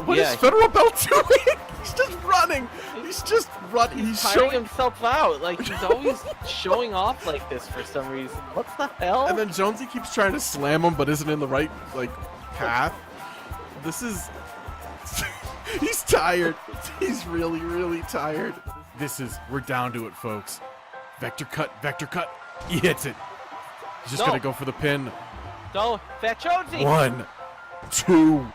What is Federal Belt doing? He's just running. He's just running. He's tiring himself out. Like, he's always showing off like this for some reason. What the hell? And then Jonesy keeps trying to slam him, but isn't in the right, like, path. This is... He's tired. He's really, really tired. We're down to it, folks. Vector cut. He hits it. He's just gonna go for the pin. Go, Fat Jonesy. 1, 2...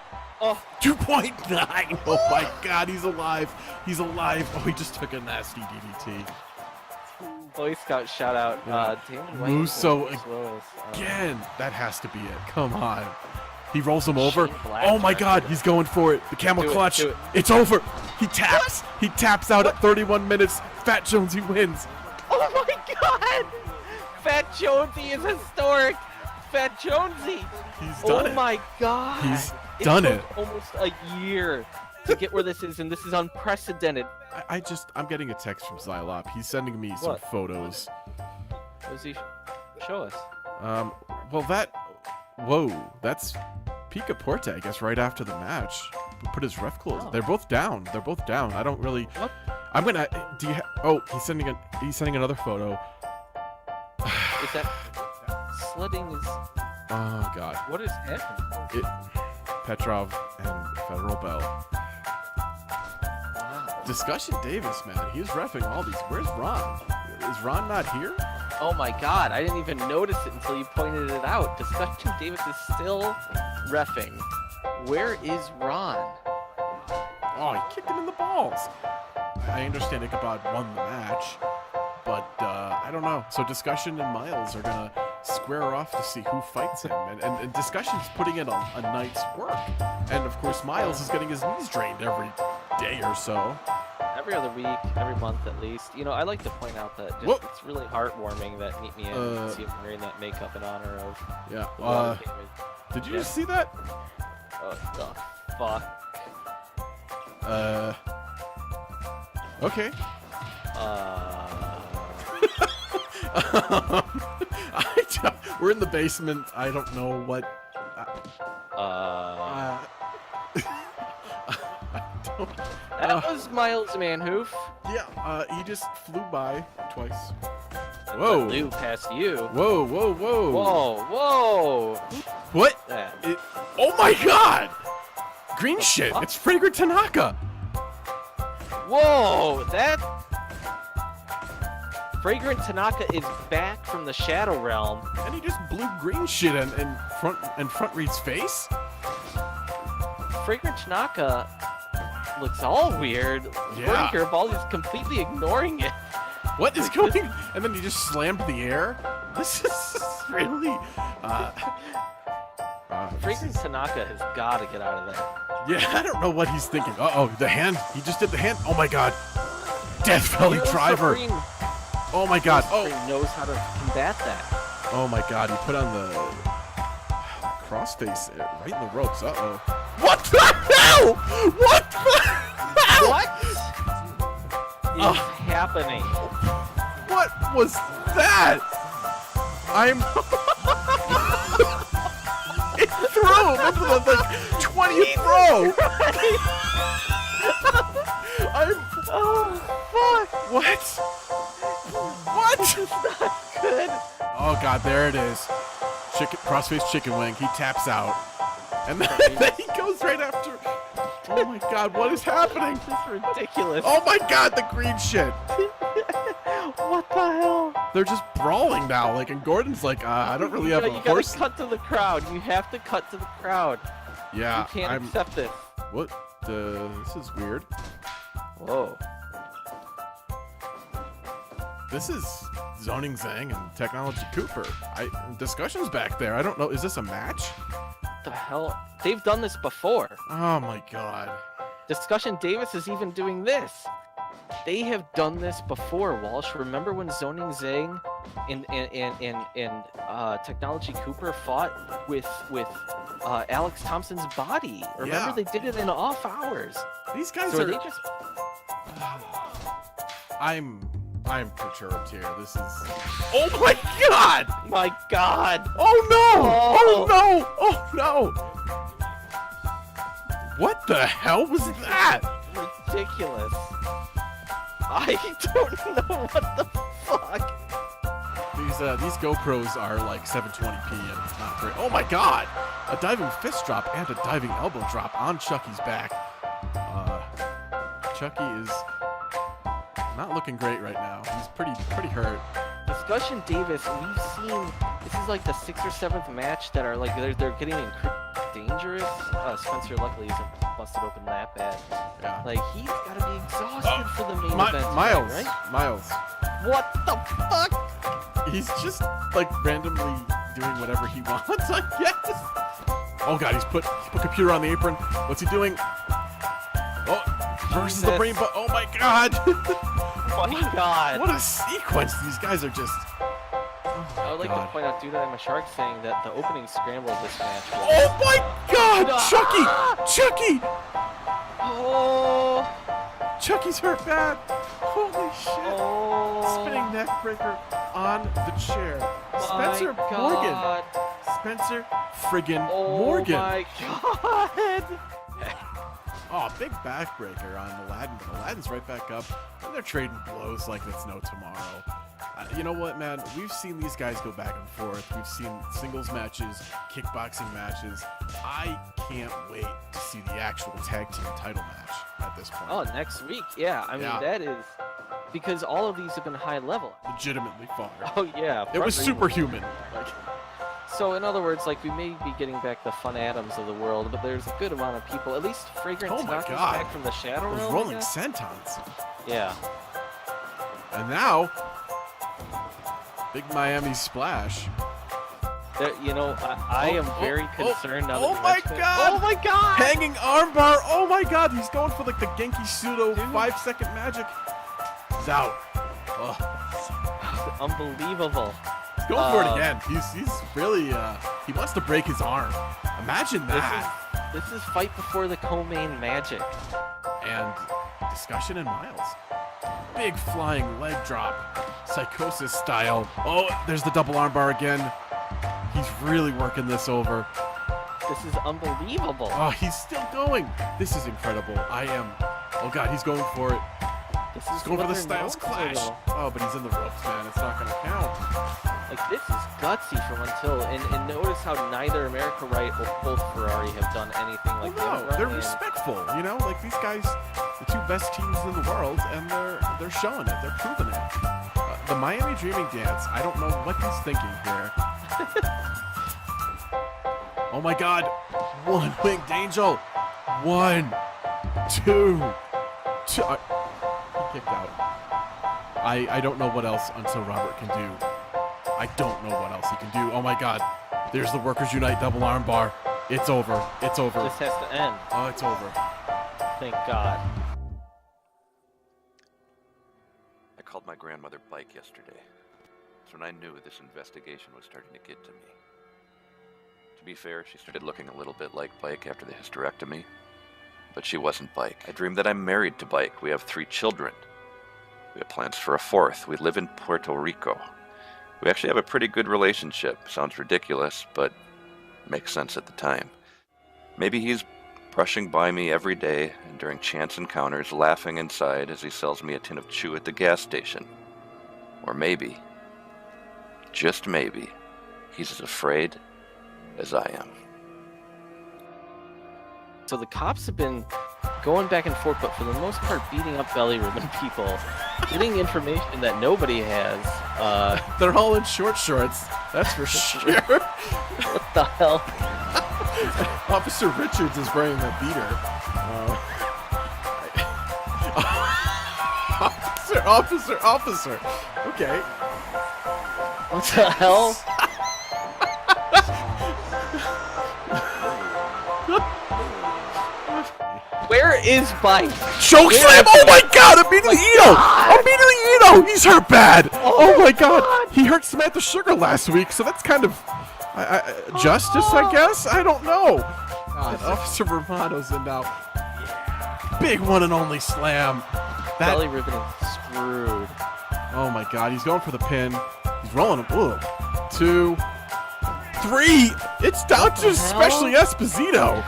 Oh. 2.9! Oh my god, he's alive! He's alive! Oh, he just took a nasty DDT. Boy Scout shout out. Musso again! That has to be it. Come on. He rolls him over. Oh my god, he's going for it. The camel clutch. It's over. He taps. What? He taps out at 31 minutes. Fat Jonesy wins. Oh my god! Fat Jonesy is historic. Fat Jonesy. He's done it. Oh my god. He's done it. Almost a year to get where this is, and this is unprecedented. I'm getting a text from Xylop. He's sending me some photos. What does he show us? Well whoa, that's Pika Porte, I guess, right after the match. Put his ref clothes. Oh. They're both down. I don't really. What? I'm gonna. He's sending another photo. Is that sledding is? Oh god. What is happening? Petrov and Federal Bell. Wow. Discussion Davis, man. He's reffing all these. Where's Ron? Is Ron not here? Oh my god, I didn't even notice it until you pointed it out. Discussion Davis is still reffing. Where is Ron? Oh, he kicked him in the balls. I understand Ichabod won the match, but I don't know. So Discussion and Miles are gonna square off to see who fights him, and Discussion's putting in a night's work, and of course Miles is getting his knees drained every day or so. Every other week, every month at least. You know, I like to point out that it's really heartwarming that Meet Me In and see him wearing that makeup in honor of. Yeah. Did you just see that? Oh the fuck. Okay. We're in the basement. I don't know what. That was Miles Manhoof. Yeah, he just flew by twice. Whoa. Flew past you. Whoa. What? Oh my god! Green shit. It's Fragrant Tanaka. Whoa, that Fragrant Tanaka is back from the Shadow Realm. And he just blew green shit in front Reed's face? Fragrant Tanaka looks all weird. Yeah. Curveball is completely ignoring it. What is going? And then he just slammed the air? This is really... Fragrant Tanaka has got to get out of there. Yeah, I don't know what he's thinking. Uh-oh, the hand. He just did the hand. Oh my god. Death Valley Driver. Oh my god. He knows how to combat that. Oh my god, he put on the crossface right in the ropes. Uh-oh. What the hell? What the hell? What is happening? What was that? It threw him into the 20th row. Oh, fuck. What? This is not good. Oh god, there it is. Crossface chicken wing. He taps out. And then he goes right after. Oh my god, what is happening? This is ridiculous. Oh my god, the green shit. What the hell? They're just brawling now. Like, and Gordon's like, I don't really have a You horse. gotta cut to the crowd. You have to cut to the crowd. Yeah, You can't accept this. What? This is weird. Whoa. This is Zoning Zhang and Technology Cooper. Discussion's back there. I don't know. Is this a match? What the hell? They've done this before. Oh my god. Discussion Davis is even doing this. They have done this before, Walsh. Remember when Zoning Zhang and Technology Cooper fought with Alex Thompson's body? Remember they did it in off hours. These guys So are. they just. I'm perturbed here. This is. Oh my god! My God! Oh no! Oh. Oh no! Oh no! What the hell was that? Ridiculous. I don't know what the fuck. These GoPros are like 720p and it's not great. Oh my god! A diving fist drop and a diving elbow drop on Chucky's back. Chucky is not looking great right now. He's pretty hurt. Discussion Davis, we've seen this is like the 6th or 7th match that are like they're getting dangerous. Spencer luckily isn't busted open that bad. Yeah. Like he's gotta be exhausted for the main event tonight, Miles, right? Miles. What the fuck? He's just like randomly doing whatever he wants, I guess. Oh god, he's put computer on the apron. What's he doing? Oh, versus the brain, but oh my god! Oh my god! What a sequence! These guys are just. I would like to point out, dude, that I'm a shark saying that the opening scramble of this match was. Oh my god! Chucky! Chucky! Oh! Chucky's hurt bad! Holy shit! Oh! Spinning neck breaker on the chair. My Spencer Morgan! God. Spencer friggin' Oh Morgan! my god! Oh, big backbreaker on Aladdin, but Aladdin's right back up, and they're trading blows like it's no tomorrow. You know what, man? We've seen these guys go back and forth. We've seen singles matches, kickboxing matches. I can't wait to see the actual tag team title match at this point. Oh, next week? Yeah, I mean, Yeah. that is... Because all of these have been high level. Legitimately far. Oh, yeah. It was front ring. superhuman. Like, So, in other words, like, we may be getting back the Fun Atoms of the world, but there's a good amount of people, at least Fragrant Oh my Tanaka's God. back from the Shadow those Realm, I rolling guess? sentons. Yeah. And now, big Miami splash. There, you know, I am very concerned now that oh you my mention it. God. Oh my god! Hanging armbar. Oh my god, he's going for like the Genki Sudo 5-second magic. He's out. Ugh. Unbelievable. He's going for it again. He's really, he wants to break his arm. Imagine that. This is fight before the co-main magic. And Discussion and Miles. Big flying leg drop. Psychosis style. Oh, there's the double armbar again. He's really working this over. This is unbelievable. Oh, he's still going. This is incredible. Oh god, he's going for it. This He's is going for what the they're known Styles for, Clash. though. Oh, but he's in the ropes, man. It's not going to count. Like, this is gutsy from until, and notice how neither America Right or both Ferrari have done anything like Well, no, that. they're respectful, you know? Like, these guys, the two best teams in the world, and they're showing it. They're proving it. The Miami Dreaming Dance, I don't know what he's thinking here. Oh my god. One winged angel. 1, 2. He kicked out. I don't know what else Until Robert can do. I don't know what else he can do. Oh my god. There's the Workers Unite double arm bar. It's over. It's over. This has to end. Oh, it's over. Thank God. I called my grandmother Bike yesterday. That's when I knew this investigation was starting to get to me. To be fair, she started looking a little bit like Bike after the hysterectomy. But she wasn't Bike. I dreamed that I'm married to Bike. We have 3 children. We have plans for a 4th. We live in Puerto Rico. We actually have a pretty good relationship. Sounds ridiculous, but makes sense at the time. Maybe he's brushing by me every day and during chance encounters, laughing inside as he sells me a tin of chew at the gas station. Or maybe, just maybe, he's as afraid as I am. So the cops have been going back and forth, but for the most part, beating up belly ribbon people, getting information that nobody has. They're all in short shorts. That's for sure. What the hell? Officer Richards is wearing a beater. Officer. Okay. What the hell? Where is Bike? Choke slam! Oh my god! Immediately Ito! He's hurt bad! Oh my god! He hurt Samantha Sugar last week, so that's kind of justice, I guess? I don't know. And Officer Bravato's in now. Big one and only slam. Belly ribbon is screwed. Oh my god, he's going for the pin. He's rolling him. Ooh. 2, 3. It's down to especially Esposito.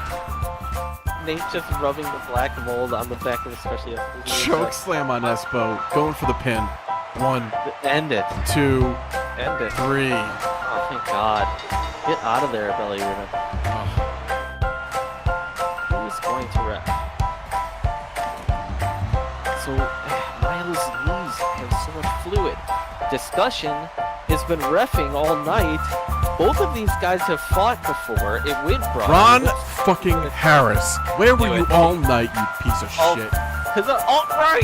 Nate just rubbing the black mold on the back of especially Esposito. Choke slam on Espo. Going for the pin. 1, End it. 2, End it. 3. Oh, thank God. Get out of there, belly ribbon. Who's going to ref? So, Miles' knees have so much fluid. Discussion has been reffing all night. Both of these guys have fought before. It went Ron fucking Harris. Where were you all night, you piece of shit? Right.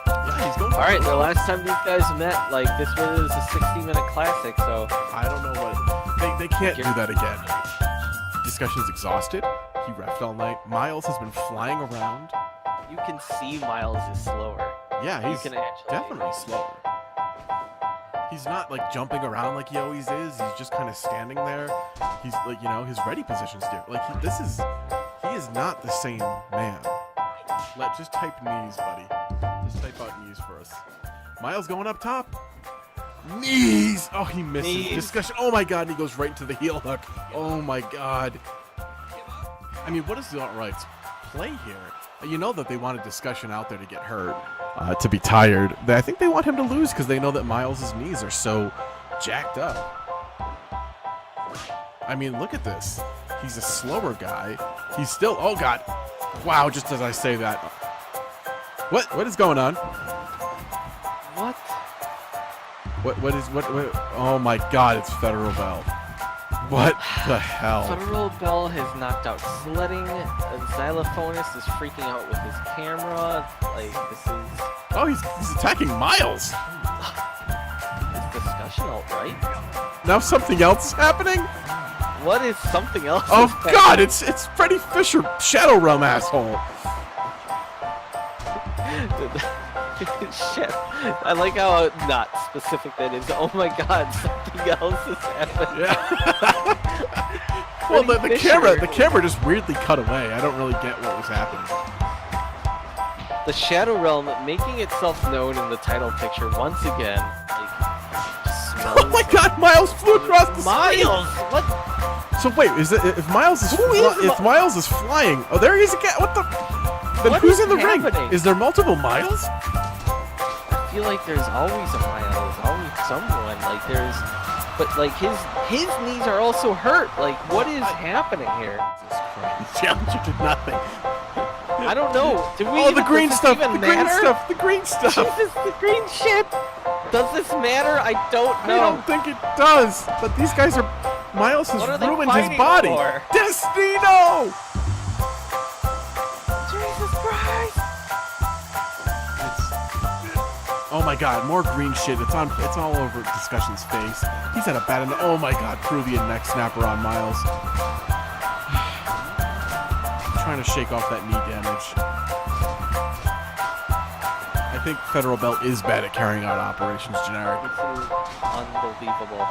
Yeah, he's going. All right, the last time these guys met, like, this was a 60-minute classic, so... I don't know what... They can't do that again. Discussion's exhausted. He reffed all night. Miles has been flying around. You can see Miles is slower. Yeah, he's can actually- definitely slower. He's not like jumping around like he always is. He's just kind of standing there. He's like, you know, his ready position's different. Like he is not the same man. Just type knees, buddy. Just type out knees for us. Miles going up top. Knees. Oh, he misses. Knees. Discussion. Oh my god, and he goes right into the heel hook. Oh my god. I mean, what is the alt-right's play here? You know that they wanted Discussion out there to get hurt, to be tired. I think they want him to lose because they know that Miles' knees are so jacked up. I mean, look at this. He's a slower guy. He's still... Oh, God. Wow, just as I say that. What is going on? What? What? Oh, my God, it's Federal Bell. What the hell? Federal Bell has knocked out sledding. A xylophonist is freaking out with his camera. Like, this is... Oh, he's attacking Miles. Is Discussion alt-right? Now something else is happening? What is something else? Oh, God, it's Freddy Fisher, Shadow Realm asshole. Shit. I like how not specific that is. Oh my god, something else is happening. Yeah. Well, the camera just weirdly cut away. I don't really get what was happening. The Shadow Realm making itself known in the title picture once again. Like, smells Oh my god, Miles flew across the screen. Miles! What? So wait, if Miles is flying, oh there he is again. What the? Then What who's is in the happening? ring? Is there multiple Miles? I feel like there's always a Miles, always someone. Like there's, but like his knees are also hurt. Like what is happening here? Challenger did nothing. I don't know. Did we? Oh, the even- green does stuff. this The even green matter? stuff. The green stuff. Jesus, the green shit. Does this matter? I don't I know. don't think it does. But these guys are. Miles has What are they ruined his fighting body. for? Destino. Jesus Christ! Oh my god, more green shit. It's all over Discussion's face. He's had a bad end. Oh my god, Peruvian neck snapper on Miles. Trying to shake off that knee damage. I think Federal Bell is bad at carrying out operations generic. This is unbelievable.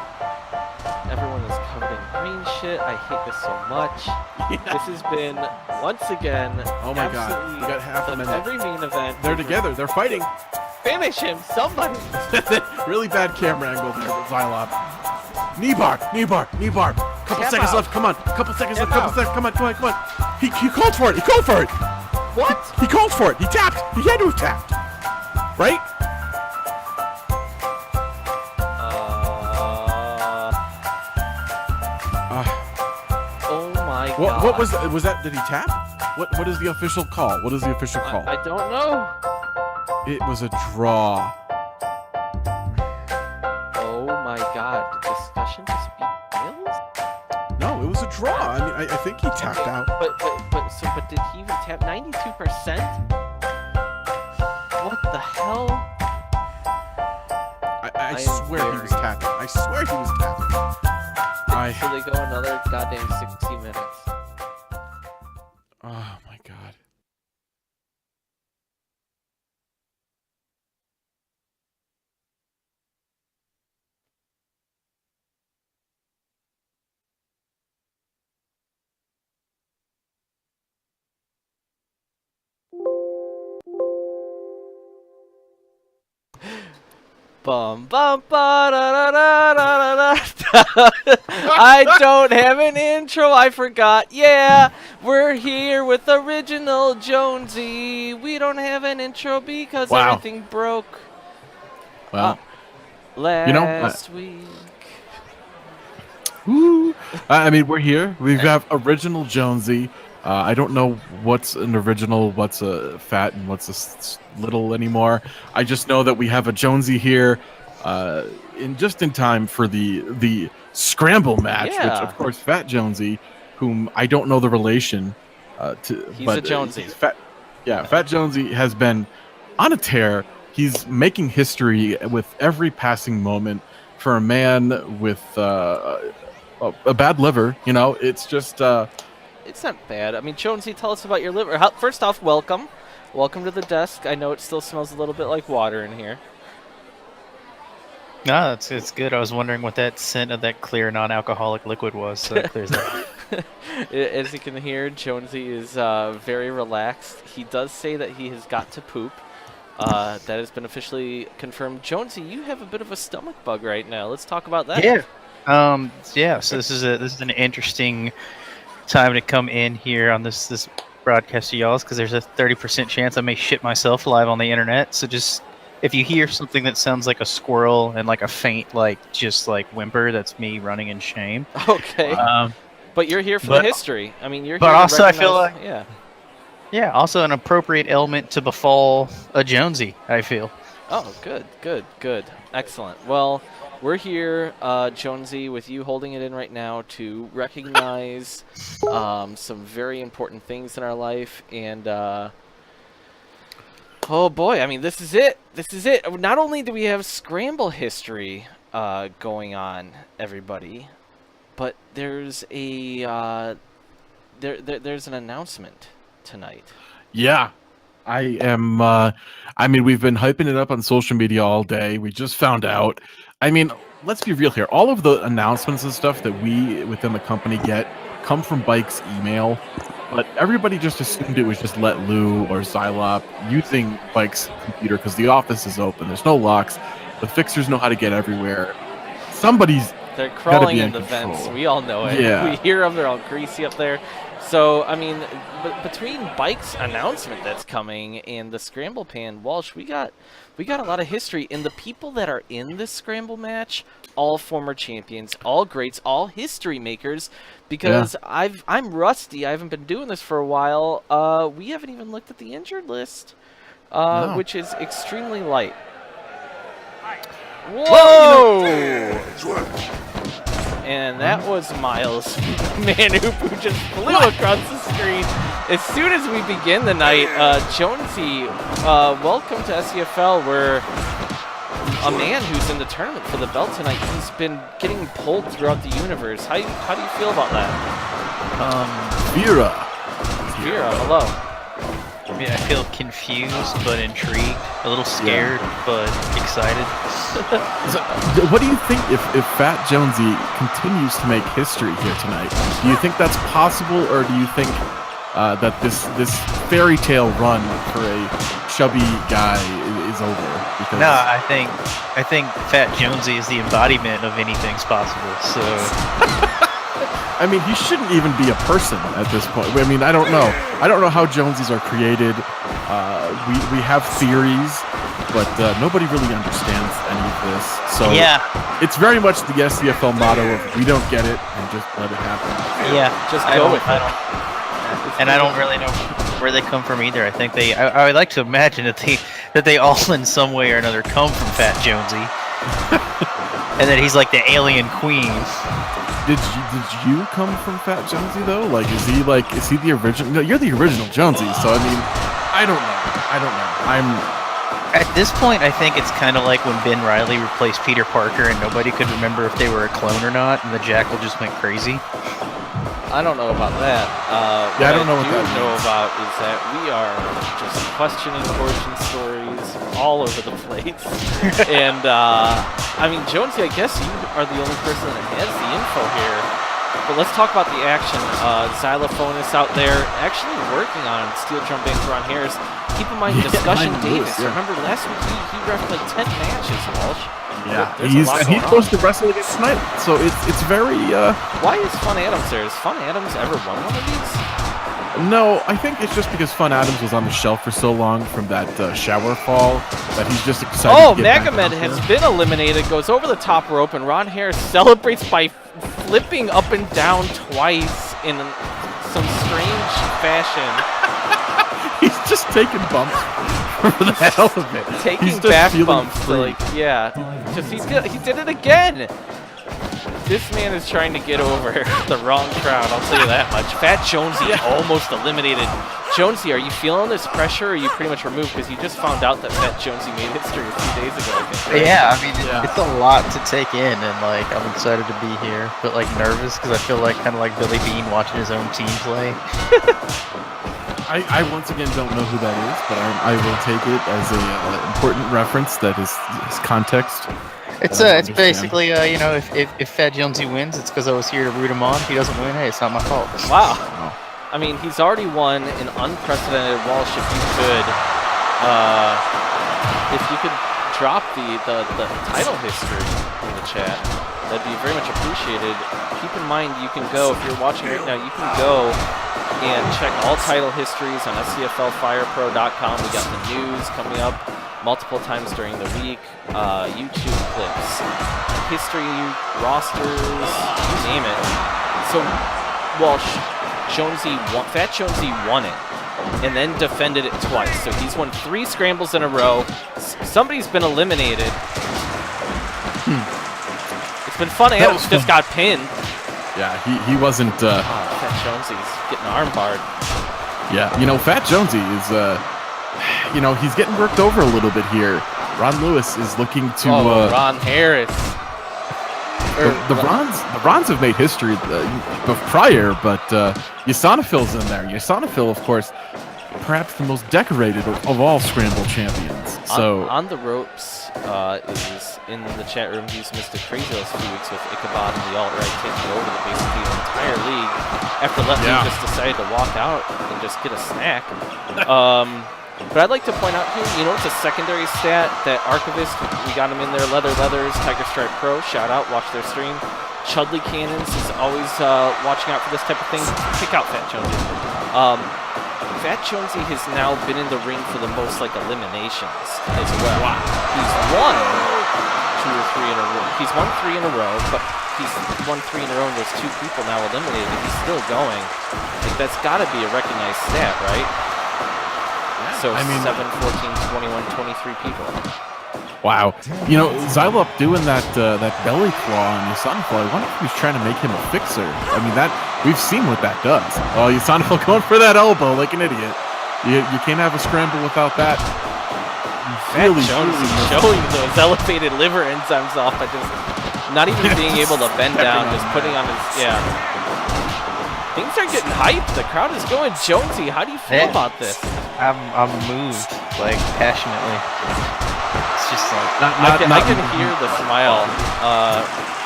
Everyone is covered in green shit. I hate this so much. This has been, once again, Oh my god, absolutely we got half a of minute. every main event. They're together, they're fighting. Finish him, somebody! Really bad camera angle there with Xylop. Knee bar. Couple Tap seconds out. left, come on. Couple seconds Tap left, come on. He called for it, What? He called for it, he tapped. He had to have tapped. Right? Oh my god. What was that? Did he tap? What is the official call? What is the official call? I don't know. It was a draw. Oh my god, did discussion just be Miles? No, it was a draw. I mean, I think he tapped out. But did he even tap 92%? What the hell? I swear he was tapping. I swear he was tapping. So they go another goddamn 60 minutes. Oh my god. Bum bum ba da da da da da. I don't have an intro. I forgot. Yeah, we're here with original Jonesy. We don't have an intro because everything broke. Well, last week. Woo. I mean, we're here. We have original Jonesy. I don't know what's an original, what's a fat, and what's a little anymore. I just know that we have a Jonesy here, in time for the scramble match, which of course Fat Jonesy, whom I don't know the relation to. He's a Jonesy. Fat Jonesy has been on a tear. He's making history with every passing moment for a man with a bad liver. You know, it's just. It's not bad. I mean, Jonesy, tell us about your liver. First off, welcome. Welcome to the desk. I know it still smells a little bit like water in here. No, it's good. I was wondering what that scent of that clear non-alcoholic liquid was, so that clears that. As you can hear, Jonesy is very relaxed. He does say that he has got to poop. That has been officially confirmed. Jonesy, you have a bit of a stomach bug right now. Let's talk about that. Yeah. So this is an interesting time to come in here on this broadcast to y'all's, because there's a 30% chance I may shit myself live on the internet. So just if you hear something that sounds like a squirrel and like a faint just whimper, that's me running in shame. Okay. But you're here for the history. I mean, you're here. But also, I feel like yeah. Also an appropriate element to befall a Jonesy, I feel. Oh, good. Excellent. Well, we're here, Jonesy, with you holding it in right now to recognize some very important things in our life. And, oh boy, I mean, this is it. Not only do we have scramble history going on, everybody, but there's there's an announcement tonight. Yeah. I am, I mean, we've been hyping it up on social media all day. We just found out. I mean, let's be real here. All of the announcements and stuff that we within the company get come from Bike's email, but everybody just assumed it was just Let Lou or Xylop using Bike's computer because the office is open. There's no locks. The fixers know how to get everywhere. They're crawling in the vents. We all know it. Yeah. We hear them. They're all greasy up there. So, I mean, between Bike's announcement that's coming and the Scramble Pan, Walsh, we got a lot of history. And the people that are in this Scramble match, all former champions, all greats, all history makers. Because I'm rusty. I haven't been doing this for a while. We haven't even looked at the injured list, which is extremely light. Whoa! Well, and that was Miles, man who just flew across the screen. As soon as we begin the night, Jonesy, welcome to SCFL, where a man who's in the tournament for the belt tonight, he's been getting pulled throughout the universe. How do you feel about that? Vera, hello. I mean, I feel confused but intrigued, a little scared but excited. So, what do you think if Fat Jonesy continues to make history here tonight? Do you think that's possible, or do you think that this fairy tale run for a chubby guy is over? Because no, I think Fat Jonesy is the embodiment of anything's possible. So. I mean, he shouldn't even be a person at this point. I mean, I don't know. I don't know how Jonesies are created. We have theories, but nobody really understands any of this. So it's very much the SCFL motto of we don't get it and just let it happen. Yeah, just go with it. and I don't really know where they come from either. I think I would like to imagine that they all in some way or another come from Fat Jonesy, and that he's like the alien queen. Did you come from Fat Jonesy though? Like, is he the original? No, you're the original Jonesy. So I mean, I don't know. At this point, I think it's kind of like when Ben Reilly replaced Peter Parker and nobody could remember if they were a clone or not, and the Jackal just went crazy. I don't know about that. Yeah, I don't know what that know means. about is that we are just questioning origin stories all over the place. And, I mean, Jonesy, I guess you are the only person that has the info here. But let's talk about the action. Xylophonist out there actually working on steel drum bands Ron Harris. Keep in mind, Discussion Davis. Yeah. Remember last week he refed like 10 matches, Walsh. Yeah, There's a lot he's going supposed on. to wrestle against Snipe, so it's very. Why is Fun Adams there? Has Fun Adams ever won one of these? No, I think it's just because Fun Adams was on the shelf for so long from that shower fall that he's just excited. Oh, to get back Magomed out has there. been eliminated, goes over the top rope, and Ron Harris celebrates by flipping up and down twice in some strange fashion. He's just taking bumps for the hell of it. Taking He's just back feeling bumps, free. like, yeah. Just he did it again. This man is trying to get over the wrong crowd, I'll tell you that much. Fat Jonesy almost eliminated. Jonesy, are you feeling this pressure, or are you pretty much removed? Because you just found out that Fat Jonesy made history a few days ago, I think, right? Yeah, I mean, Yeah. it's a lot to take in, and like I'm excited to be here, but like nervous because I feel like kind of like Billy Bean watching his own team play. I once again don't know who that is, but I will take it as a important reference that is context. It's understand. basically you know, if Fat Jonesy wins, it's because I was here to root him on. If he doesn't win, hey, it's not my fault. Wow. Oh. I mean, he's already won an unprecedented Walsh. If you could drop the title history in the chat, that'd be very much appreciated. Keep in mind, you can go, if you're watching right now, you can go and check all title histories on SCFLFirePro.com. We got the news coming up multiple times during the week, YouTube clips, history, rosters, you name it. So, Walsh, Fat Jonesy won it, and then defended it twice. So he's won 3 scrambles in a row. Somebody's been eliminated. It's been fun. Adams just got pinned. Yeah, he wasn't. Fat Jonesy's getting armbarred. Yeah, you know, Fat Jonesy is. You know, he's getting worked over a little bit here. Ron Lewis is looking to. Ron Harris. The Rons have made history prior, but Yasanafil's in there. Yasanafil, of course, perhaps the most decorated of all Scramble champions. So on the ropes is in the chat room. He's missed a crazy last few weeks with Ichabod and the alt-right taking over basically the entire league after Lefty just decided to walk out and just get a snack. But I'd like to point out here, you know, it's a secondary stat that Archivist, we got him in there, Leathers, Tiger Stripe Pro, shout out, watch their stream. Chudley Cannons is always watching out for this type of thing. Pick out Fat Jonesy. Fat Jonesy has now been in the ring for the most, like, eliminations as well. Wow. He's won 2 or 3 in a row. He's won 3 in a row, but he's won 3 in a row and there's 2 people now eliminated. He's still going. Like, that's got to be a recognized stat, right? So I mean, 7, 14, 21, 23 people. wow. You know, Xylop doing that belly claw on Yasanafil, I wonder if he's trying to make him a fixer. I mean, that we've seen what that does. Oh, Yasanafil going for that elbow like an idiot. You can't have a scramble without that. Fat Jonesy showing those elevated liver enzymes off by just not even being able to bend down, just putting on his, Things are getting hyped. The crowd is going. Jonesy, how do you feel about this? I'm moved, like, passionately. It's just like I can hear the smile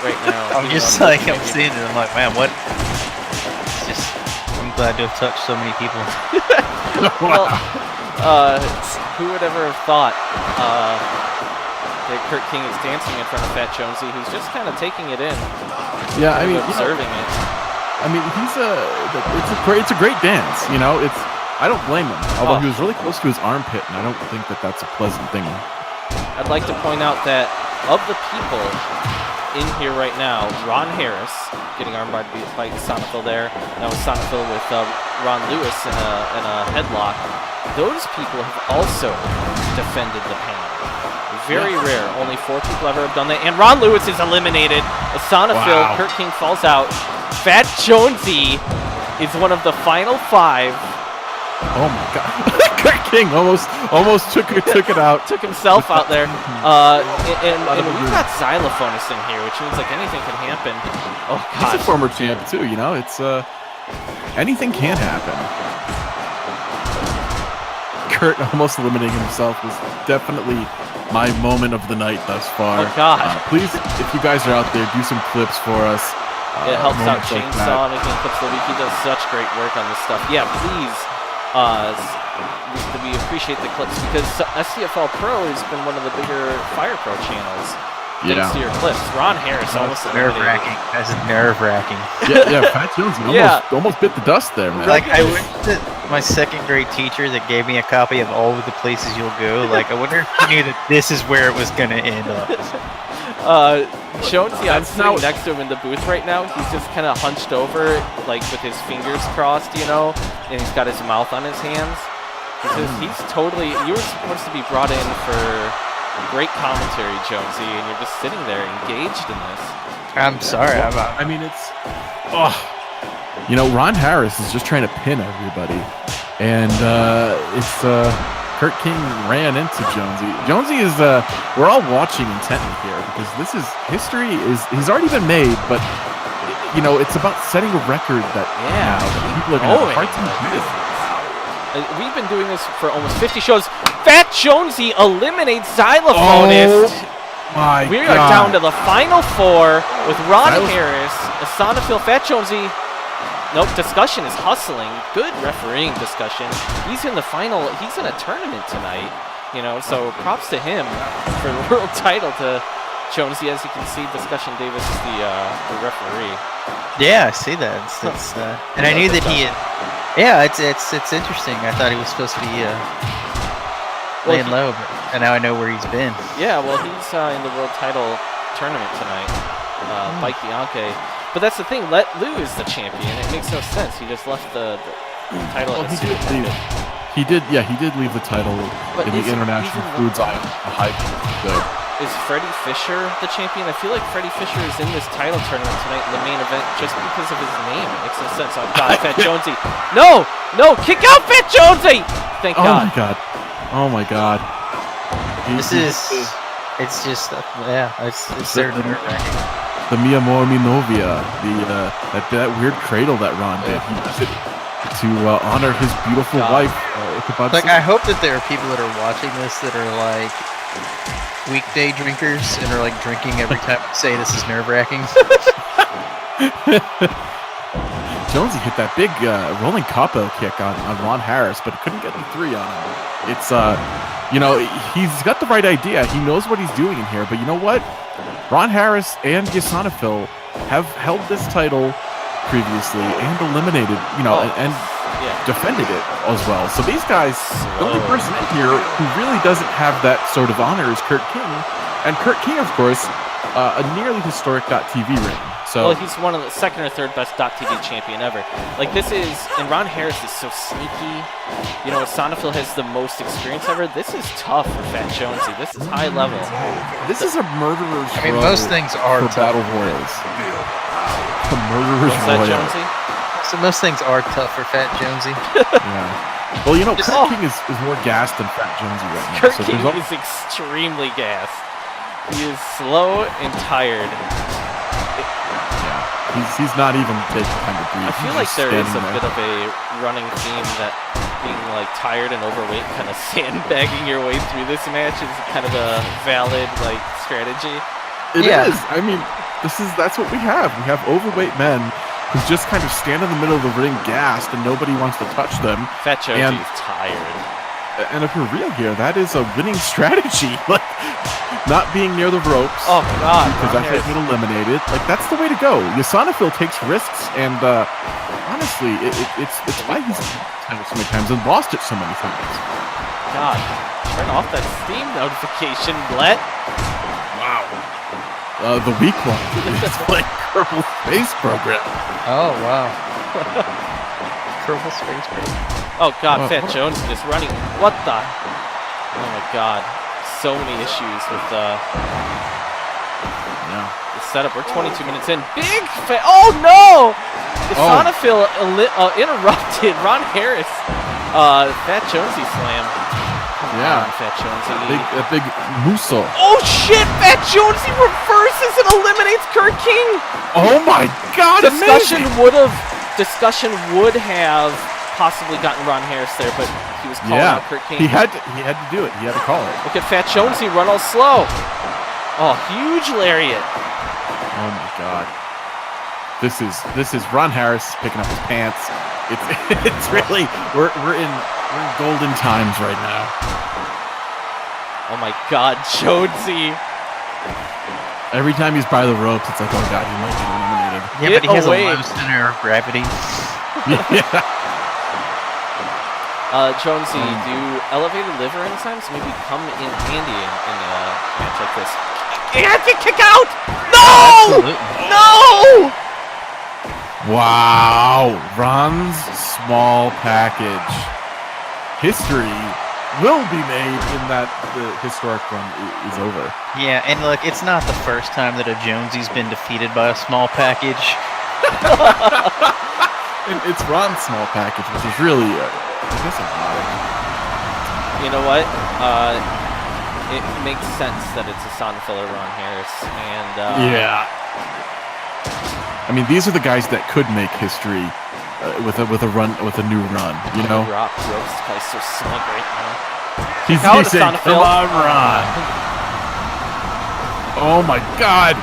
right now. I'm just like I'm seeing it. I'm like, man, what? It's just I'm glad to have touched so many people. Well, who would ever have thought that Kurt King is dancing in front of Fat Jonesy, who's just kind of taking it in. Yeah, I mean, observing it. I mean, it's a great dance. You know, I don't blame him. Although he was really close to his armpit, and I don't think that that's a pleasant thing. I'd like to point out that of the people in here right now. Ron Harris getting armbarred by Sonafil there. That was Sonafil with Ron Lewis in a headlock. Those people have also defended the panel. Very rare. Only 4 people ever have done that. And Ron Lewis is eliminated. Sonafil, Wow. Kurt King falls out. Fat Jonesy is one of the final 5. Oh my God! Kurt King almost took it out. Took himself out there. And we've got xylophonist in here, which means like anything can happen. Oh He's a God. former champ too. You know, it's anything can happen. Kurt almost eliminating himself was definitely my moment of the night thus far. Oh God. Please, if you guys are out there, do some clips for us. It helps out moments like Chainsaw, that. making clips of the week. He does such great work on this stuff. Yeah, please. We appreciate the clips because SCFL Pro has been one of the bigger Fire Pro channels. Thanks to your clips. Ron Harris almost nerve-wracking. That's nerve-wracking. Yeah, Fat Jones almost bit the dust there, man. Like, I wish that my second grade teacher that gave me a copy of All of the Places You'll Go, like, I wonder if he knew that this is where it was going to end up. Jonesy, I'm sitting next to him in the booth right now. He's just kind of hunched over, like with his fingers crossed, you know, and he's got his mouth on his hands. Because he's totally, you were supposed to be brought in for great commentary, Jonesy, and you're just sitting there engaged in this. I'm sorry. I mean, it's, you know, Ron Harris is just trying to pin everybody, and Kurt King ran into Jonesy. Jonesy is, we're all watching intently here because this is history. He's already been made, but you know, it's about setting a record that people are going to have a hard time doing. We've been doing this for almost 50 shows. Fat Jonesy eliminates Xylophonist. My We God. are down to the final 4 with Ron Harris, Sonafil, Fat Jonesy. Nope, discussion is hustling. Good refereeing discussion. He's in the final. He's in a tournament tonight. You know, so props to him for the world title to Jonesy. As you can see, Discussion Davis is the referee. Yeah, I see that. It's and I knew that he had. Yeah, it's interesting. I thought he was supposed to be laying low, and now I know where he's been. Yeah, well, he's in the world title tournament tonight. Mike Bianchi. But that's the thing. Let Lou is the champion. It makes no sense. He just left the title. Well, at he did leave the title But in the isn't International even Foods High. Is Freddie Fisher the champion? I feel like Freddie Fisher is in this title tournament tonight in the main event just because of his name. It makes no sense. Oh God, Fat Jonesy! No, kick out Fat Jonesy! Thank God. Oh my God! It's just it's certainly nerve-wracking. The Mi Amor Mi Novia, that weird cradle that Ron did. He did it to honor his beautiful wife. Like, I hope that there are people that are watching this that are like weekday drinkers and are like drinking every time we say this is nerve-wracking. Jonesy hit that big rolling capo kick on Ron Harris, but couldn't get the 3 on him. It's you know, he's got the right idea. He knows what he's doing in here, but you know what? Ron Harris and Sonafil have held this title previously and eliminated, you know, and defended it as well. So these guys, the only person in here who really doesn't have that sort of honor is Kurt King. And Kurt King, of course, a nearly historic .TV ring. So, well, he's one of the second or third best .TV champion ever. Like, this is, and Ron Harris is so sneaky. You know, Sonafil has the most experience ever. This is tough for Fat Jonesy. This is high level. This is a murderer's I mean, row most things are for tough. battle royals. A murderer's What's that, royal. Jonesy? So most things are tough for Fat Jonesy. Yeah. Well, you know, Kurt King is more gassed than Fat Jonesy right now. Kurt so King there's is extremely gassed. He is slow and tired. He's not even taking time to breathe. I feel like there is a bit of a running theme that being like tired and overweight, kind of sandbagging your way through this match is kind of a valid like strategy. It is. I mean, that's what we have. We have overweight men who just kind of stand in the middle of the ring gassed and nobody wants to touch them. Fat Jonesy is tired. And if we're real here, that is a winning strategy. Like, not being near the ropes. Oh God! Because that's how you get eliminated. Like, that's the way to go. Sonafil takes risks, and honestly, it's why he's done it so many times and lost it so many times. God, turn off that Steam notification, Blett. Wow. The weak one. It's like Kerbal Space Program. Oh wow. Kerbal Space Program. Oh God, What- Fat what- Jones is running. What the? Oh my God. So many issues with Yeah. the setup. We're 22 minutes in. Big Fat. Oh no! The Oh. Sonophil interrupted Ron Harris. Fat Jonesy slam. Come Yeah. on, Fat Jonesy. A big muso. Oh shit! Fat Jonesy reverses and eliminates Kurt King. Oh my God! Discussion amazing. would have possibly gotten Ron Harris there, but he was calling out Kurt King. He had to do it. He had to call it. Look at Fat Jonesy run all slow. Oh, huge lariat. Oh my God. This is Ron Harris picking up his pants. It's really we're in golden times right now. Oh my God, Jonesy. Every time he's by the ropes, it's like, oh God, he might be eliminated. Yeah, Get but he has away. a low center of gravity. Yeah. Jonesy, do elevated liver enzymes maybe come in handy in a match like this? He had to kick out! No! Absolutely. No! Wow, Ron's small package. History will be made in that the historic run is over. Yeah, and look, it's not the first time that a Jonesy's been defeated by a small package. And it's Ron's small package, which is really, I guess, ironic. You know what? It makes sense that it's a Sonfiller Ron Harris, and Yeah. I mean, these are the guys that could make history with a new run. You know, Rock ropes is probably so snug right now. he's out, saying, Astonishing. "Come on, Ron." Oh my God!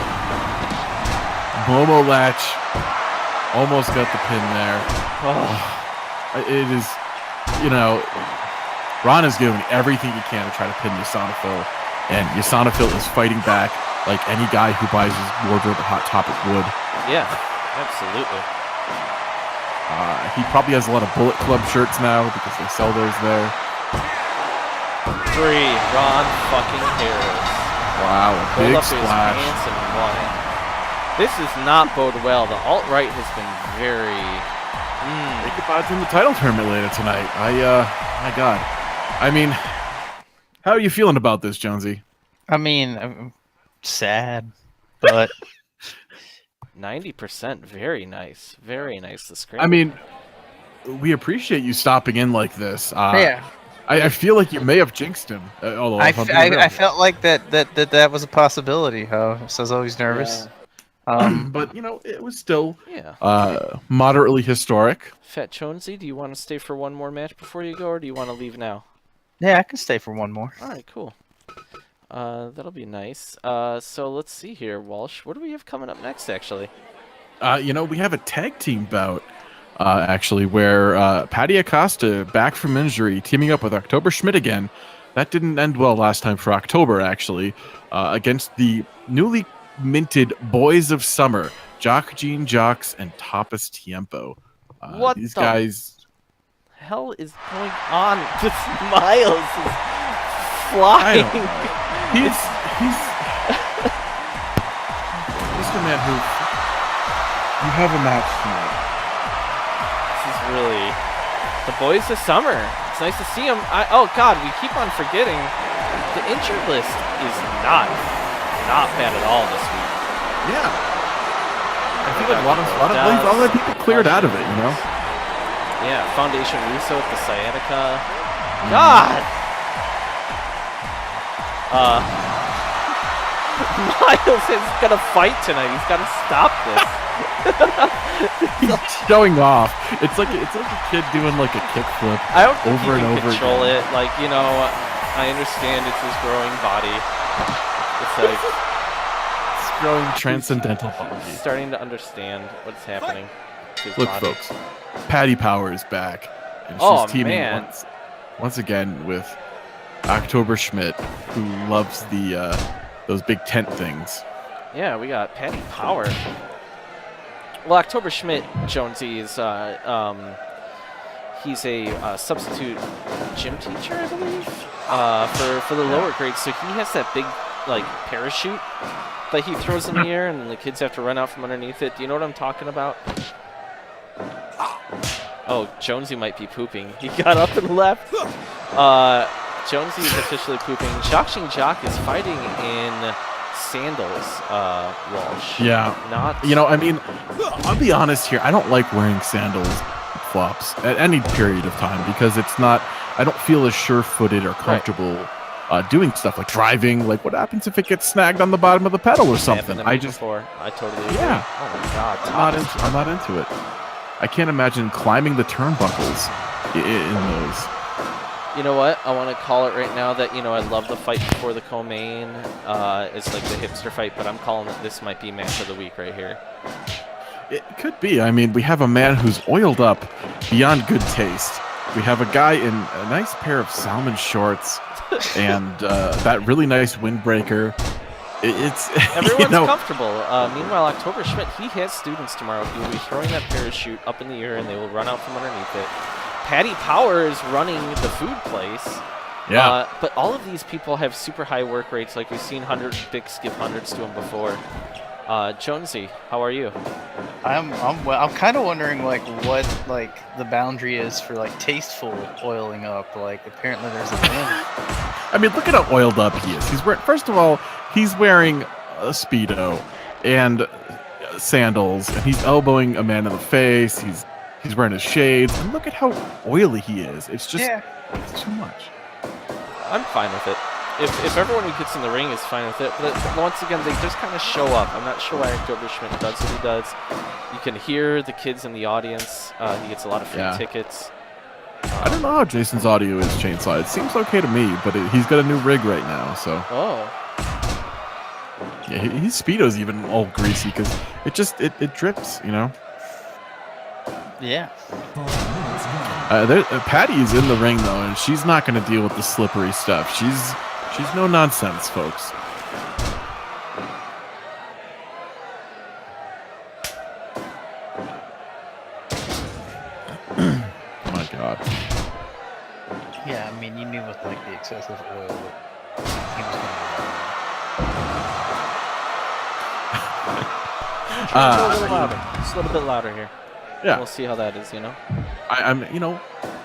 Momo latch almost got the pin there. Oh, It is, you know, Ron is doing everything he can to try to pin Yasanophil, and Yasanophil is fighting back like any guy who buys his wardrobe at Hot Topic would. yeah, absolutely. He probably has a lot of Bullet Club shirts now because they sell those there. 3, Ron fucking Harris. Wow, a Pulled big up his splash. pants and won. This does not bode well. The alt-right has been very... Think about it in the title tournament later tonight. My God. I mean, how are you feeling about this, Jonesy? I mean, I'm sad, but 90%, very nice. Very nice, the screen. I mean, we appreciate you stopping in like this. yeah, I feel like you may have jinxed him. Although I if I'm being real. felt like that was a possibility. So I was always nervous. But you know, it was still yeah. moderately historic. Fat Jonesy, do you want to stay for one more match before you go, or do you want to leave now? Yeah, I can stay for one more. All right, cool. That'll be nice. So let's see here, Walsh. What do we have coming up next, actually? You know, we have a tag team bout, actually, where Patty Acosta, back from injury, teaming up with October Schmidt again. That didn't end well last time for October, actually, against the newly minted Boys of Summer, Jock Gene Jocks and Tapas Tiempo. What these the guys? hell is going on? This Miles is flying. He's Mr. Man who you have a match tonight. This is really the Boys of Summer. It's nice to see him. Oh God, we keep on forgetting the injured list is not bad at all this week. Yeah. I feel like a lot of people cleared out of it, you know? Yeah, Foundation Russo with the sciatica. God! Miles is gonna fight tonight. He's gotta stop this. He's showing off. It's like a kid doing like a kickflip. I don't think Over he and can over control again. it. Like, you know, I understand it's his growing body. It's like It's growing transcendental body. he's starting to understand what's happening to his Look, body. folks, Patty Power is back, and Oh, she's teaming man. once again with October Schmidt, who loves the those big tent things. Yeah, we got Patty Power. Well, October Schmidt, Jonesy, is he's a substitute gym teacher, I believe, for the lower grades. So he has that big like parachute that he throws in the air, and then the kids have to run out from underneath it. Do you know what I'm talking about? Oh, Jonesy might be pooping. He got up and left. Jonesy is officially pooping. Joshing Jock is fighting in sandals, Walsh. Yeah. Not. You know, I mean, I'll be honest here. I don't like wearing sandals, flops at any period of time because it's not. I don't feel as sure-footed or comfortable doing stuff like driving. Like, what happens if it gets snagged on the bottom of the pedal or something? I totally agree. Yeah. Oh my God. I'm not into it. I can't imagine climbing the turnbuckles in those. You know what? I want to call it right now that, you know, I love the fight before the co-main. It's like the hipster fight, but I'm calling it this might be match of the week right here. It could be. I mean, we have a man who's oiled up beyond good taste. We have a guy in a nice pair of salmon shorts and that really nice windbreaker. It's everyone's comfortable. Meanwhile, October Schmidt, he has students tomorrow. He will be throwing that parachute up in the air, and they will run out from underneath it. Patty Power is running the food place. Yeah. But all of these people have super high work rates. Like we've seen Dick skip hundreds to him before. Jonesy, how are you? I'm kind of wondering like what the boundary is for like tasteful oiling up. Like apparently there's a limit. I mean, look at how oiled up he is. First of all, he's wearing a Speedo and sandals, and he's elbowing a man in the face. He's wearing his shades, and look at how oily he is. It's just it's too much. I'm fine with it. If everyone who gets in the ring is fine with it, but once again, they just kind of show up. I'm not sure why October Schmidt does what he does. You can hear the kids in the audience. He gets a lot of free tickets. I don't know how Jason's audio is, Chainsaw. It seems okay to me, but he's got a new rig right now, so. Oh. Yeah, his Speedo's even all greasy because it drips, you know. Yeah. Patty's in the ring though, and she's not going to deal with the slippery stuff. She's no nonsense, folks. Oh my God. Yeah, I mean, you knew with like the excessive oil that he was going to a little louder. Just a little bit louder here. Yeah. We'll see how that is, you know. You know,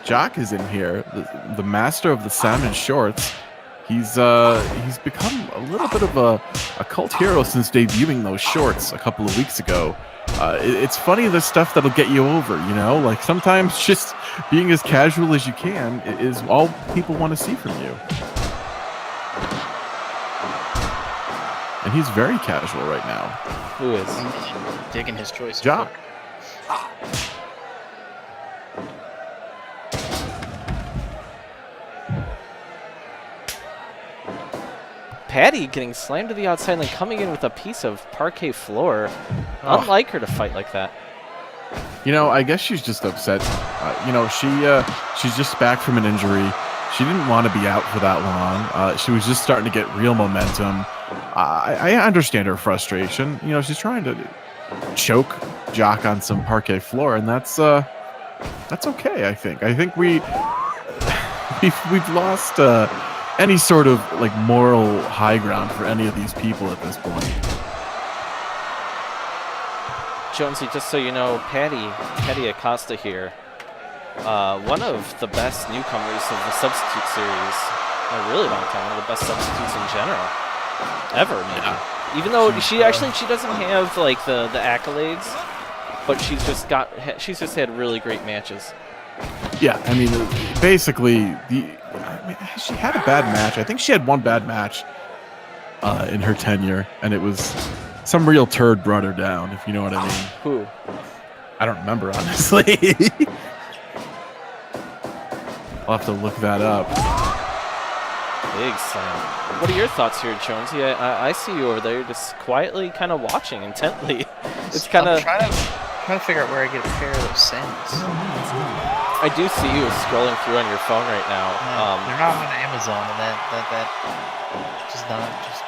Jock is in here, the master of the salmon shorts. He's become a little bit of a cult hero since debuting those shorts a couple of weeks ago. It's funny the stuff that'll get you over, you know? Like sometimes just being as casual as you can is all people want to see from you. And he's very casual right now. Who is? Digging his choice. Jock. Patty getting slammed to the outside and then coming in with a piece of parquet floor. Unlike her to fight like that. You know, I guess she's just upset. You know, she's just back from an injury. She didn't want to be out for that long. She was just starting to get real momentum. I understand her frustration. You know, she's trying to choke Jock on some parquet floor, and that's okay. I think we've lost any sort of like moral high ground for any of these people at this point. Jonesy, just so you know, Patty Acosta here, one of the best newcomers of the substitute series in a really long time. One of the best substitutes in general, ever maybe. Yeah. Even though she doesn't have like the accolades, but she's just had really great matches. Yeah, I mean, basically, she had a bad match. I think she had one bad match in her tenure, and it was some real turd brought her down, if you know what I mean. Who? I don't remember, honestly. I'll have to look that up. Big slam. What are your thoughts here, Jonesy? I see you over there just quietly kind of watching intently. It's kind of... trying to figure out where I get a pair of those sandals. I do see you scrolling through on your phone right now. They're not on Amazon, and that just not just.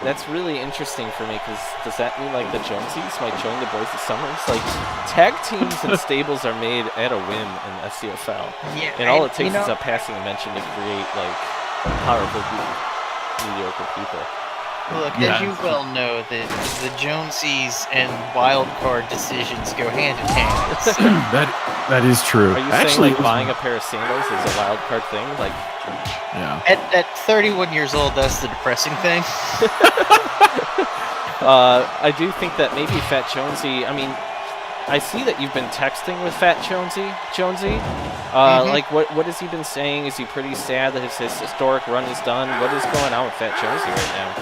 That's really interesting for me, because does that mean like the Jonesies might join the Boys of Summers? Like tag teams and stables are made at a whim in SCFL, and all it takes is a passing mention to create like horrible, mediocre people. Look, Yeah. as you well know, the Jonesies and wild card decisions go hand in hand. So, that is true. Are you Actually, saying like buying a pair of sandals is a wild card thing? Like, yeah. at 31 years old, that's the depressing thing. I do think that maybe Fat Jonesy. I mean, I see that you've been texting with Fat Jonesy. Like, what has he been saying? Is he pretty sad that his historic run is done? What is going on with Fat Jonesy right now?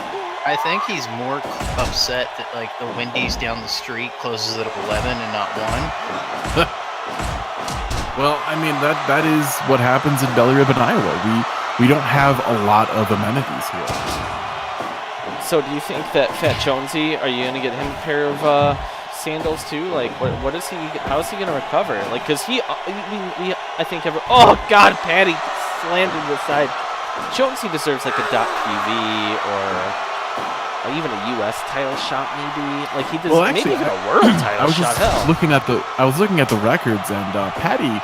I think he's more upset that like the Wendy's down the street closes at 11 and not 1. Well, I mean that is what happens in Belly Ribbon, Iowa. We don't have a lot of amenities here. So, do you think that Fat Jonesy? Are you gonna get him a pair of sandals too? Like, what is he? How is he gonna recover? Like, cause I think oh God, Patty slammed into the side. Jonesy deserves like a .tv or even a U.S. title shot, maybe. Like he deserves maybe even a world title shot. I was looking at the records, and Patty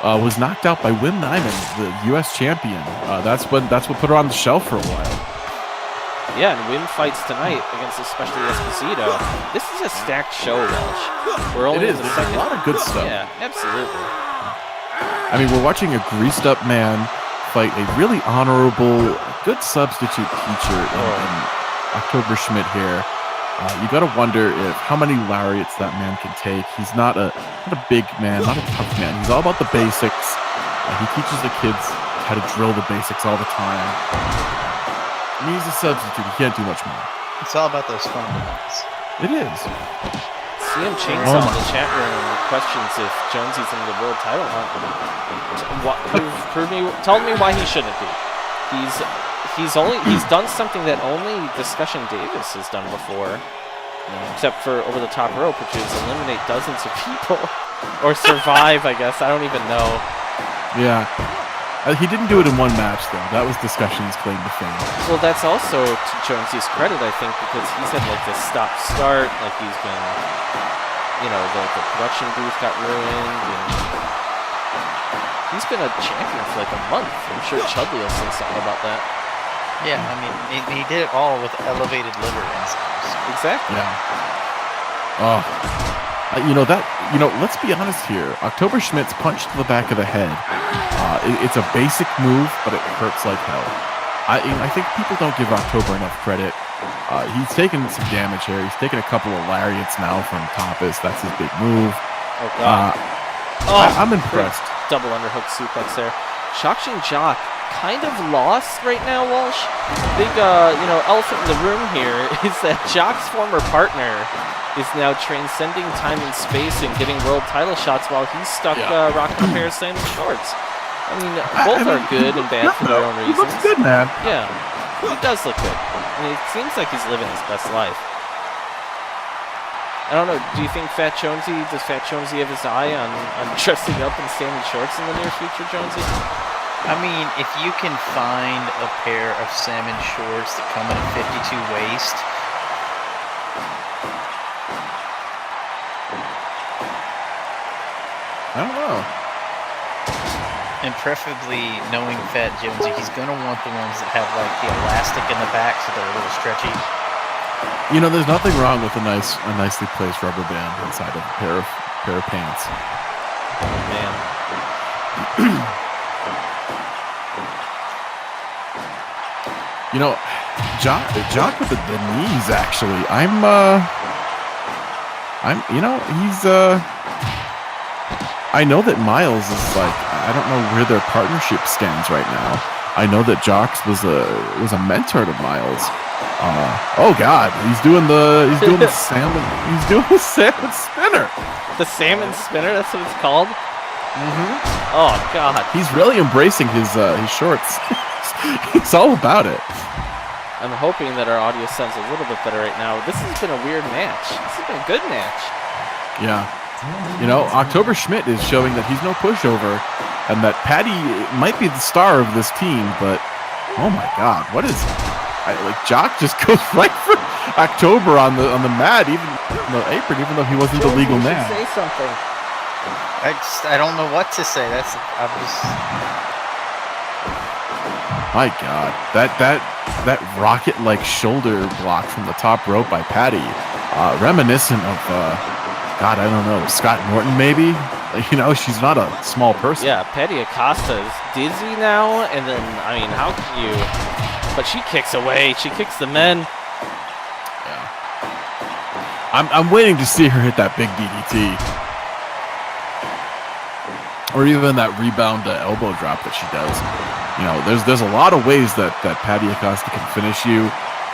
was knocked out by Wim Nyman, the U.S. champion. That's what put her on the shelf for a while. Yeah, and Wim fights tonight against especially Esposito. This is a stacked show, Welsh. We're only It is. There's a lot of good stuff. Yeah, absolutely. I mean, we're watching a greased-up man fight a really honorable, good substitute teacher in October Schmidt here. You got to wonder how many lariats that man can take. He's not a big man, not a tough man. He's all about the basics. He teaches the kids how to drill the basics all the time. I mean, he's a substitute. He can't do much more. It's all about those fundamentals. It is. CM Chainsaw in the chat room questions if Jonesy's in the world title hunt. Tell me why he shouldn't be. He's done something that only Discussion Davis has done before, except for Over the Top Rope, which is eliminate dozens of people or survive. I guess I don't even know. Yeah. He didn't do it in one match, though. That was Discussion's claim to fame. Well, that's also to Jonesy's credit, I think, because he's had like this stop-start, like he's been, the production booth got ruined, and he's been a champion for like a month. I'm sure Chudley will say something about that. Yeah, I mean, he did it all with elevated liver enzymes. Exactly. Yeah. Oh. Let's be honest here. October Schmidt's punch to the back of the head. It's a basic move, but it hurts like hell. I think people don't give October enough credit. He's taken some damage here. He's taken a couple of lariats now from Tapas. That's his big move. Oh, God. I'm impressed. Double underhook suplex there. Shakshin Jock kind of lost right now, Walsh. Big, elephant in the room here is that Jock's former partner is now transcending time and space and getting world title shots while he's stuck rocking a pair of sandal shorts. I mean, both are good and bad for their own reasons. He looks good, man. Yeah, he does look good. And it seems like he's living his best life. I don't know, do you think does Fat Jonesy have his eye on dressing up in sandal shorts in the near future, Jonesy? I mean, if you can find a pair of salmon shorts that come in a 52 waist, I don't know. and preferably knowing Fat Jonesy, he's gonna want the ones that have like the elastic in the back so they're a little stretchy. There's nothing wrong with a nicely placed rubber band inside of a pair of pants. Oh, man. Jock with the knees, actually. I know that Miles is like, I don't know where their partnership stands right now. I know that Jock was a mentor to Miles. Oh God, he's doing the salmon. He's doing the salmon spinner. The salmon spinner, that's what it's called? Mm-hmm. Oh, God. He's really embracing his shorts. He's all about it. I'm hoping that our audio sounds a little bit better right now. This has been a weird match. This has been a good match. Yeah. October Schmidt is showing that he's no pushover and that Patty might be the star of this team, but oh my God, what is Jock just goes right for October on the mat, even on the apron, even though he wasn't the legal man. Say something. I don't know what to say. My God, that rocket-like shoulder block from the top rope by Patty, reminiscent of God, I don't know, Scott Norton maybe. You know, she's not a small person. Yeah, Patty Acosta is dizzy now, and then I mean, how can you? But she kicks away. She kicks the men. Yeah. I'm waiting to see her hit that big DDT, or even that rebound elbow drop that she does. You know, there's a lot of ways that Patty Acosta can finish you,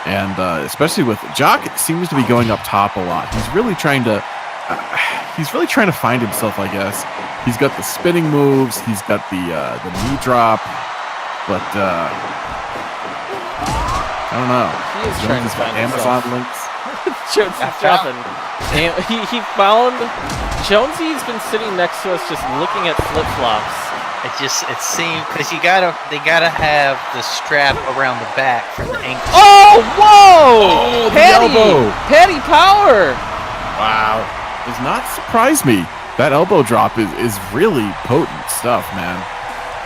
and especially with Jock seems to be going up top a lot. He's really trying to find himself, I guess. He's got the spinning moves, he's got the knee drop, but I don't know. He is trying to find Amazon himself. links. Jonesy's dropping. And he found Jonesy's been sitting next to us just looking at flip flops. It seemed because they gotta have the strap around the back for the ankle. Oh, whoa! Oh, the Patty! elbow. Patty Power! Wow. Does not surprise me. That elbow drop is really potent stuff, man.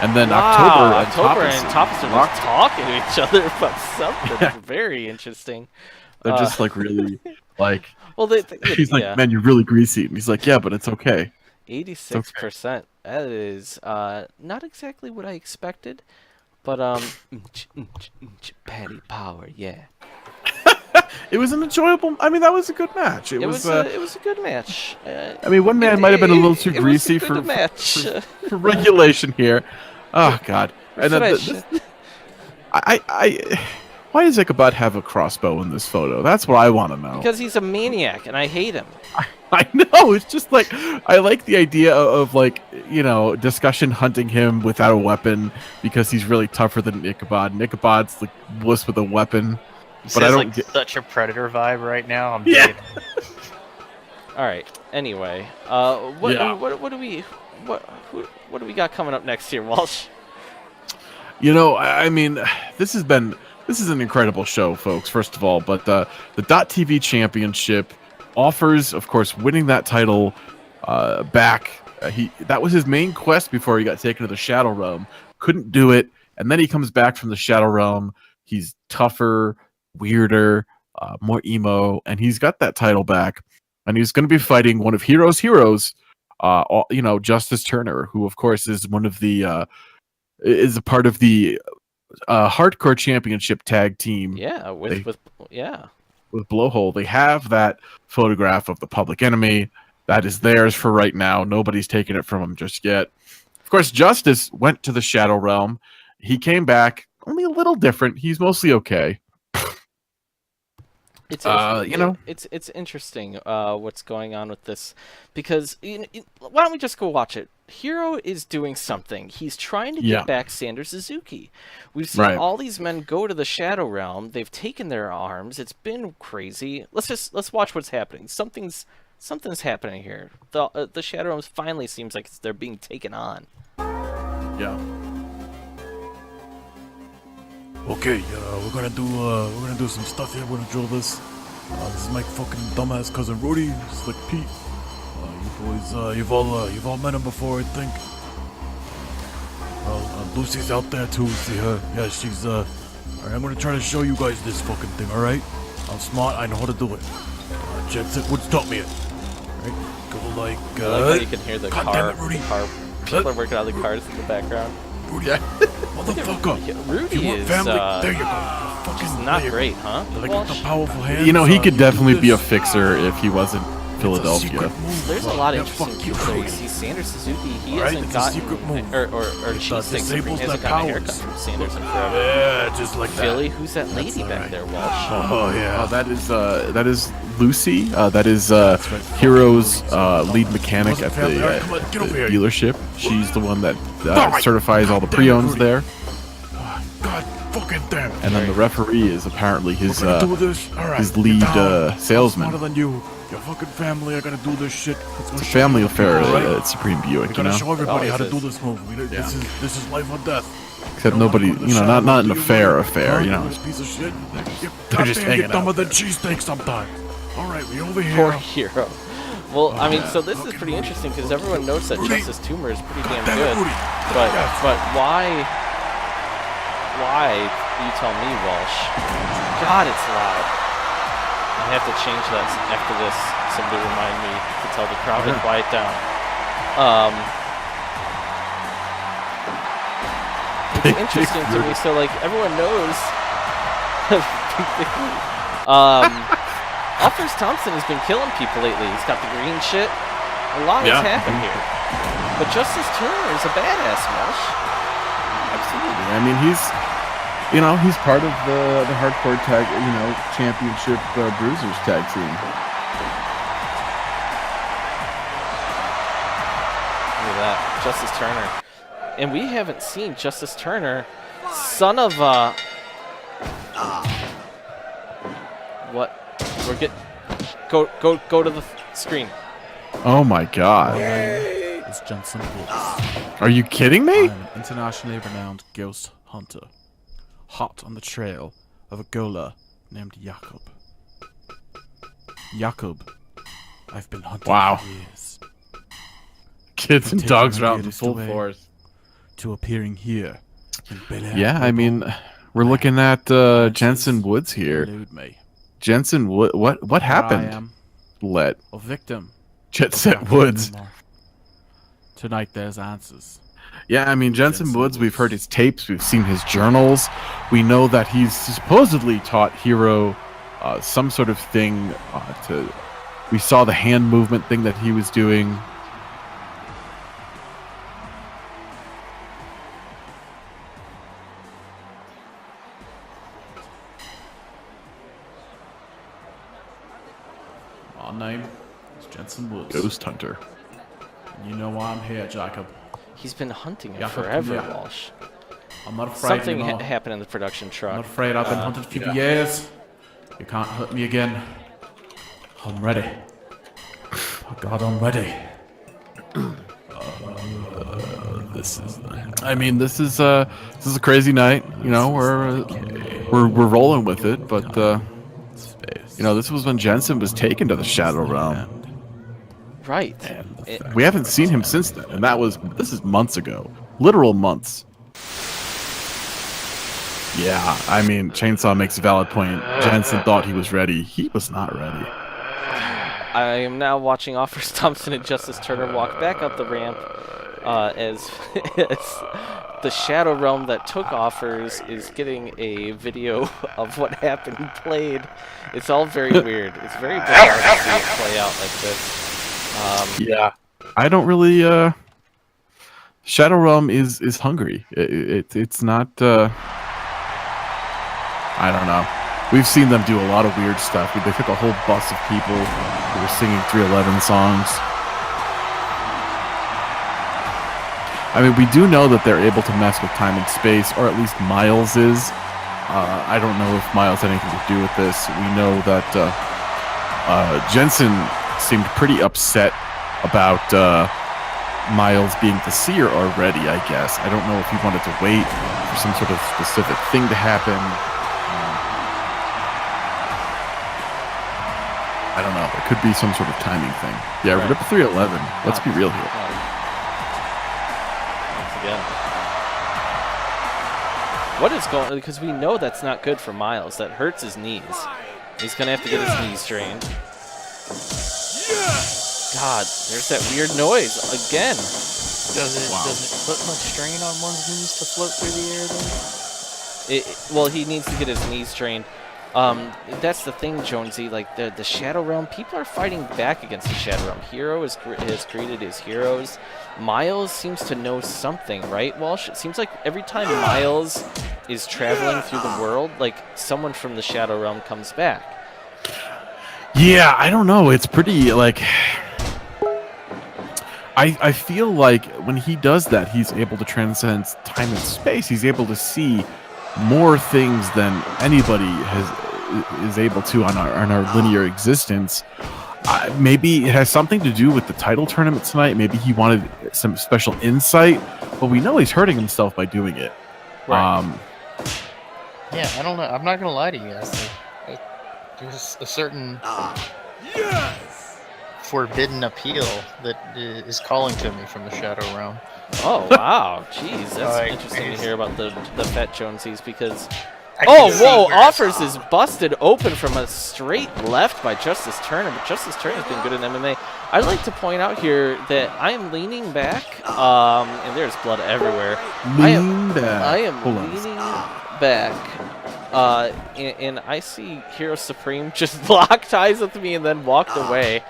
And then Wow, October and Topaz are just talking to each other about something very interesting. They're just like really like. Well, He's like, yeah. man, you're really greasy. And he's like, yeah, but it's okay. 86%. That is not exactly what I expected, but Patty Power, yeah. It was an enjoyable. I mean, that was a good match. It was a good match. I mean, one man might have been a little too greasy it was a good match. for regulation here. Oh God! And then why does Ichabod have a crossbow in this photo? That's what I want to know. Because he's a maniac, and I hate him. I know. It's just like I like the idea of like, you know, discussion hunting him without a weapon because he's really tougher than Ichabod. And Ichabod's like wuss with a weapon. But I don't get such a Predator vibe right now. I'm yeah. All right. Anyway, what do we got coming up next here, Walsh? You know, I mean, this is an incredible show, folks. First of all, but the .TV Championship offers, of course, winning that title back. That was his main quest before he got taken to the Shadow Realm. Couldn't do it, and then he comes back from the Shadow Realm. He's tougher, weirder, more emo, and he's got that title back. And he's going to be fighting one of Heroes, you know, Justice Turner, who of course is one of the is a part of the Hardcore Championship tag team. Yeah, with Blowhole. They have that photograph of the Public Enemy. That is theirs for right now. Nobody's taken it from him just yet. Of course, Justice went to the Shadow Realm. He came back only a little different. He's mostly okay. It's you know, it's interesting what's going on with this, because why don't we just go watch it? Hero is doing something. He's trying to get back Sander Suzuki. We've seen all these men go to the Shadow Realm. They've taken their arms. It's been crazy. Let's watch what's happening. Something's happening here. The Shadow Realm finally seems like they're being taken on. Yeah. Okay, we're gonna do some stuff here. We're gonna drill this. This is my fucking dumbass cousin Rudy, Slick Pete. You boys, you've all met him before, I think. Lucy's out there too. See her? Yeah, she's Alright, I'm gonna try to show you guys this fucking thing. All right? I'm smart. I know how to do it. Jensen Woods taught me it. All right? Go like. I like how you can hear the God car. damn it, Rudy. People are working on the cars in the background. Rudy, motherfucker. Rudy you want is family? There you go. Fucking not great, huh? Like the powerful hands. You know, he could you definitely do be a this. fixer if he wasn't Philadelphia. There's a lot of Yeah, interesting fuck you, people there. You Rudy. see Sander Suzuki, he Alright, hasn't it's a gotten, secret move. or It Cheese Sticks Supreme disables hasn't their gotten a haircut powers. from Sanders in forever. Yeah, just like Philly, that. who's that lady back alright. there, Walsh? Oh yeah. That is Lucy. That is Hero's lead mechanic at Family. the Alright, come on, get over here. dealership. She's the one that Alright. certifies all the God damn it, pre-owns Rudy. there. God fucking damn it. And then the referee is apparently his We're gonna do this. All right, his get lead down. salesman. I'm smarter than you. Your fucking family are gonna do this shit. It's a family affair Right? at Supreme Buick, We're you gonna know. show everybody how to always do this move. This is life or death. Except You don't nobody, wanna go to you the know, shadow, not an do you, affair, Rudy? you know. This piece of shit. They're just hanging Get dumber out than there. cheesesteak sometimes. All right, we over Poor here. Hero. Well, I mean, yeah. so this is Okay, pretty Rudy. interesting because everyone knows that Rudy. Justice Tumor is pretty damn Damn it, good. Rudy. But Yes. but why why, you tell me, Walsh. God, it's loud. I have to change that after this. Somebody remind me to tell the crowd to quiet down. It's interesting to me. So, like, everyone knows. Offers Thompson has been killing people lately. He's got the green shit. A lot has happened here. But Justice Turner is a badass, Walsh. Absolutely. I mean, he's part of the hardcore tag, championship bruisers tag team. Look at that, Justice Turner. And we haven't seen Justice Turner, son of what? Go to the screen. Oh my God. It's Jensen Woods. Are you kidding me? I'm an internationally renowned ghost hunter, hot on the trail of a gola named Jakob. Jakob, I've been hunting for years. Kids and Taking dogs the are out in weirdest full way force. to appearing here in Bel Air. Yeah, I mean, we're looking at Jensen Woods here. Elude me. Jensen Wood. What Here I happened? am, Let a victim. Jet of Set that Woods. anymore. Tonight there's answers. Yeah, I mean, Jensen Jensen Woods, we've heard Woods. his tapes, we've seen his journals. We know that he's supposedly taught Hero some sort of thing we saw the hand movement thing that he was doing. My name is Jensen Woods. Ghost Hunter. You know why I'm here, Jacob. He's been hunting him Yeah, forever, yeah. Walsh. I'm not afraid Something anymore. happened in the production I'm truck. not afraid. I've been hunted for years. You can't hurt me again. I'm ready. Oh God, I'm ready. This is a crazy night. You know, we're rolling with it, but this was when Jensen was taken to the Shadow Realm. Right. We haven't seen him since then, and this is months ago, literal months. Yeah, I mean, Chainsaw makes a valid point. Jensen thought he was ready. He was not ready. I am now watching Offers Thompson and Justice Turner walk back up the ramp as the Shadow Realm that took Offers is getting a video of what happened played. It's all very weird. It's very bizarre to see it play out like this. Yeah, I don't really. Shadow Realm is hungry. It's not. I don't know. We've seen them do a lot of weird stuff. They took a whole bus of people who were singing 311 songs. I mean, we do know that they're able to mess with time and space, or at least Miles is. I don't know if Miles had anything to do with this. We know that Jensen seemed pretty upset about Miles being the seer already, I guess. I don't know if he wanted to wait for some sort of specific thing to happen. I don't know. There could be some sort of timing thing. Yeah, Right. Rip 311. Let's be real here. Once again. What is going on? Because we know that's not good for Miles. That hurts his knees. He's going to have to get his knees strained. God, there's that weird noise again. Does it put much strain on one's knees to float through the air then? Well, he needs to get his knees strained. That's the thing, Jonesy. Like the Shadow Realm, people are fighting back against the Shadow Realm. Hero has created his heroes. Miles seems to know something, right, Walsh? It seems like every time Miles is traveling through the world, like someone from the Shadow Realm comes back. Yeah, I don't know. It's pretty, like... I feel like when he does that, he's able to transcend time and space. He's able to see more things than anybody is able to on our linear existence. Maybe it has something to do with the title tournament tonight. Maybe he wanted some special insight, but we know he's hurting himself by doing it. Right. Yeah, I don't know. I'm not gonna lie to you guys. There's a certain forbidden appeal that is calling to me from the Shadow Realm. Oh wow, jeez, that's Like, interesting to hear about the Fat Jonesies because. I Oh can see whoa! where- Offers is busted open from a straight left by Justice Turner, but Justice Turner's been good in MMA. I'd like to point out here that I am leaning back, and there's blood everywhere. Lean back. I am Hold on. leaning back, and I see Hero Supreme just locked eyes with me and then walked away.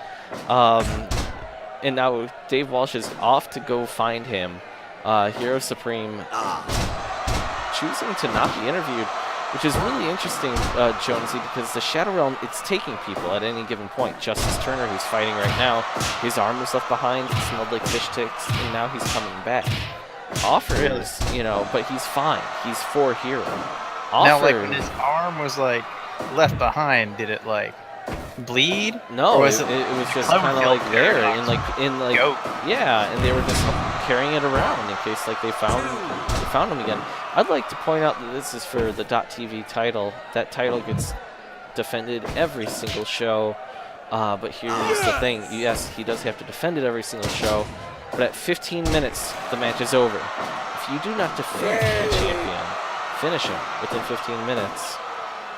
And now Dave Walsh is off to go find him. Hero Supreme choosing to not be interviewed, which is really interesting, Jonesy, because the Shadow Realm, it's taking people at any given point. Justice Turner, who's fighting right now, his arm was left behind, it smelled like fish sticks, and now he's coming back. Offers, you know, but he's fine. He's for Hero. Now, like, when his arm was, like, left behind, did it, like, bleed? No, Or was it was just Cloverfield kind of like there, paradox? in like, Goat. yeah, and they were just carrying it around in case like they found him again. I'd like to point out that this is for the .TV title. That title gets defended every single show, but here's the thing: yes, he does have to defend it every single show, but at 15 minutes the match is over. If you do not defeat the champion, finish him within 15 minutes.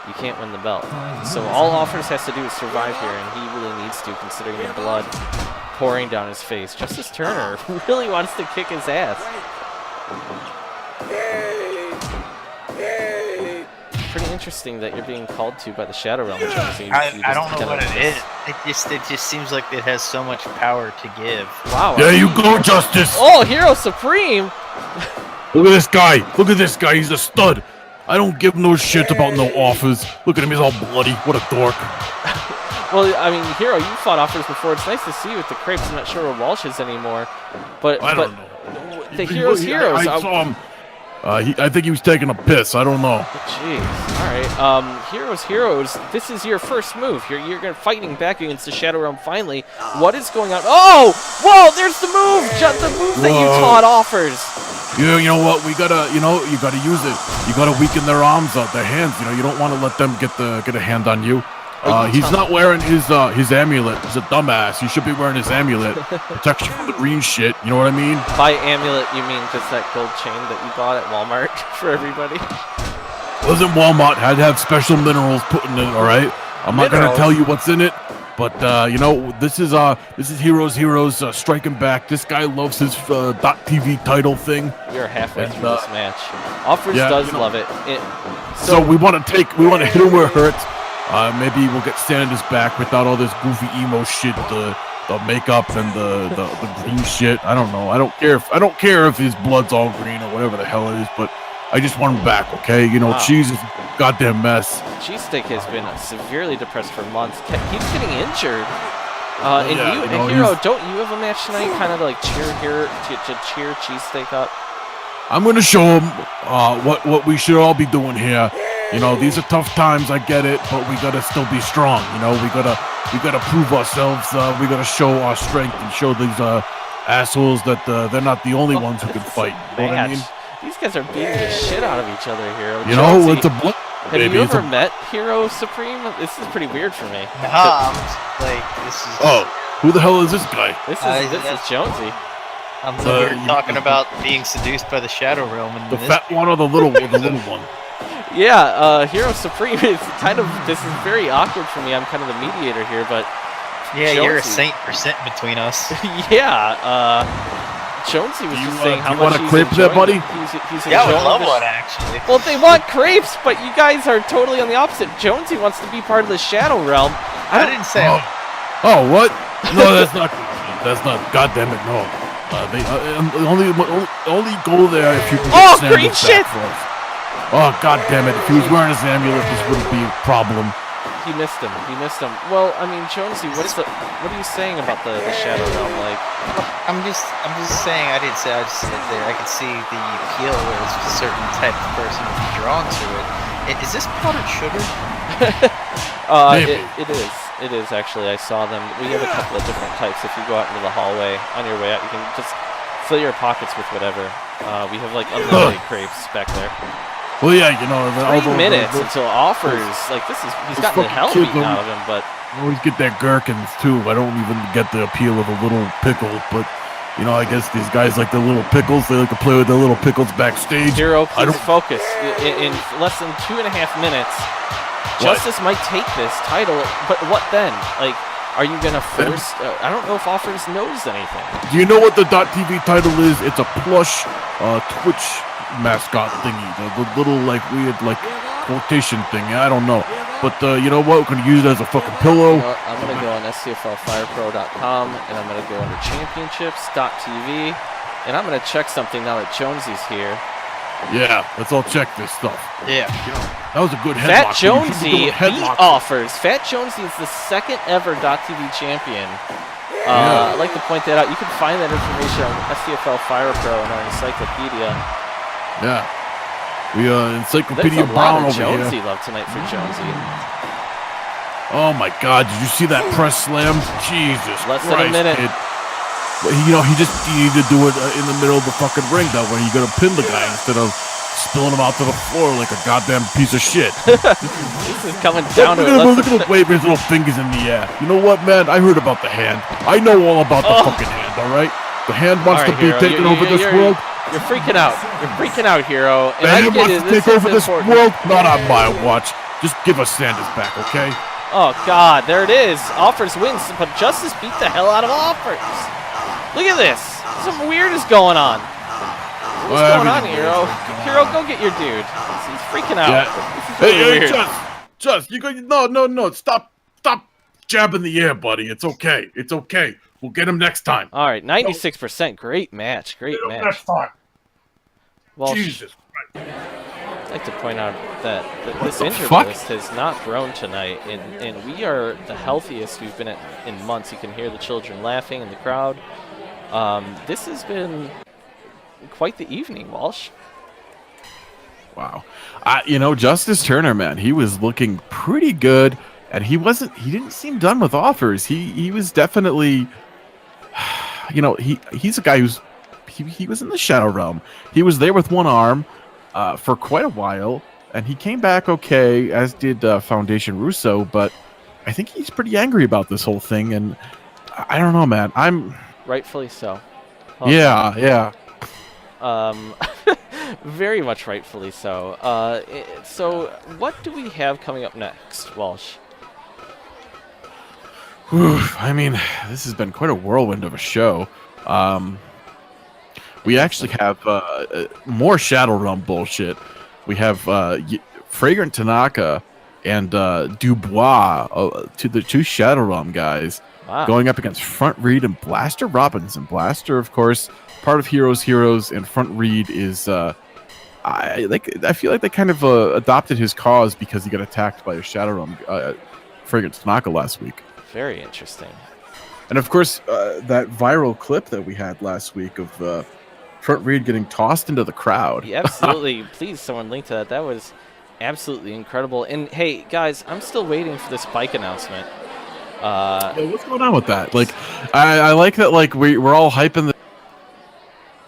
You can't win the belt. So all Offers has to do is survive here, and he really needs to, considering the blood pouring down his face. Justice Turner really wants to kick his ass. Pretty interesting that you're being called to by the Shadow Realm. I don't know what it is. It just seems like it has so much power to give. Wow. There you go, Justice. Oh, Hero Supreme! Look at this guy. Look at this guy. He's a stud. I don't give no shit about no offers. Look at him. He's all bloody. What a dork. Well, I mean, Hero, you fought Offers before. It's nice to see you with the crepes. I'm not sure where Walsh is anymore. But I don't know. The Hero's heroes. I saw him. I think he was taking a piss. I don't know. Jeez. All right. Heroes. This is your first move. You're going fighting back against the Shadow Realm. Finally, what is going on? Oh, whoa! There's the move. The move that you taught Offers. You know what? We gotta, you gotta use it. You gotta weaken their arms, their hands. You don't want to let them get a hand on you. He's not wearing his amulet. He's a dumbass. He should be wearing his amulet. Protects you from the green shit. You know what I mean? By amulet, you mean just that gold chain that you bought at Walmart for everybody? Wasn't Walmart. Had to have special minerals put in it. All right. I'm not gonna tell you what's in it, but this is Heroes striking back. This guy loves his .TV title thing. You're halfway through this match. Offers does love it. So we want to hit him where it hurts. Maybe we'll get Santa's back without all this goofy emo shit, the makeup and the green shit. I don't know. I don't care if his blood's all green or whatever the hell it is, but I just want him back, okay? Cheese is a goddamn mess. Cheesesteak has been severely depressed for months. He's getting injured. Hero, don't you have a match tonight? Kind of like cheer Cheesesteak up. I'm gonna show him what we should all be doing here. These are tough times. I get it, but we gotta still be strong. We gotta prove ourselves. We gotta show our strength and show these assholes that they're not the only ones who can fight. You know what I mean? These guys are beating the shit out of each other here. It's a blood. Have you ever met Hero Supreme? This is pretty weird for me. This is. Oh, who the hell is this guy? This is Jonesy. I'm here talking about being seduced by the Shadow Realm. And the fat one or the little one? Yeah, Hero Supreme is this is very awkward for me. I'm kind of the mediator here, but yeah, Jonesy. You're a saint percent between us. Yeah, Jonesy was just saying how much he's crepe there, buddy? He's I would love one, actually. Well, they want crepes, but you guys are totally on the opposite. Jonesy wants to be part of the Shadow Realm. I didn't say. Oh, what? No, that's not. That's not. God damn it, no. They only go there if you can get green shit! Oh, god damn it. If he was wearing his amulet, this wouldn't be a problem. He missed him. Well, I mean, Jonesy, what are you saying about the Shadow Realm? Like, I'm just saying. I didn't say. I just said there. I could see the appeal where a certain type of person would be drawn to it. Is this powdered sugar? It is actually. I saw them. We have a couple of different types. If you go out into the hallway on your way out, you can just fill your pockets with whatever. We have like unlimited crepes back there. Well, yeah, 3 minutes until Offers. Like he's gotten the hell beaten out of him, but I always get that gherkins too. I don't even get the appeal of a little pickle, but you know, I guess these guys like the little pickles. They like to play with the little pickles backstage. Hero, I please don't- focus. In less than 2.5 minutes, What? Justice might take this title, but what then? Like, are you gonna force? I don't know if Offers knows anything. Do you know what the .TV title is? It's a plush Twitch mascot thingy. The little like weird like quotation thing. I don't know. But you know what? We're gonna use it as a fucking pillow. You know what? I'm gonna go on SCFLFirePro.com and I'm gonna go under Championships.tv and I'm gonna check something now that Jonesy's here. Yeah, let's all check this stuff. Yeah. That was a good headlock. Fat Jonesy beat headlock. Offers. Fat Jonesy is the second ever .tv champion. I'd like to point that out. You can find that information on SCFL Fire Pro in our encyclopedia. Yeah. We There's Encyclopedia a Brown lot of over Jonesy here. love tonight for Jonesy. Oh my God! Did you see that press slam? Jesus Less Christ, than a minute. kid. Well, you know, he needed to do it in the middle of the fucking ring, though, when you got to pin the guy instead of spilling him out to the floor like a goddamn piece of shit. This is coming down to it. Look at him waving his little fingers in the air. You know what, man? I heard about the hand. I know all about the fucking hand, all right? The hand wants to be Hero, taking over this world. You're freaking out. You're freaking out, Hero. And The I hand get wants it. to take is over this important. world. Not on my watch. Just give us Sanders back, okay? Oh, God. There it is. Offers wins, but Justice beat the hell out of Offers. Look at this. Something weird is going on. What's going on, Hero? Hero, go get your dude. He's freaking out. Yeah. This is really Hey, weird. Just, you go. No. Stop jabbing the air, buddy. It's okay. It's okay. We'll get him next time. All right, 96%. Great match. Great Get him match. next time. Well, Jesus. I'd like to point out that this the injury fuck? list has not grown tonight, and we are the healthiest we've been in months. You can hear the children laughing in the crowd. This has been quite the evening, Walsh. Wow. You know, Justice Turner, man, he was looking pretty good, and he didn't seem done with Offers. He was definitely, you know, he's a guy he was in the Shadow Realm. He was there with one arm for quite a while, and he came back okay, as did Foundation Russo, but I think he's pretty angry about this whole thing, and I don't know, man. Rightfully so. Yeah. Very much rightfully so. So what do we have coming up next, Walsh? I mean, this has been quite a whirlwind of a show. We actually have more Shadow Realm bullshit. We have Fragrant Tanaka and Dubois, the two Shadow Realm guys, Wow. going up against Front Reed and Blaster Robinson. Blaster, of course, part of Heroes, and Front Reed is I feel like they kind of adopted his cause because he got attacked by a Shadow Realm Fragrant Tanaka last week. Very interesting. And of course, that viral clip that we had last week of Front Reed getting tossed into the crowd. Yeah, absolutely. Please, someone link to that. That was absolutely incredible. And hey, guys, I'm still waiting for this bike announcement. Yeah, what's going on with that? Like, I like that. Like, we're all hyping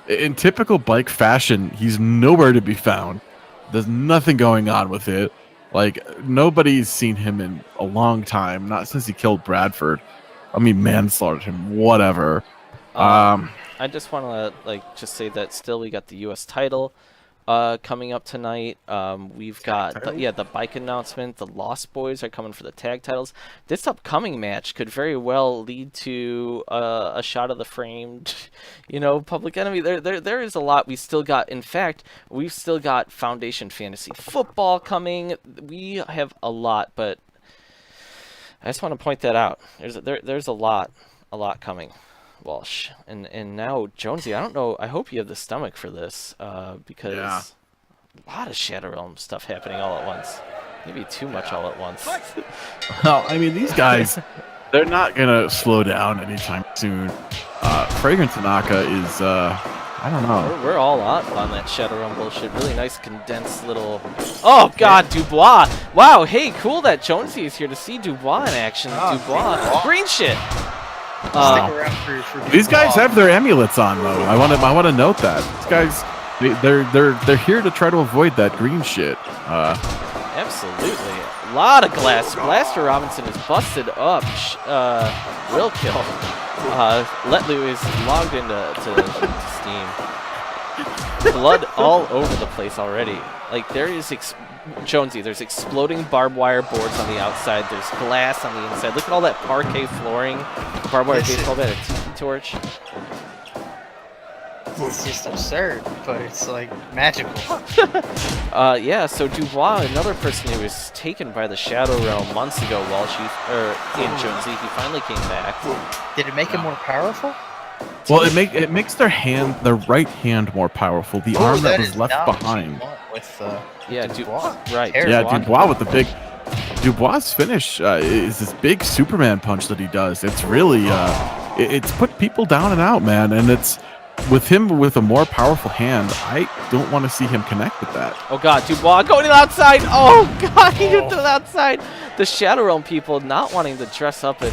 the. In typical bike fashion, he's nowhere to be found. There's nothing going on with it. Like, nobody's seen him in a long time. Not since he killed Bradford. I mean, manslaughtered him. Whatever. I just want to just say that still we got the U.S. title coming up tonight. We've got the bike announcement. The Lost Boyz are coming for the tag titles. This upcoming match could very well lead to a shot of the framed, Public Enemy. There is a lot we still got. In fact, we've still got Foundation Fantasy Football coming. We have a lot, but I just want to point that out. There's a lot coming. Walsh and now Jonesy, I don't know. I hope you have the stomach for this because a lot of Shadow Realm stuff happening all at once. Maybe too much all at once. Well, I mean, these guys, they're not gonna slow down anytime soon. Fragrant Tanaka is, I don't know. We're all out on that Shadow Realm bullshit. Really nice condensed little. Oh God, Dubois! Wow, hey, cool that Jonesy is here to see Dubois in action. Dubois, green shit. Stick around for These guys have their amulets on, though. I want to note that these guys, they're here to try to avoid that green shit. Absolutely. A lot of glass. Blaster Robinson is busted up. Will kill. Letlu is logged into Steam. Blood all over the place already. Like, there is Jonesy, there's exploding barbed wire boards on the outside. There's glass on the inside. Look at all that parquet flooring. Barbed wire baseball bat, a tiki torch. It's just absurd, but it's like magical. Yeah, so Dubois, another person who was taken by the Shadow Realm months ago while in Jonesy, he finally came back. Did it make him more powerful? Well, it makes their right hand more powerful. The arm that was left behind. With Yeah, Dubois. Right. Yeah, Dubois with the big. Dubois' finish is this big Superman punch that he does. It's really it's put people down and out, man. And it's with him with a more powerful hand. I don't want to see him connect with that. Oh God, Dubois going to the outside. Oh God, he went to the outside. The Shadow Realm people not wanting to dress up in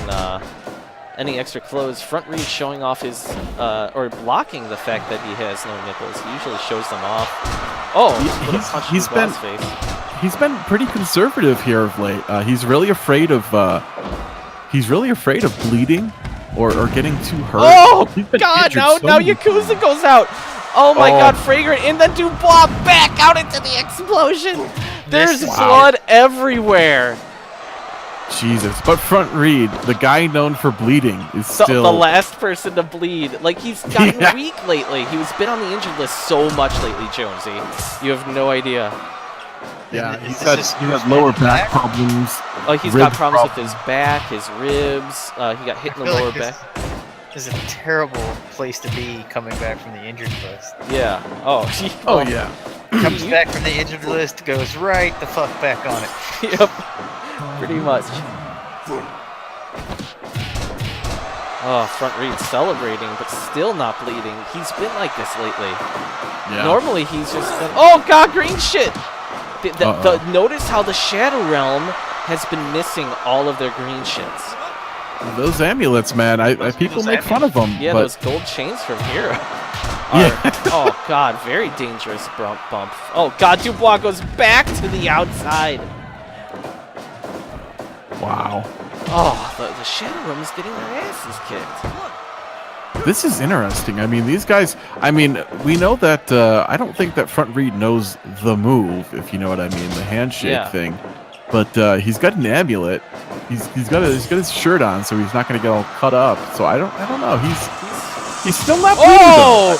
any extra clothes. Front Reed showing off his or blocking the fact that he has no nipples. He usually shows them off. Oh, he's been pretty conservative here of late. He's really afraid of bleeding or getting too hurt. Oh God! Now Yakuza goes out. Oh my God! Fragrant, and then Dubois back out into the explosion. There's blood everywhere. Jesus, but Front Reed, the guy known for bleeding, is still the last person to bleed. Like, he's gotten weak lately. He's been on the injured list so much lately, Jonesy. You have no idea. Yeah, he has lower back problems. Oh, he's got problems with his back, his ribs. He got hit in the lower back. This is a terrible place to be coming back from the injured list. Yeah. Oh. Oh yeah. Comes back from the injured list, goes right the fuck back on it. Yep. Pretty much. Oh, Front Reed celebrating, but still not bleeding. He's been like this lately. Yeah. Normally, he's just been... Oh, God, green shit! Notice how the Shadow Realm has been missing all of their green shits. Those amulets, man. People make fun of them. Yeah, but... those gold chains from Hero. Yeah. Oh, God, very dangerous bump. Oh, God, Dubois goes back to the outside. Wow. Oh, the Shadow Realm is getting their asses kicked. This is interesting. I mean, these guys, we know that, I don't think that Front Reed knows the move, if you know what I mean, the handshake thing. But he's got an amulet. He's got his shirt on, so he's not going to get all cut up. So I don't know. He's still not bleeding. Oh!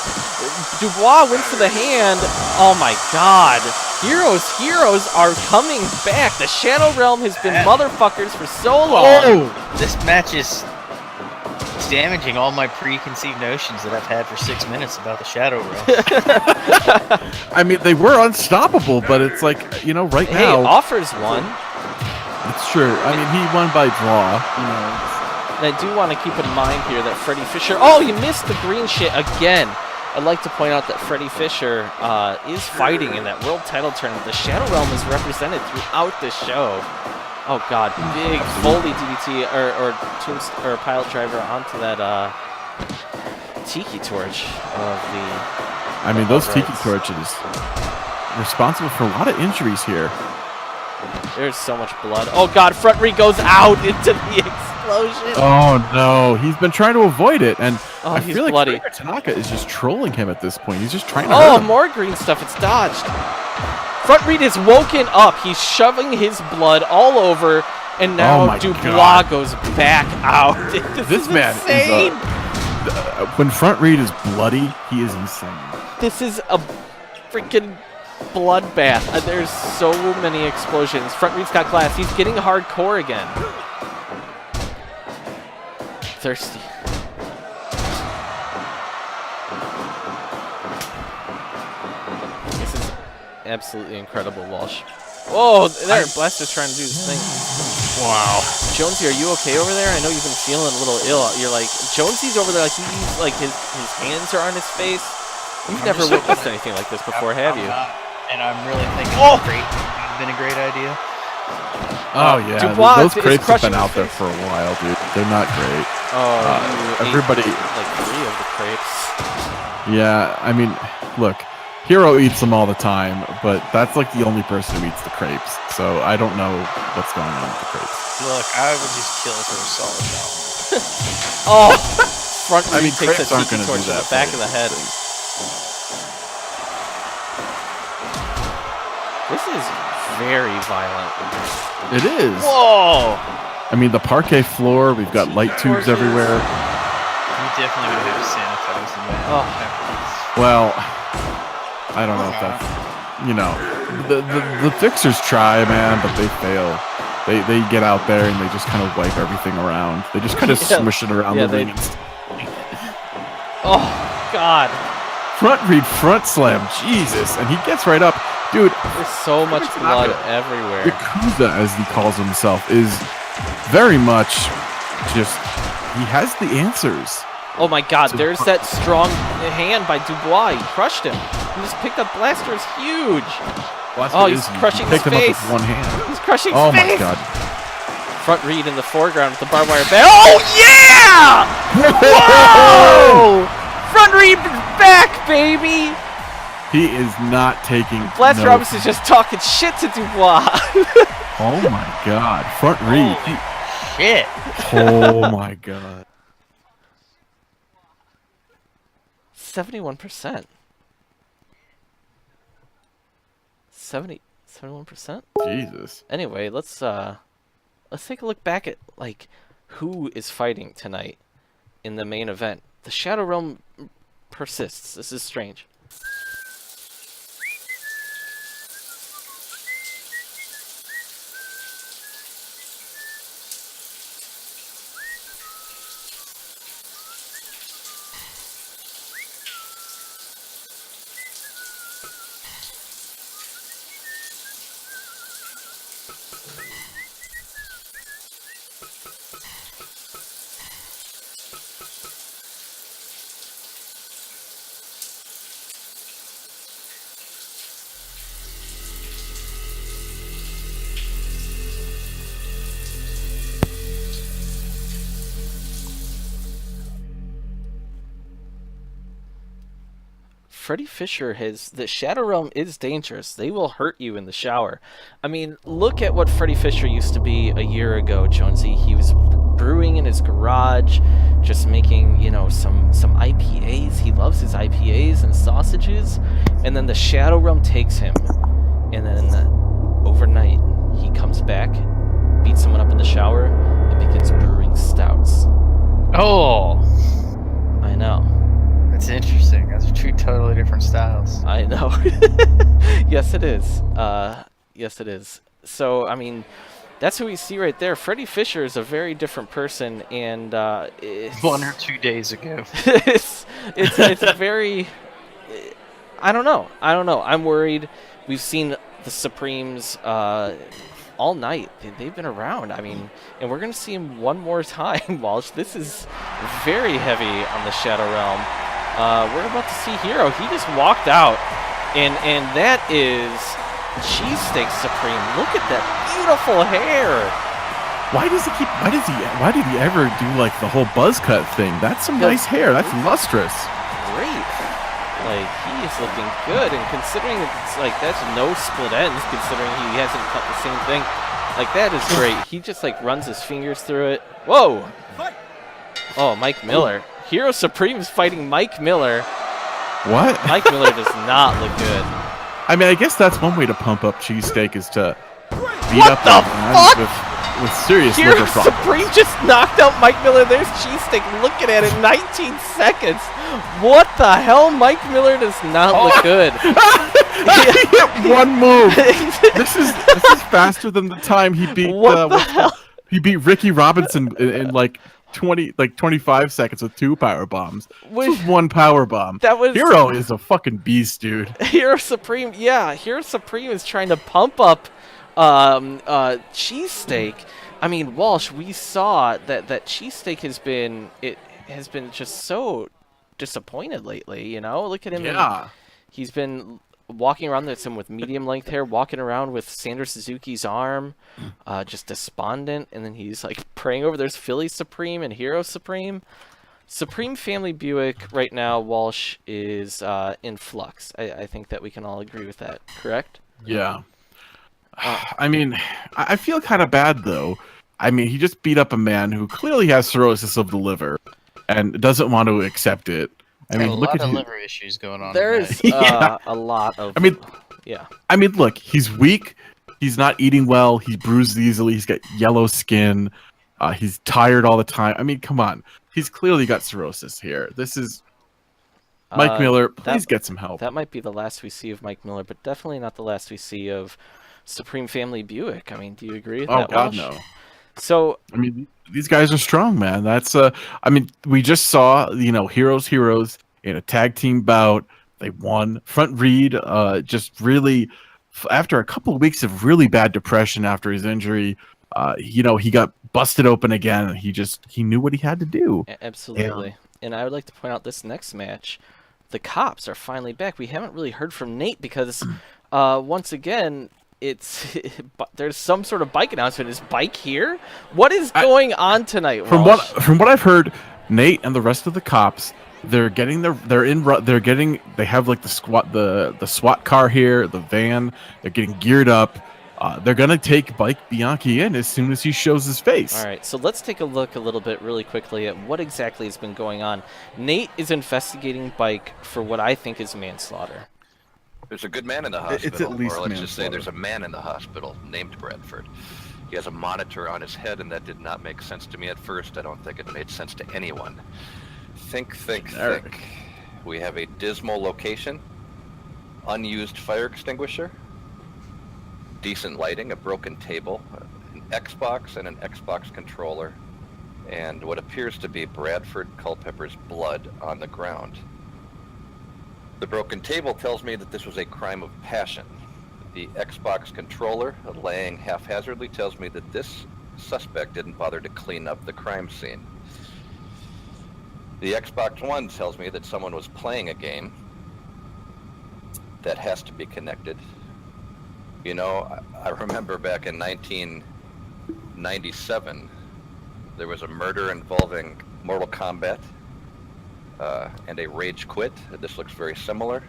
Dubois went for the hand. Oh my God. Heroes are coming back. The Shadow Realm has been motherfuckers for so long. Oh! This match is damaging all my preconceived notions that I've had for 6 minutes about the Shadow Realm. I mean, they were unstoppable, but it's like, right now... Hey, Offers won. It's true. I mean, he won by draw, And I do want to keep in mind here that Freddie Fisher... Oh, you missed the green shit again. I'd like to point out that Freddie Fisher is fighting in that world title tournament. The Shadow Realm is represented throughout this show. Oh God, big Foley DDT or pile driver onto that tiki torch of the. I mean, those tiki torches responsible for a lot of injuries here. There's so much blood. Oh God, Front Reed goes out into the explosion. Oh no, he's been trying to avoid it, and I feel like bloody. Tanaka is just trolling him at this point. He's just trying to hurt him. More green stuff. It's dodged. Front Reed is woken up. He's shoving his blood all over, and now Dubois goes back out. This man insane. When Front Reed is bloody, he is insane. This is a freaking bloodbath. There's so many explosions. Front Reed's got glass. He's getting hardcore again. Thirsty. This is absolutely incredible, Walsh. Whoa, there, Blaster's trying to do this thing. Wow. Jonesy, are you okay over there? I know you've been feeling a little ill. You're like, Jonesy's over there, like his hands are on his face. You've never witnessed anything like this before, have you? And I'm really thinking it's been a great idea. Oh yeah, Dubois those crepes have been out there for a while, dude. They're not great. Oh, everybody ate like 3 of the crepes. Yeah, I mean, look, Hero eats them all the time, but that's like the only person who eats the crepes. So I don't know what's going on with the crepes. Look, I would just kill for a solid dollar. Oh! Front I mean, read takes a crepes aren't tiki gonna torch do to that the back for of the you. head. This is very violent. It is. Whoa! I mean, the parquet floor. We've got light tubes everywhere. We definitely would have sanitized them. Oh. Well, I don't know if that's, you know, the fixers try, man, but they fail. They get out there and they just kind of wipe everything around. They just kind of Yeah. smush it around Yeah, the they- ring. Oh, God. Front read, front slam, Jesus, and he gets right up, dude. There's so much blood everywhere. Yakuza, as he calls himself, is very much just he has the answers. Oh my God, there's that strong hand by Dubois. He crushed him. He just picked up Blaster. Is huge. Well, He's crushing his picked him up face. with one hand. He's crushing Oh his my face. God. Front read in the foreground with the barbed wire band. Oh yeah! Whoa! Front read back, baby. He is not taking. Blaster no- Robinson's just talking shit to Dubois. Oh my God, front read. Shit. Oh my God. 71%. 71%? Jesus. Anyway, let's take a look back at like who is fighting tonight in the main event. The Shadow Realm persists. This is strange. Freddy Fisher has the Shadow Realm is dangerous. They will hurt you in the shower. I mean, look at what Freddy Fisher used to be a year ago, Jonesy. He was brewing in his garage, just making, you know, some IPAs. He loves his IPAs and sausages. And then the Shadow Realm takes him. And then overnight, he comes back, beats someone up in the shower, and begins brewing stouts. Oh, I know. that's interesting. Those are two totally different styles. I know. Yes, it is. Yes, it is. So, I mean, that's who we see right there. Freddy Fisher is a very different person, and it's, 1 or 2 days ago. it's a very. I don't know. I'm worried. We've seen the Supremes all night. They've been around. I mean, and we're gonna see him one more time, Walsh. This is very heavy on the Shadow Realm. We're about to see Hero. He just walked out, and that is Cheesesteak Supreme. Look at that beautiful hair. Why did he ever do like the whole buzz cut thing? That's some nice hair. That's lustrous. Great. Like, he is looking good, and considering it's like that's no split ends, considering he hasn't cut the same thing, like that is great. He just like runs his fingers through it. Whoa! Oh, Mike Miller. Hero Supreme is fighting Mike Miller. What? Mike Miller does not look good. I mean, I guess that's one way to pump up cheesesteak is to beat What up the on guys with serious Hero liver problems. Supreme just knocked out Mike Miller. There's Cheesesteak looking at it. 19 seconds. What the hell? Mike Miller does not look good. He hit one move. This is faster than the time he beat What the hell? he beat Ricky Robinson in like 25 seconds with 2 power bombs. This was 1 power bomb. That was Hero is a fucking beast, dude. Hero Supreme. Yeah, Hero Supreme is trying to pump up Cheesesteak. I mean, Walsh, we saw that Cheesesteak has been just so disappointed lately, you know? Look at him. Yeah. He's been walking around with medium length hair, walking around with Sandra Suzuki's arm, just despondent, and then he's like praying over there's Philly Supreme and Hero Supreme. Supreme Family Buick right now, Walsh, is in flux. I think that we can all agree with that, correct? Yeah. I mean, I feel kind of bad though. I mean, he just beat up a man who clearly has cirrhosis of the liver and doesn't want to accept it. I mean, a look lot at of his, liver issues going on. There's tonight. Yeah. a lot of. I mean, yeah. I mean, look, he's weak. He's not eating well. He's bruised easily. He's got yellow skin. He's tired all the time. I mean, come on. He's clearly got cirrhosis here. This is Mike Miller. Please get some help. That might be the last we see of Mike Miller, but definitely not the last we see of Supreme Family Buick. I mean, do you agree with Oh that, God, Walsh? no. So, I mean, these guys are strong, man. That's I mean, we just saw, heroes in a tag team bout. They won. Front Reed just really, after a couple of weeks of really bad depression after his injury, he got busted open again. And he knew what he had to do. absolutely. And I would like to point out this next match. The cops are finally back. We haven't really heard from Nate because, once again, there's some sort of bike announcement. Is Bike here? What is going on tonight, Walsh? From what I've heard, Nate and the rest of the cops, they have like the SWAT car here, the van. They're getting geared up. They're gonna take Bike Bianchi in as soon as he shows his face. All right, so let's take a look a little bit really quickly at what exactly has been going on. Nate is investigating Bike for what I think is manslaughter. There's a good man in the hospital. It's at least or let's just say manslaughter. there's a man in the hospital named Bradford. He has a monitor on his head, and that did not make sense to me at first. I don't think it made sense to anyone. Think. We have a dismal location, unused fire extinguisher, decent lighting, a broken table, an Xbox and an Xbox controller, and what appears to be Bradford Culpepper's blood on the ground. The broken table tells me that this was a crime of passion. The Xbox controller, laying haphazardly, tells me that this suspect didn't bother to clean up the crime scene. The Xbox One tells me that someone was playing a game that has to be connected. I remember back in 1997, there was a murder involving Mortal Kombat and a rage quit. This looks very similar.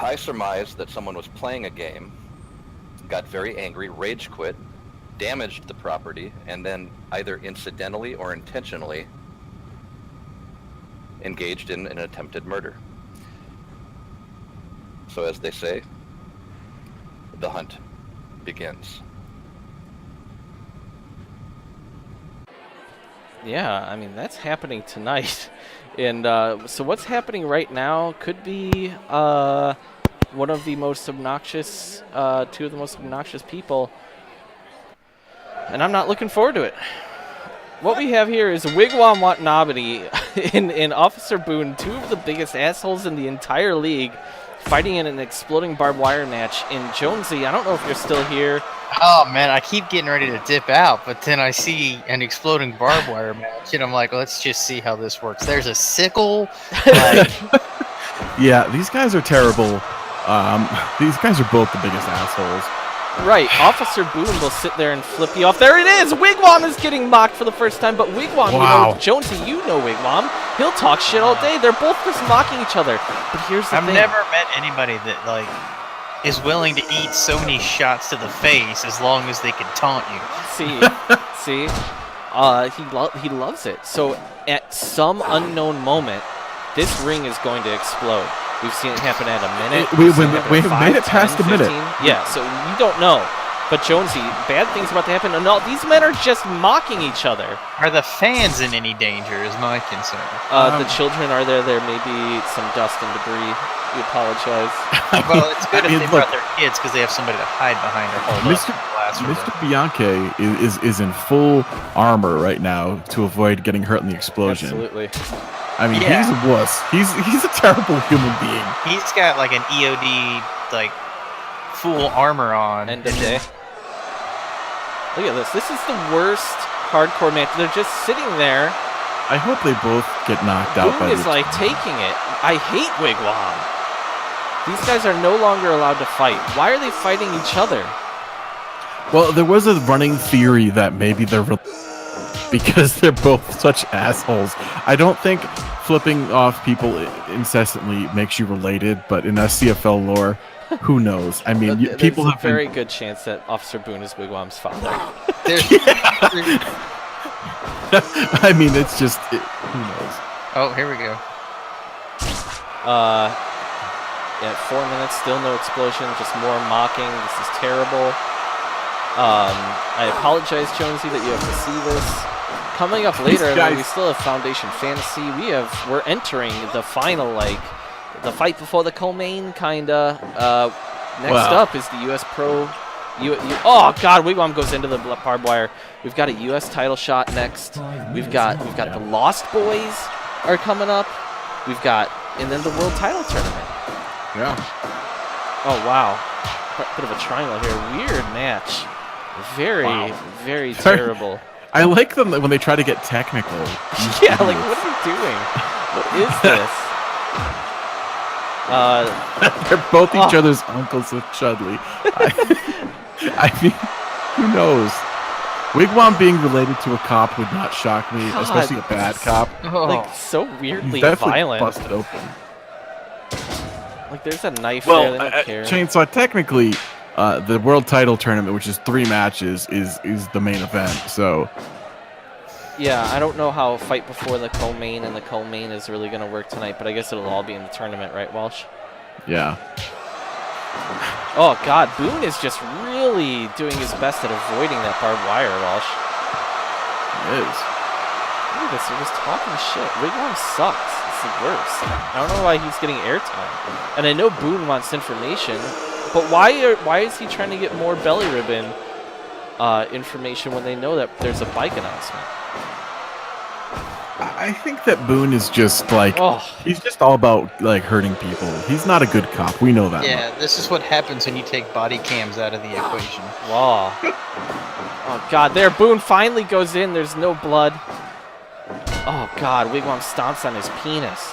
I surmised that someone was playing a game, got very angry, rage quit, damaged the property, and then either incidentally or intentionally engaged in an attempted murder. So as they say, the hunt begins. Yeah, I mean, that's happening tonight. And so what's happening right now could be one of the most obnoxious, two of the most obnoxious people. And I'm not looking forward to it. What we have here is Wigwam Watanabe and Officer Boone, two of the biggest assholes in the entire league, fighting in an exploding barbed wire match. And Jonesy, I don't know if you're still here. Oh man, I keep getting ready to dip out, but then I see an exploding barbed wire match, and I'm like, let's just see how this works. There's a sickle. Yeah, these guys are terrible. These guys are both the biggest assholes. Right, Officer Boone will sit there and flip you off. There it is! Wigwam is getting mocked for the first time, but Wigwam, Wow. Jonesy, Wigwam. He'll talk shit all day. They're both just mocking each other. But here's the I've thing. never met anybody that is willing to eat so many shots to the face as long as they can taunt you. See, he loves it. So at some unknown moment, this ring is going to explode. We've seen it happen at a minute. We've We've made it past a minute. Yeah, so we don't know. But Jonesy, bad things about to happen. And no, these men are just mocking each other. Are the fans in any danger is my concern. The children are there. There may be some dust and debris. We apologize. Well, it's good if they look, brought their kids because they have somebody to hide behind or hold Mr. up the glass. Mr. Bianchi is in full armor right now to avoid getting hurt in the explosion. Absolutely. I mean, Yeah. he's a wuss. He's a terrible human being. He's got like an EOD full armor on. End of day. Look at this. This is the worst hardcore match. They're just sitting there. I hope they both get knocked out by Boone is the like taking it. I hate Wigwam. These guys are no longer allowed to fight. Why are they fighting each other? Well, there was a running theory that maybe they're because they're both such assholes. I don't think flipping off people incessantly makes you related, but in SCFL lore, who knows? I mean, There's people a have very good chance that Officer Boone is Wigwam's father. I mean, it's just who knows? Oh, here we go. Yeah, 4 minutes, still no explosion, just more mocking. This is terrible. I apologize, Jonesy, that you have to see this. Coming up later, and then we still have Foundation Fantasy. We're entering the final, like, the fight before the co-main, kinda. Next up is the U.S. Pro. Oh God, Wigwam goes into the barbed wire. We've got a U.S. title shot next. We've got the Lost Boyz are coming up. And then the World Title Tournament. Yeah. Oh wow, bit of a triangle here. Weird match. Very terrible. I like them when they try to get technical. Yeah, like what are you doing? What is this? They're both each other's uncles with Chudley. I mean, who knows? Wigwam being related to a cop would not shock me, God, especially a bad cop. Like so weirdly He's definitely violent. busted open. Like there's a knife there. They don't care. Chainsaw, technically, the World Title Tournament, which is 3 matches, is the main event. So yeah, I don't know how fight before the co-main and the co-main is really going to work tonight, but I guess it'll all be in the tournament, right, Walsh? yeah. Oh God, Boone is just really doing his best at avoiding that barbed wire, Walsh. It is. Look at this, they're just talking shit. Wigwam sucks. It's the worst. I don't know why he's getting airtime. And I know Boone wants information, but why is he trying to get more belly ribbon information when they know that there's a bike announcement? I think that Boone is just like he's just all about like hurting people. He's not a good cop. We know that. Yeah, this is what happens when you take body cams out of the equation. Wow. Oh God, there Boone finally goes in. There's no blood. Oh God, Wigwam stomps on his penis.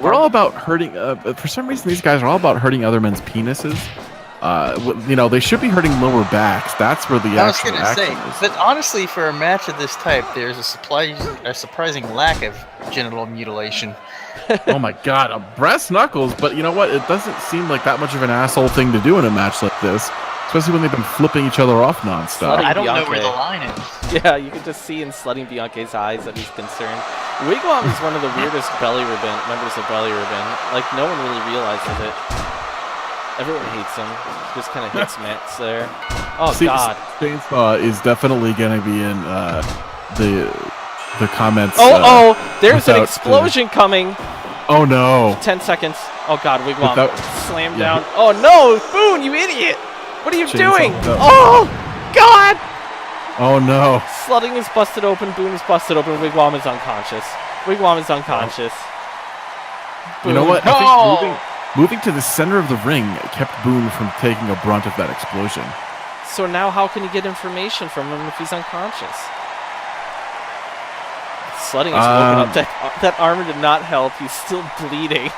We're all about hurting. For some reason, these guys are all about hurting other men's penises. You know, they should be hurting lower backs. That's where the actual action is. But honestly, for a match of this type, there's a surprising lack of genital mutilation. Oh my God, brass knuckles. But you know what? It doesn't seem like that much of an asshole thing to do in a match like this, especially when they've been flipping each other off nonstop. I don't know where the line is. Yeah, you can just see in Slutting Bianchi's eyes that he's concerned. Wigwam is one of the weirdest members of Belly Ribbon. Like, no one really realizes it. Everyone hates him. Just kind of hits Mats there. Oh, God. Chainsaw is definitely going to be in the comments. There's an explosion coming. Oh, no. 10 seconds. Oh, God, Wigwam slammed down. Yeah. Oh, no, Boone, you idiot. What are you doing? No. Oh, God. Oh, no. Slutting is busted open. Boone is busted open. Wigwam is unconscious. Wigwam is unconscious. You know what? I think moving to the center of the ring kept Boone from taking a brunt of that explosion. So now how can you get information from him if he's unconscious? Slutting is woken up. That armor did not help. He's still bleeding.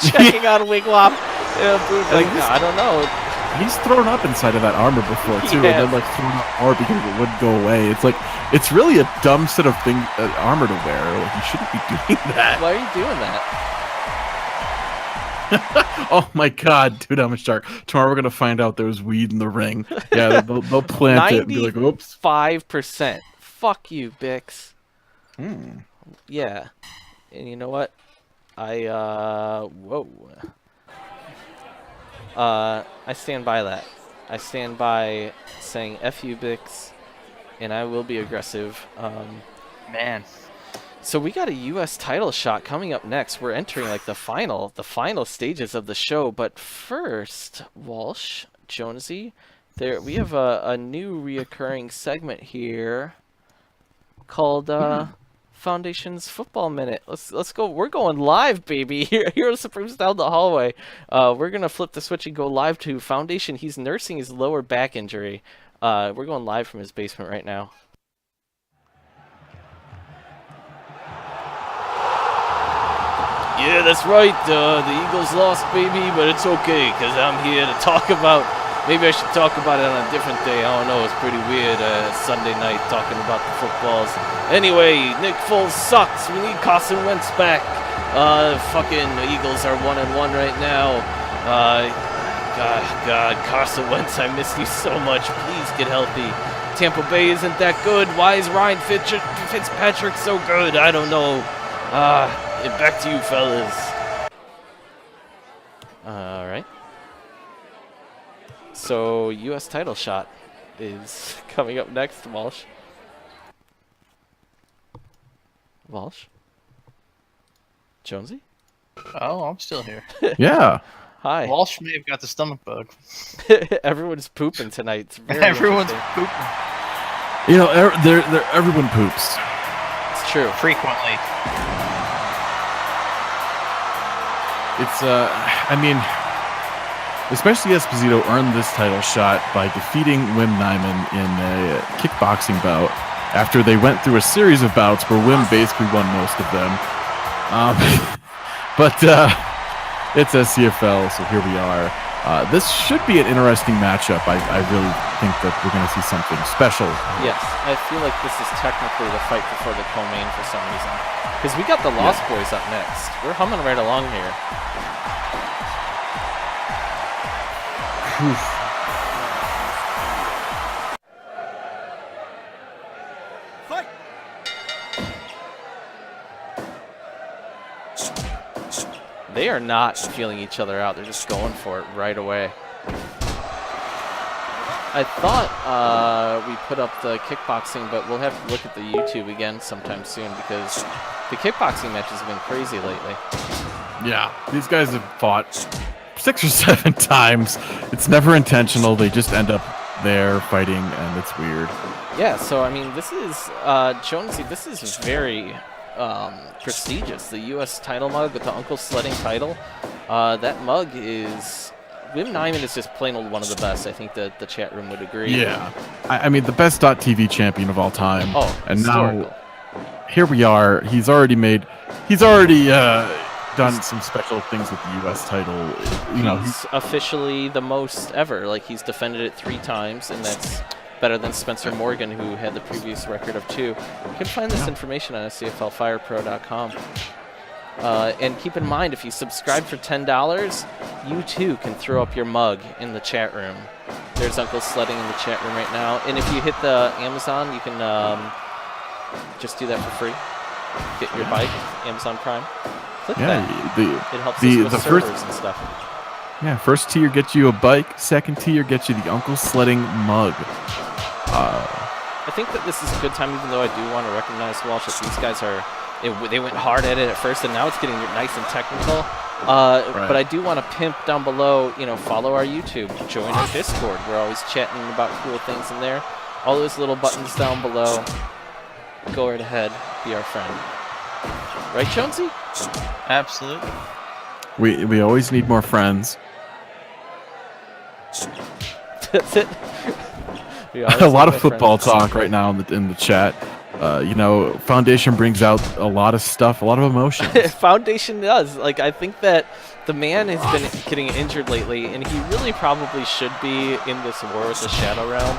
Checking on Wigwam. Boone, I don't know. He's thrown up inside of that armor before too, and then like thrown up more because it wouldn't go away. It's like it's really a dumb set of armor to wear. Like you shouldn't be doing that. Why are you doing that? Oh my God, dude, I'm a shark. Tomorrow we're gonna find out there's weed in the ring. Yeah, they'll plant it and be like, "Oops." 5%. Fuck you, Bix. Hmm. Yeah, and you know what? I stand by that. I stand by saying F you, Bix, and I will be aggressive. Man. So we got a U.S. title shot coming up next. We're entering like the final stages of the show. But first, Walsh, Jonesy, we have a new reoccurring segment here called Foundation's Football Minute. Let's go. We're going live, baby. Hero Supreme's down the hallway. We're gonna flip the switch and go live to Foundation. He's nursing his lower back injury. We're going live from his basement right now. Yeah, that's right. The Eagles lost, baby, but it's okay because I'm here to talk about Maybe I should talk about it on a different day. I don't know. It's pretty weird Sunday night talking about the footballs. Anyway, Nick Foles sucks. We need Carson Wentz back. Fucking Eagles are 1-1 right now. God, Carson Wentz, I miss you so much. Please get healthy. Tampa Bay isn't that good. Why is Ryan Fitzpatrick so good? I don't know. Back to you, fellas. All right. So, U.S. title shot is coming up next, Walsh. Walsh? Jonesy? Oh, I'm still here. Yeah. Hi. Walsh may have got the stomach bug. Everyone's pooping tonight. It's very Everyone's interesting. pooping. You know, everyone poops. It's true. Frequently. It's, I mean, especially Esposito earned this title shot by defeating Wim Nyman in a kickboxing bout after they went through a series of bouts where Wim basically won most of them. But it's SCFL, so here we are. This should be an interesting matchup. I really think that we're going to see something special. Yes, I feel like this is technically the fight before the co-main for some reason. Because we got the Lost Boyz up next. We're humming right along here. They are not feeling each other out. They're just going for it right away. I thought we put up the kickboxing, but we'll have to look at the YouTube again sometime soon because the kickboxing matches have been crazy lately. Yeah, these guys have fought 6 or 7 times. It's never intentional. They just end up there fighting, and it's weird. Yeah, so I mean, this is Jonesy. This is very prestigious. The U.S. title mug with the Uncle Sledding title. That mug is Wim Nyman is just plain old one of the best. I think that the chat room would agree. Yeah, I mean the best .tv champion of all time. Oh, and historical. now here we are. He's already done some special things with the U.S. title. You know, he's officially the most ever. Like he's defended it 3 times, and that's better than Spencer Morgan, who had the previous record of 2. You can find this information on SCFLFirePro.com. And keep in mind, if you subscribe for $10, you too can throw up your mug in the chat room. There's Uncle Sledding in the chat room right now. And if you hit the Amazon, you can just do that for free. Get your bike, Amazon Prime. Click that. It helps us with the servers and stuff. Yeah, first tier gets you a bike. Second tier gets you the Uncle Sledding mug. I think that this is a good time, even though I do want to recognize Walsh that these guys are. They went hard at it at first, and now it's getting nice and technical. But I do want to pimp down below. You know, follow our YouTube, join our Discord. We're always chatting about cool things in there. All those little buttons down below. Go right ahead, be our friend. Right, Jonesy? Absolutely. We always need more friends. That's it. A lot of football talk right now in the chat. You know, Foundation brings out a lot of stuff, a lot of emotions. Foundation does. Like, I think that the man has been getting injured lately, and he really probably should be in this war with the Shadow Realm.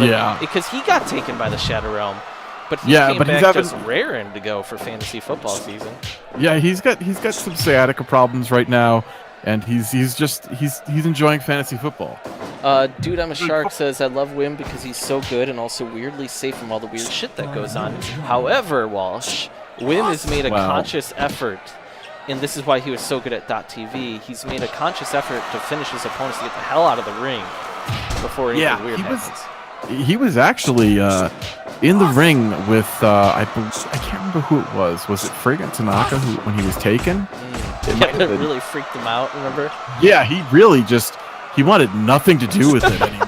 Yeah. Because he got taken by the Shadow Realm. But he came but back just raring to go for fantasy football season. Yeah, he's got some sciatica problems right now, and he's enjoying fantasy football. Dude, I'm a Shark says, I love Wim because he's so good and also weirdly safe from all the weird shit that goes on. However, Walsh, Wim has made a conscious effort, and this is why he was so good at .tv. He's made a conscious effort to finish his opponents to get the hell out of the ring before anything weird happens. He was actually in the ring with I can't remember who it was. Was it Friggin' Tanaka when he was taken? It really freaked him out, remember? Yeah, he really he wanted nothing to do with it anymore.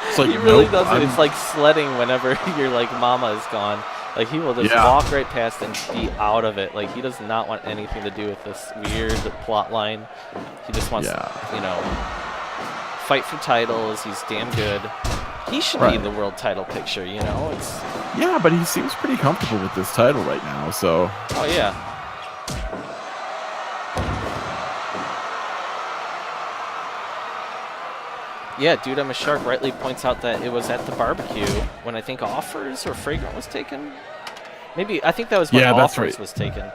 It's like, he really does it. It's like sledding whenever your mama is gone. Like he will just walk right past and be out of it. Like he does not want anything to do with this weird plot line. He just wants to, fight for titles. He's damn good. He should be in the world title picture, you know? Yeah, but he seems pretty comfortable with this title right now, so... Oh, yeah. Yeah, Dude, I'm a Shark rightly points out that it was at the barbecue when I think Offers or Fragrant was taken. Maybe, I think that was when that's Offers right. was taken.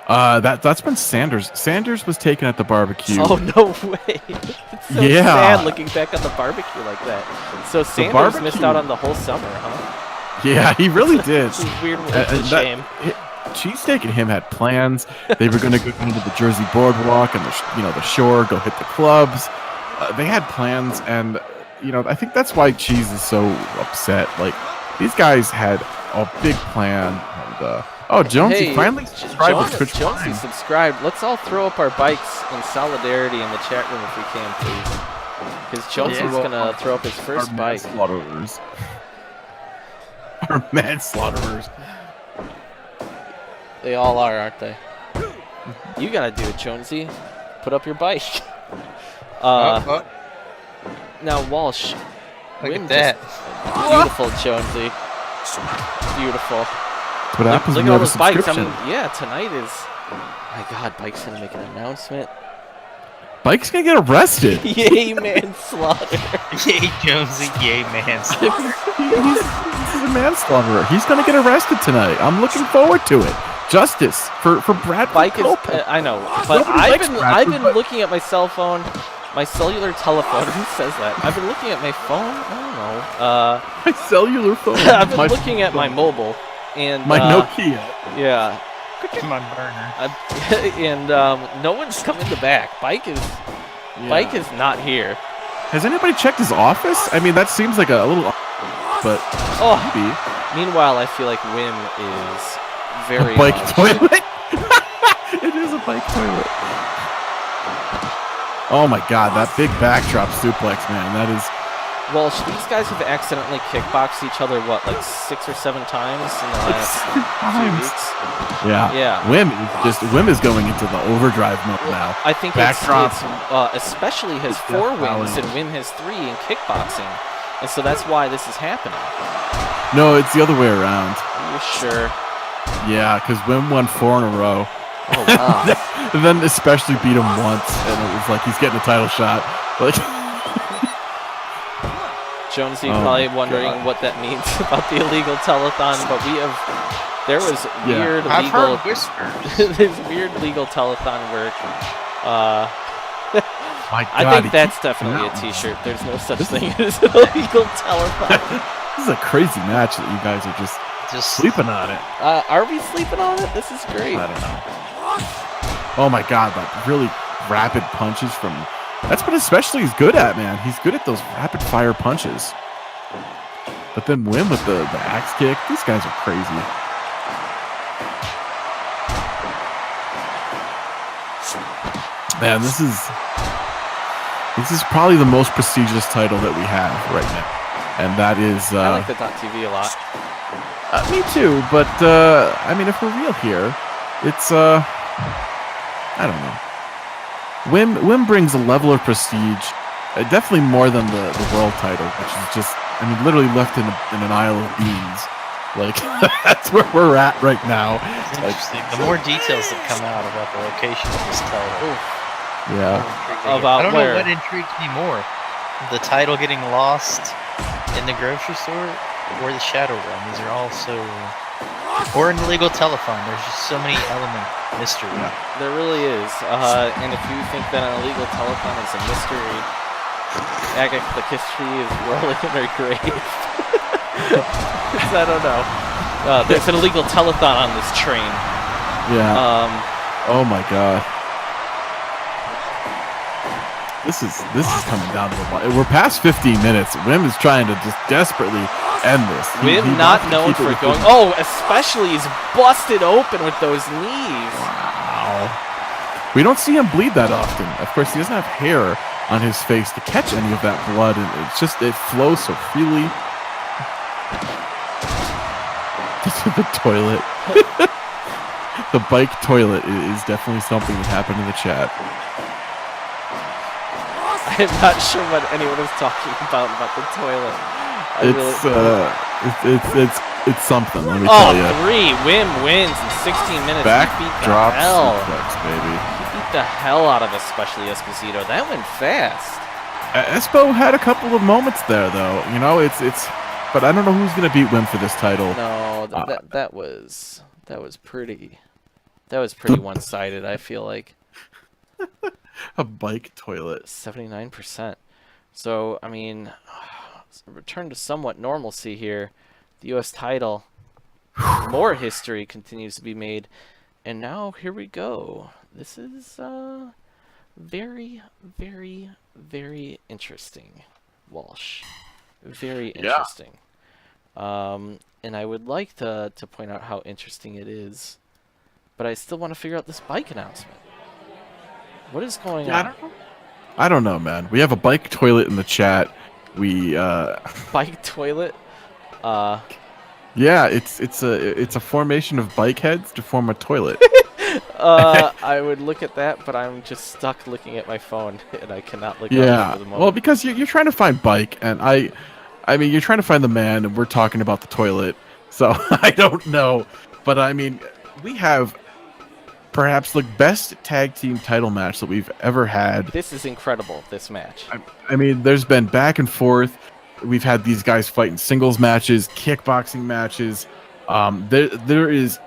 That's when Sanders. Sanders was taken at the barbecue. Oh, no way. It's so Yeah. sad looking back on the barbecue like that. So Sanders missed out on the whole summer, huh? Yeah, he really did. This is weird. It's a shame. Cheesesteak and him had plans. They were going to go into the Jersey Boardwalk and the shore, go hit the clubs. They had plans, and I think that's why Cheese is so upset. Like, these guys had a big plan. And, Jonesy finally subscribed to Twitch Jonesy Prime. subscribed. Let's all throw up our bikes in solidarity in the chat room if we can, please. Because Jonesy's gonna throw up his first bike. Manslaughterers. Our manslaughterers. They all are, aren't they? You gotta do it, Jonesy. Put up your bike. Now, Walsh. Look Wim at that. Beautiful, Jonesy. Beautiful. What happens Look when at you all have a those bikes. subscription? Yeah, tonight is. My God, Bike's gonna make an announcement. Bike's gonna get arrested. Yay, manslaughter. Yay, Jonesy. Yay, manslaughter. He's a manslaughterer. He's gonna get arrested tonight. I'm looking forward to it. Justice for Brad. Bike is. I know, but Nobody I've likes been Bradford, but- looking at my cell phone, my cellular telephone. Who says that? I've been looking at my phone. I don't know. My cellular phone. I've been My looking at my phone. mobile, and My Nokia. yeah, My burner. and no one's coming to back. Bike is not here. Has anybody checked his office? I mean, that seems like a little, but Oh, maybe. meanwhile, I feel like Wim is very A bike large. toilet. It is a bike toilet. Oh my God, that big backdrop suplex, man. That is. Well, these guys have accidentally kickboxed each other, what, like 6 or 7 times in the last 2 weeks? Yeah. Yeah. Wim is going into the overdrive mode now. I think Backdrop. it's especially has It's 4 definitely- wins and Wim has 3 in kickboxing. And so that's why this is happening. No, it's the other way around. Are you sure? Yeah, because Wim won 4 in a row. Oh, wow. And then especially beat him once, and it was like he's getting a title shot. Like, Jonesy Oh probably my wondering God. what that means about the illegal telethon, but there was weird I've legal, heard whispers. there's weird legal telethon work. my God, I think he that's keeps definitely a out. t-shirt. There's no such thing as an illegal telethon. This is a crazy match that you guys are just Just sleeping on it. Are we sleeping on it? This is great. I don't know. Oh my God, like really rapid punches from. That's what especially he's good at, man. He's good at those rapid fire punches. But then Wim with the axe kick. These guys are crazy. Man, this is probably the most prestigious title that we have right now, and that is. I like the .tv a lot. Me too, but I mean, if we're real here, it's I don't know. Wim brings a level of prestige, definitely more than the world title, which is just, I mean, literally left in an aisle of beans. Like, that's where we're at right now. it's interesting. The more details that come out about the location of this title. Yeah. About I don't where? know what intrigues me more. The title getting lost in the grocery store or the Shadow Realm. These are all so... Or an illegal telephone. There's just so many elements of mystery. There really is. And if you think that an illegal telethon is a mystery, Agatha Christie is rolling in her grave. 'Cause I don't know. There's an illegal telethon on this train. Yeah. Oh my God. This is coming down to the wire. We're past 15 minutes. Wim is trying to just desperately end this. He Wim not wants to known keep it for within- going. Oh, especially he's busted open with those knees. Wow. We don't see him bleed that often. Of course, he doesn't have hair on his face to catch any of that blood, and it flows so freely. To the toilet. The bike toilet is definitely something that happened in the chat. I'm not sure what anyone is talking about the toilet. It's something. Let me tell you. 3. Wim wins in 16 minutes. Back He beat the drop hell. suplex, baby. He beat the hell out of especially Esposito. That went fast. Espo had a couple of moments there, though. You know, it's. But I don't know who's gonna beat Wim for this title. No, that was pretty one-sided. I feel like A bike toilet. 79%. So I mean, return to somewhat normalcy here. The U.S. title, more history continues to be made, and now here we go. This is very, very, very interesting, Walsh. Very interesting. And I would like to point out how interesting it is, but I still want to figure out this bike announcement. What is going on? I don't know, man. We have a bike toilet in the chat. We Bike toilet? Yeah, it's a formation of bike heads to form a toilet. I would look at that, but I'm just stuck looking at my phone, and I cannot look up for the moment. Well, because you're trying to find bike, and I mean, you're trying to find the man, and we're talking about the toilet. So I don't know, but I mean, we have perhaps the best tag team title match that we've ever had. This is incredible, this match. I mean, there's been back and forth. We've had these guys fighting singles matches, kickboxing matches. There is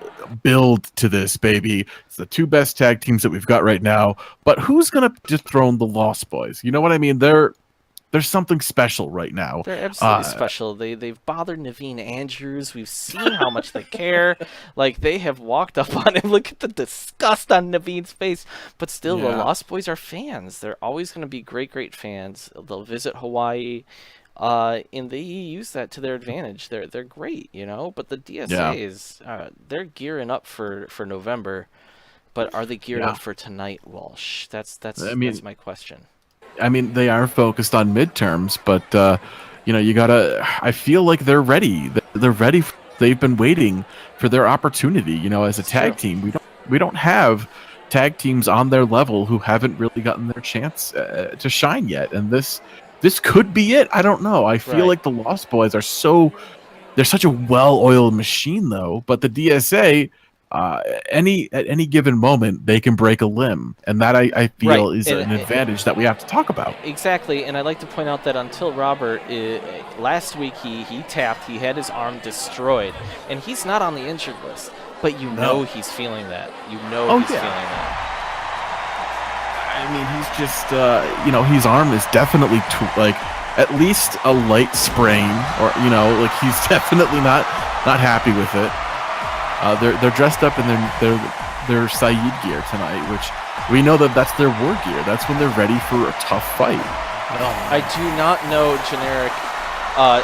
build to this, baby. It's the two best tag teams that we've got right now. But who's gonna dethrone the Lost Boys? You know what I mean? There's something special right now. They're absolutely special. They've bothered Naveen Andrews. We've seen how much they care. Like, they have walked up on him. Look at the disgust on Naveen's face. But still, the Lost Boys are fans. They're always going to be great, great fans. They'll visit Hawaii, and they use that to their advantage. They're great, you know. But the DSA is they're gearing up for November. But are they geared up for tonight, Walsh? That's my question. I mean, they are focused on midterms, but you know, you gotta. I feel like they're ready. They're ready. They've been waiting for their opportunity. You know, as a tag team, we don't have tag teams on their level who haven't really gotten their chance to shine yet. And this could be it. I don't know. I feel like the Lost Boys are they're such a well-oiled machine, though. But the DSA. At any given moment, they can break a limb, and that I feel is an advantage that we have to talk about. Exactly, and I'd like to point out that until Robert, last week he tapped, he had his arm destroyed, and he's not on the injured list, but you know he's feeling that. You know he's feeling that. I mean, he's just, you know, his arm is definitely like at least a light sprain, or you know, like he's definitely not happy with it. They're dressed up in their Saeed gear tonight, which we know that's their war gear. That's when they're ready for a tough fight. I do not know, Generic,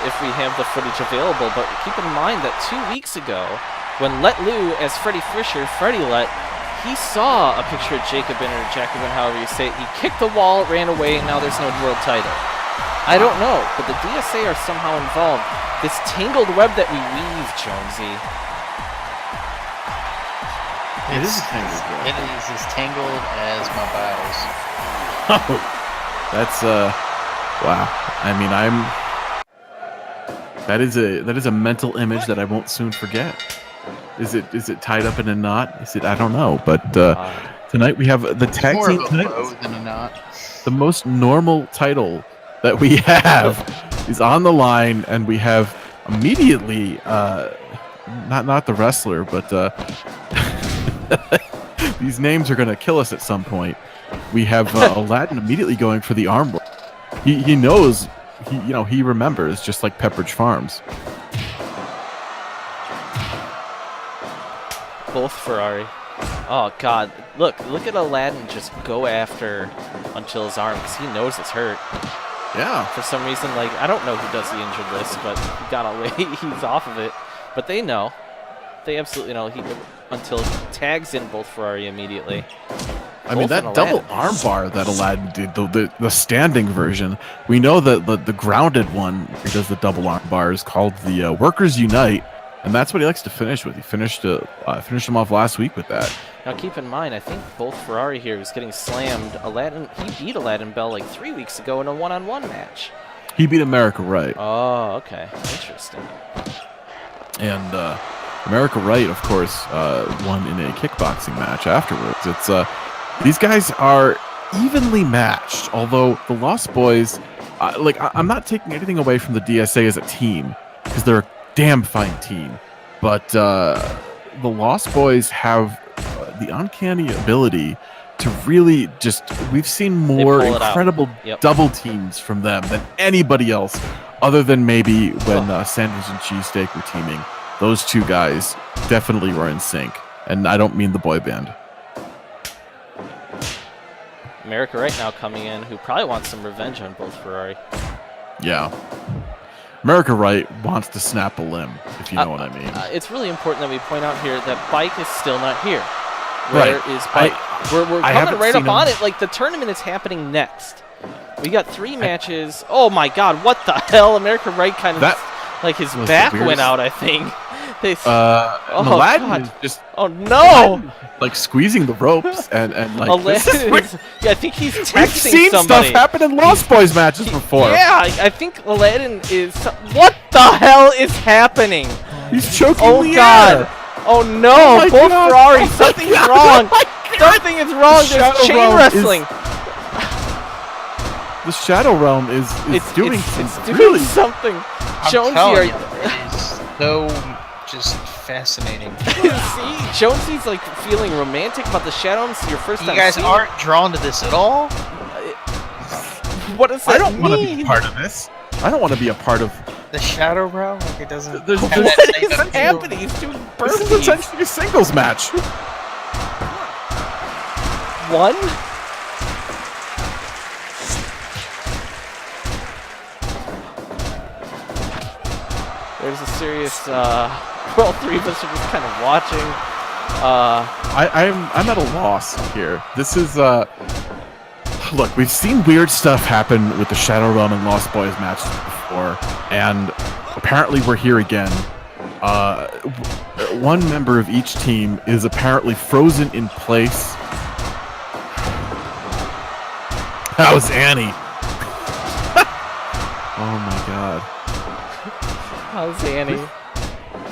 if we have the footage available, but keep in mind that 2 weeks ago, when Let Lou as Freddie Fisher, Freddie Let, he saw a picture of Jacobin, however you say it. He kicked the wall, ran away, and now there's no world title. I don't know, but the DSA are somehow involved. This tangled web that we weave, Jonesy. It is tangled. It is as tangled as my bowels. Oh, that's wow. I mean, that is a mental image that I won't soon forget. Is it tied up in a knot? Is it? I don't know. But tonight we have the tag team tonight. Than a knot. The most normal title that we have is on the line, and we have immediately not the wrestler, but. These names are going to kill us at some point. We have Aladdin immediately going for the arm. He knows, he remembers, just like Pepperidge Farms. Both Ferrari. Oh, God. Look at Aladdin just go after until his arm, because he knows it's hurt. Yeah. For some reason, like, I don't know who does the injured list, but he got away. He's off of it. But they know. They absolutely know. Until tags in both Ferrari immediately. I mean, that double armbar that Aladdin did, the standing version, we know that the grounded one, he does the double armbar, is called the Workers Unite, and that's what he likes to finish with. He finished him off last week with that. Now, keep in mind, I think both Ferrari here was getting slammed. He beat Aladdin Bell like 3 weeks ago in a one-on-one match. He beat America Right. Oh, okay. Interesting. And, America Right, of course, won in a kickboxing match afterwards. It's these guys are evenly matched. Although the Lost Boys, I'm not taking anything away from the DSA as a team because they're a damn fine team. But the Lost Boys have the uncanny ability to really just. We've seen more pull it out. incredible Yep. double teams from them than anybody else, other than maybe when Sanders and Cheesesteak were teaming. Those two guys definitely were in sync, and I don't mean the boy band. America right now coming in, who probably wants some revenge on both Ferrari. Yeah. America Wright wants to snap a limb, if you know what I mean. It's really important that we point out here that Bike is still not here. Right. Where is Bike? We're I coming haven't right seen up on him. it. Like, the tournament is happening next. We got 3 matches. Oh my god, what the hell? America Wright kind of, like, his was the back went weirdest- out, I think. They, Aladdin God. is just oh no! like squeezing the ropes and like this is Aladdin weird. is, yeah, I think he's We've texting seen somebody. stuff happen in Lost Boys matches before. Yeah, I think Aladdin is. What the hell is happening? He's choking Oh the god! air. Oh no! my Both God. Ferrari, Oh my something's God. wrong! Oh my God. Something is wrong! The There's Shadow chain Realm is- wrestling! The Shadow Realm is doing it's doing really something. I'm Jonesy, telling are you, it is so just fascinating. see, Jonesy's like feeling romantic about the Shadow Realm. It's your first You time guys seeing aren't drawn to this at all? it. What does that I don't want to be mean? part of this. I don't want to be a part of. The Shadow Realm? Like, it doesn't... There's- have there's- that What same is appeal. happening? He's doing This is burpees. essentially a singles match. One? There's a serious, well, 3 of us are just kind of watching. I'm at a loss here. This is look, we've seen weird stuff happen with the Shadow Realm and Lost Boys matches before, and apparently we're here again. One member of each team is apparently frozen in place. That was Annie. Oh my god. How's Annie?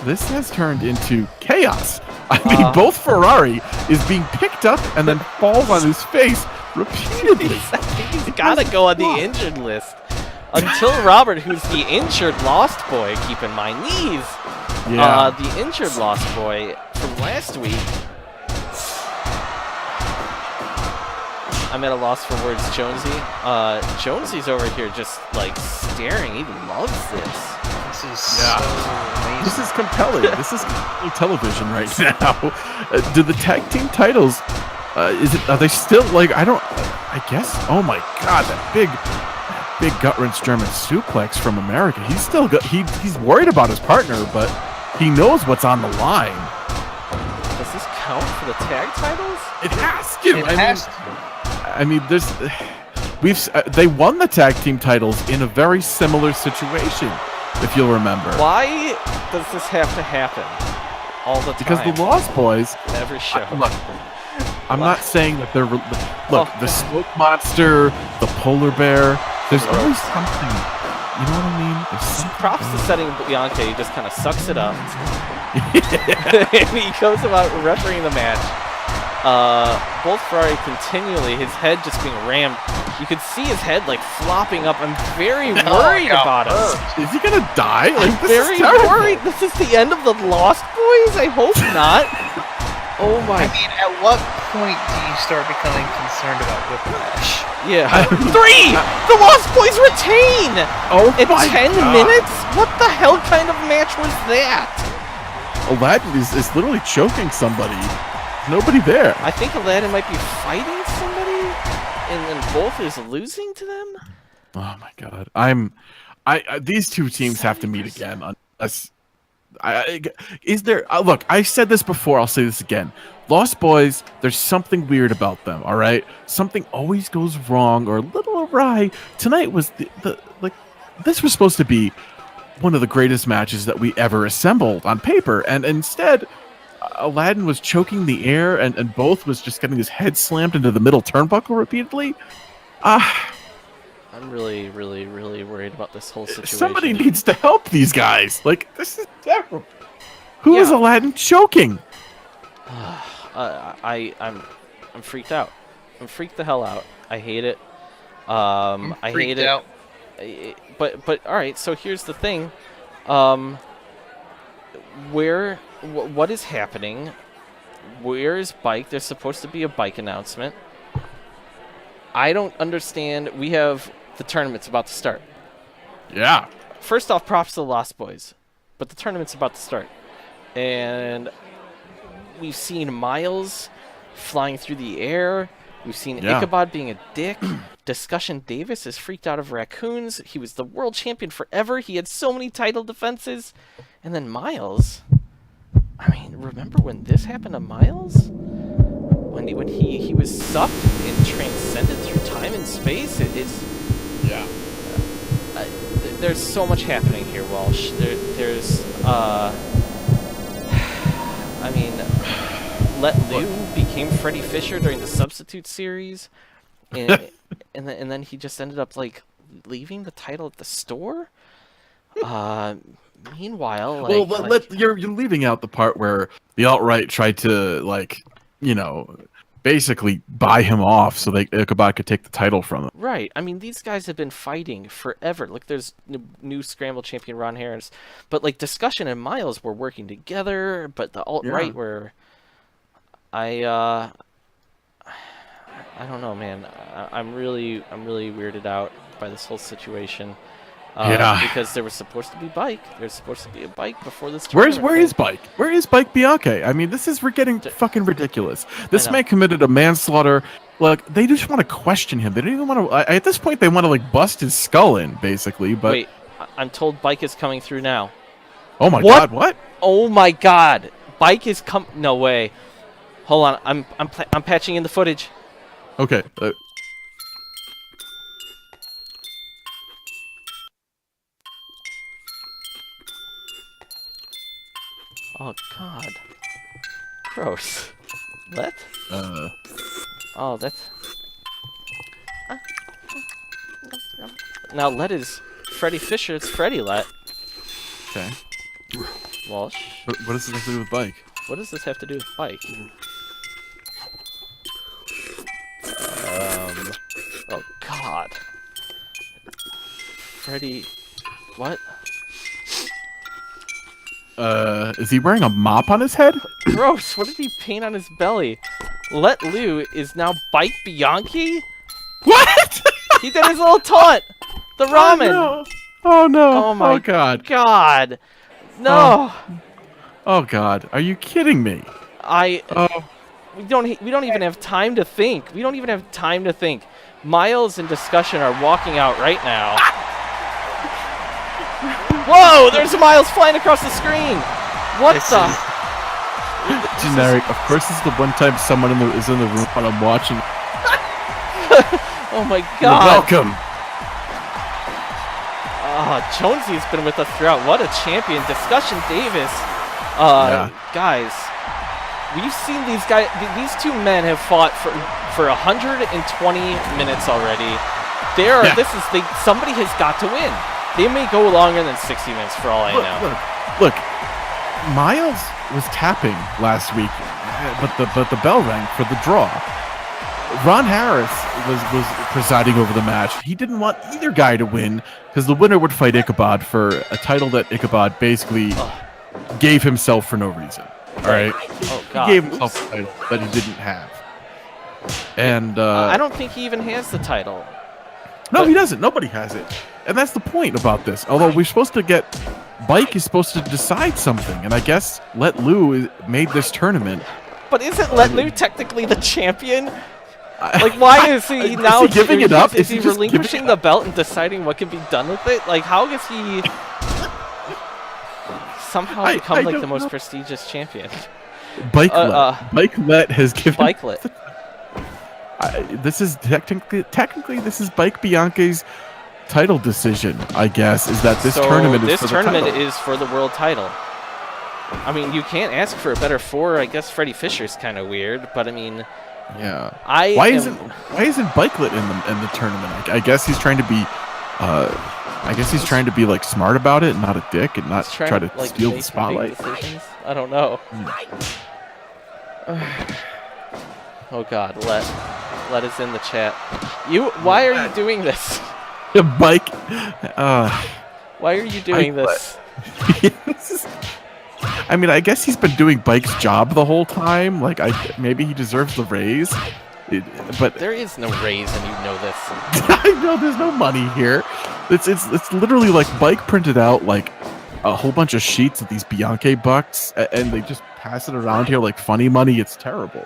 This has turned into chaos. I mean, both Ferrari is being picked up and then falls on his face repeatedly. I think he's gotta go on the injured list. Until Robert, who's the injured Lost Boy, keep in mind, knees. Yeah. The injured Lost Boy from last week. I'm at a loss for words, Jonesy. Jonesy's over here just like staring. He loves this. This is Yeah. so amazing. This is compelling. This is compelling television right now. Do the tag team titles? Are they still like? I guess. Oh my God! That big gut wrench German suplex from America. He's still he's worried about his partner, but he knows what's on the line. Does this count for the tag titles? It has to. It has to. I mean, they won the tag team titles in a very similar situation, if you'll remember. Why does this have to happen all the time? Because the Lost Boys. every show. Look, I'm not saying that they're. Look, the Smoke Monster, the Polar Bear. There's always something. You know what I mean? There's something. Props to setting Bianchi. He just kind of sucks it up. And he goes about refereeing the match. Both Ferrari continually, his head just being rammed. You could see his head like flopping up. I'm very worried about him. Is he gonna die? Like, this Very is terrible. worried. This is the end of the Lost Boys? I hope not. Oh I my. mean, at what point do you start becoming concerned about Whiplash? Yeah. 3! The Lost Boys retain! Oh In my 10 God. minutes? What the hell kind of match was that? Aladdin is literally choking somebody. Nobody there. I think Aladdin might be fighting somebody, and then both is losing to them. Oh my God. These two teams have to meet again. Unless, is there? Look, I said this before. I'll say this again. Lost Boys. There's something weird about them. All right. Something always goes wrong or a little awry. Tonight was this was supposed to be one of the greatest matches that we ever assembled on paper, and instead, Aladdin was choking the air, and both was just getting his head slammed into the middle turnbuckle repeatedly. I'm really, really, really worried about this whole situation. Somebody needs to help these guys. Like, this is terrible. Who is Yeah. Aladdin choking? I'm freaked out. I'm freaked the hell out. I hate it. I hate Freaked it. out. But all right. So here's the thing. What is happening? Where is Bike? There's supposed to be a Bike announcement. I don't understand. We have the tournament's about to start. Yeah. First off, props to the LOST Boyz, but the tournament's about to start, and we've seen Miles flying through the air. We've seen Ichabod being a dick. Discussion Davis is freaked out of raccoons. He was the world champion forever. He had so many title defenses. And then Miles, I mean, remember when this happened to Miles? When he was sucked and transcended through time and space? Yeah. There's so much happening here, Walsh. I mean, Let Lou became Freddie Fisher during the Substitute Series, and then he just ended up like leaving the title at the store. Meanwhile, like, you're leaving out the part where the alt-right tried to basically buy him off so Ichabod could take the title from him. right. I mean, these guys have been fighting forever. Look, there's new Scramble champion Ron Harris, but like Discussion and Miles were working together, but the alt-right were. I don't know, man. I'm really weirded out by this whole situation. Because there was supposed to be Bike. There's supposed to be a Bike before this tournament. Where is Bike? Where is Bike Bianchi? I mean, we're getting fucking ridiculous. This man committed a manslaughter. Look, they just want to question him. They don't even want to. At this point, they want to like bust his skull in, basically. But wait, I'm told Bike is coming through now. Oh my God! What? Oh my God! Bike is No way. Hold on, I'm patching in the footage. Okay. Oh God. Gross. Let? Oh, that's. Now Let is Freddie Fisher. It's Freddie Let. Okay. Walsh. What does this have to do with Bike? What does this have to do with Bike? Oh God. Freddie. What? Is he wearing a mop on his head? Gross. What did he paint on his belly? Let Lou is now Bike Bianchi? What? He did his little taunt. The ramen. Oh no. Oh my God. God. No. Oh God. Are you kidding me? We don't even have time to think. We don't even have time to think. Miles and Discussion are walking out right now. Whoa! There's Miles flying across the screen. What the? Generic. Of course, this is the one time someone is in the room when I'm watching. Oh my You're God. welcome. Jonesy's been with us throughout. What a champion. Discussion Davis. Guys, we've seen these guys. These two men have fought for 120 minutes already. Somebody has got to win. They may go longer than 60 minutes for all I know. Look. Miles was tapping last week, but the bell rang for the draw. Ron Harris was presiding over the match. He didn't want either guy to win because the winner would fight Ichabod for a title that Ichabod basically gave himself for no reason. All right, Oh God. he gave himself a title that he didn't have, and I don't think he even has the title. no, he doesn't. Nobody has it, and that's the point about this. Although we're supposed to get. Bike is supposed to decide something, and I guess Let Lou made this tournament. But isn't Let Lou technically the champion? Like, why is he now is he giving it up? Is he just relinquishing the belt and deciding what can be done with it? Like, how does he somehow become like the most prestigious champion? Bikelet has given. Bikelet. This is technically this is Bike Bianchi's title decision, I guess, is that this tournament is for the title. Is for the world title. I mean, you can't ask for a better four. I guess Freddie Fisher's kind of weird, but I mean, yeah. Why isn't Bikelet in the tournament? I guess he's trying to be, like smart about it, and not a dick, and not try to like, steal the spotlight. I don't know. Oh God, Let. Let us in the chat. Why are you doing this? The bike. Why are you doing this? I mean, I guess he's been doing Bike's job the whole time. Like, maybe he deserves the raise. But There is no raise, and you know this. I know there's no money here. It's literally like Bike printed out like a whole bunch of sheets of these Bianchi bucks, and they just pass it around here like funny money. It's terrible.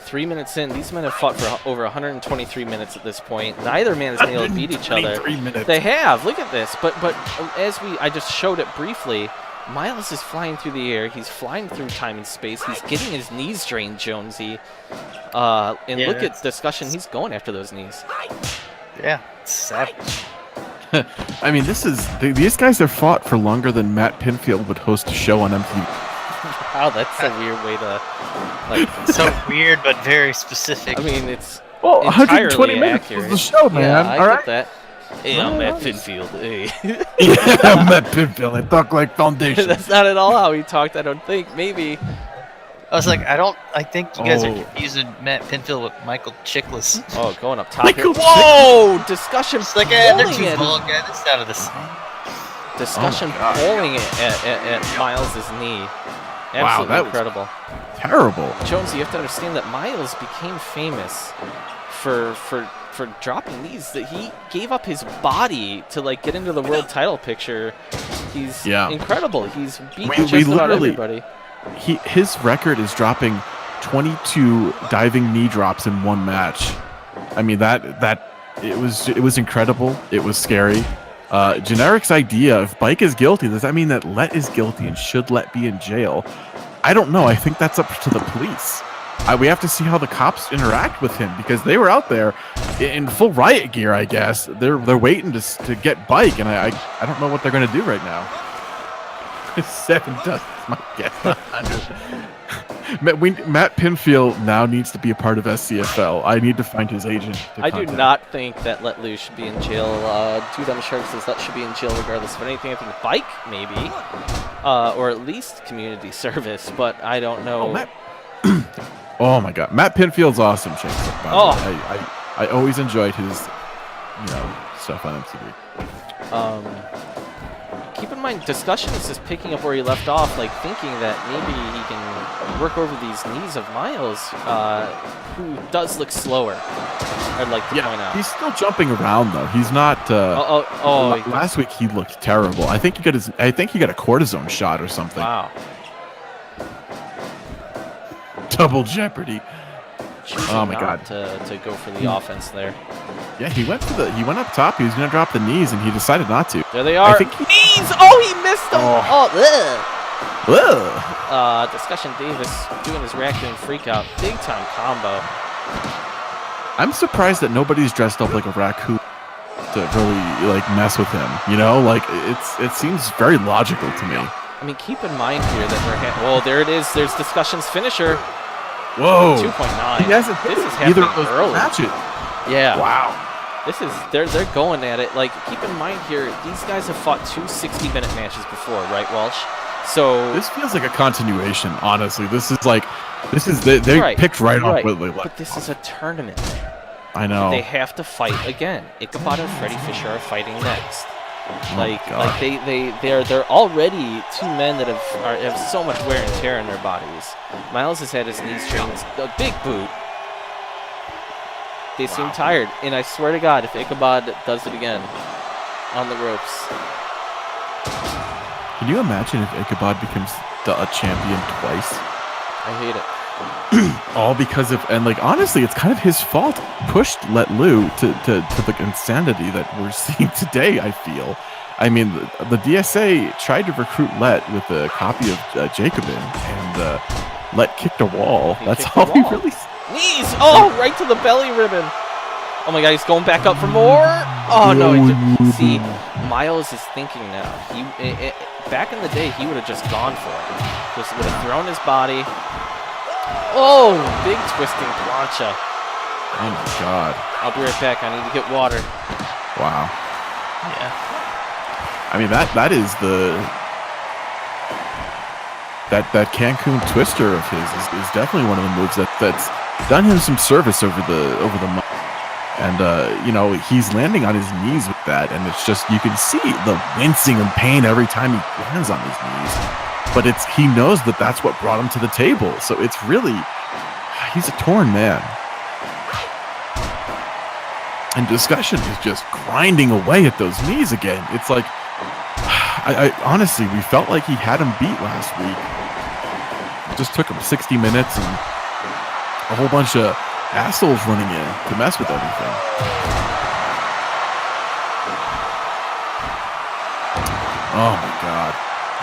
3 minutes in, these men have fought for over 123 minutes at this point. Neither man has been able to beat each other. 23 minutes. They have. Look at this. But as I just showed it briefly, Miles is flying through the air. He's flying through time and space. He's getting his knees drained, Jonesy. And look at discussion. He's going after those knees. Yeah, it's savage. I mean, these guys have fought for longer than Matt Pinfield would host a show on MTV. Wow, that's a weird way to, like... So weird, but very specific. I mean, it's 120 minutes accurate. was the show, man. Yeah, I All get right. that. Hey, I'm Matt Pinfield. Hey. Yeah, Matt Pinfield. I talk like foundation. That's not at all how he talked, I don't think. Maybe. I was like, I think you guys are confusing Matt Pinfield with Michael Chiklis. Oh, going up top here. Michael Whoa! Discussion It's like, they're pulling too at long, guys. This is out of the same. Discussion pulling at Miles' knee. Absolutely Wow, that was incredible. terrible. Jones, you have to understand that Miles became famous for dropping knees. That he gave up his body to like get into the world title picture. He's incredible. He's beaten just about everybody. His record is dropping 22 diving knee drops in one match. I mean it was incredible. It was scary. Generic's idea, if Bike is guilty, does that mean that Let is guilty and should Let be in jail? I don't know. I think that's up to the police. We have to see how the cops interact with him because they were out there in full riot gear, I guess. They're waiting to get Bike, and I don't know what they're going to do right now. 7 does my guess. 100. Matt Pinfield now needs to be a part of SCFL. I need to find his agent. I do not think that Let Loose should be in jail. Two Dumb Sharks says that should be in jail regardless of anything. I think Bike, maybe. Or at least community service, but I don't know. Oh my god. Matt Pinfield's awesome, James. I always enjoyed his stuff on MTV. Keep in mind, discussion is just picking up where he left off, like thinking that maybe he can work over these knees of Miles, who does look slower. I'd like to point out. He's still jumping around though. He's not. Last week he looked terrible. I think he got a cortisone shot or something. Wow. Double jeopardy. Oh my god. To go for the offense there. Yeah, he went up top. He was gonna drop the knees, and he decided not to. There they are. Knees! Oh, he missed them. Discussion Davis doing his raccoon freak out. Big time combo. I'm surprised that nobody's dressed up like a raccoon to really like mess with him. It seems very logical to me. I mean, keep in mind here that there it is. There's Discussion's finisher. Whoa. 2.9. He hasn't this is either happening of those early. matches. Yeah. Wow. This is they're going at it. Like, keep in mind here, these guys have fought 2 60-minute matches before, right, Walsh? So this feels like a continuation. Honestly, they picked right up with it. But this is a tournament. I know. They have to fight again. Ichabod and Freddie Fisher are fighting next. They're already 2 men that have so much wear and tear in their bodies. Miles has had his knees trained, a big boot. They seem tired, and I swear to God, if Ichabod does it again on the ropes. Can you imagine if Ichabod becomes a champion twice? I hate it. All because of, and like honestly, it's kind of his fault. Pushed Let Lou to the insanity that we're seeing today. I feel. I mean, the DSA tried to recruit Let with a copy of Jacobin, and Let kicked a wall. That's all he really. Knees! Oh, right to the belly ribbon. Oh my God, he's going back up for more. Oh no! See, Miles is thinking now. Back in the day, he would have just gone for it. Just would have thrown his body. Oh, big twisting plancha. Oh my God. I'll be right back. I need to get water. Wow. Yeah. I mean, that is that Cancun Twister of his is definitely one of the moves that's done him some service over the month. And you know, he's landing on his knees with that, and it's just, you can see the wincing and pain every time he lands on his knees. But he knows that that's what brought him to the table. So it's really, he's a torn man. And Discussion is just grinding away at those knees again. It's like, I honestly, we felt like he had him beat last week. It just took him 60 minutes and a whole bunch of assholes running in to mess with everything. Oh my god.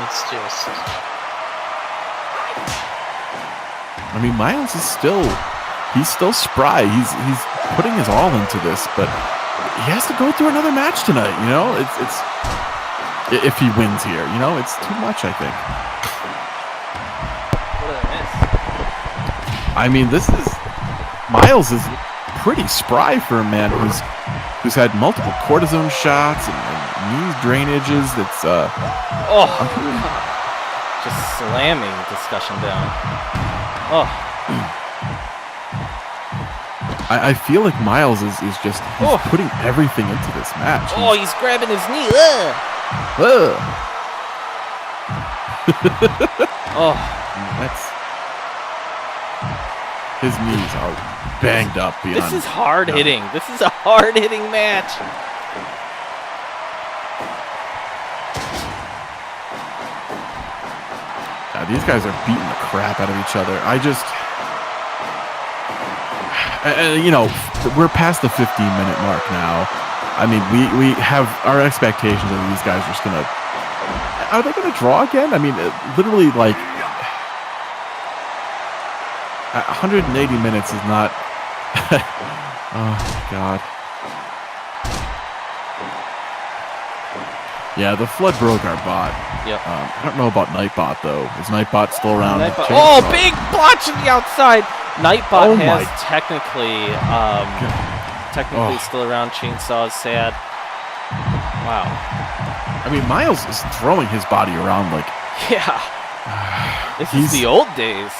It's just... I mean, Miles is still spry. He's putting his all into this, but he has to go through another match tonight, you know? It's if he wins here, you know, it's too much, I think. What did I miss? I mean, Miles is pretty spry for a man who's had multiple cortisone shots and knee drainages. That's just slamming Discussion down. Oh. I feel like Miles is just putting everything into this match. He's grabbing his knee. His knees are banged up beyond. This is hard hitting. This is a hard hitting match. These guys are beating the crap out of each other. You know, we're past the 15-minute mark now. I mean, we have our expectations that these guys are just gonna. Are they gonna draw again? I mean, literally, like 180 minutes is not. Oh my god. Yeah, the flood broke our bot. Yep. I don't know about Nightbot though. Is Nightbot still around? Nightbot. Big blotch on the outside. Nightbot has technically still around. Chainsaw is sad. Wow. I mean, Miles is throwing his body around like. Yeah. This is the old days.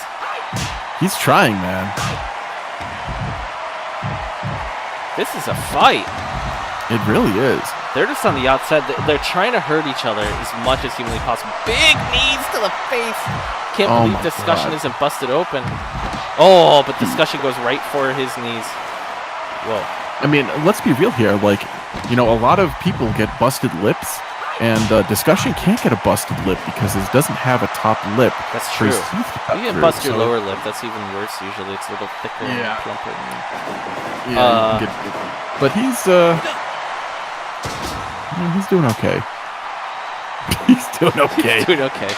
He's trying, man. This is a fight. It really is. They're just on the outside. They're trying to hurt each other as much as humanly possible. Big knees to the face. Can't believe Discussion isn't busted open. Oh, but Discussion goes right for his knees. Whoa. I mean, let's be real here. Like, you know, a lot of people get busted lips, and Discussion can't get a busted lip because it doesn't have a top lip. That's true. You can bust your lower lip. That's even worse usually. It's a little thicker and plumper. But he's doing okay. He's doing okay. He's doing okay.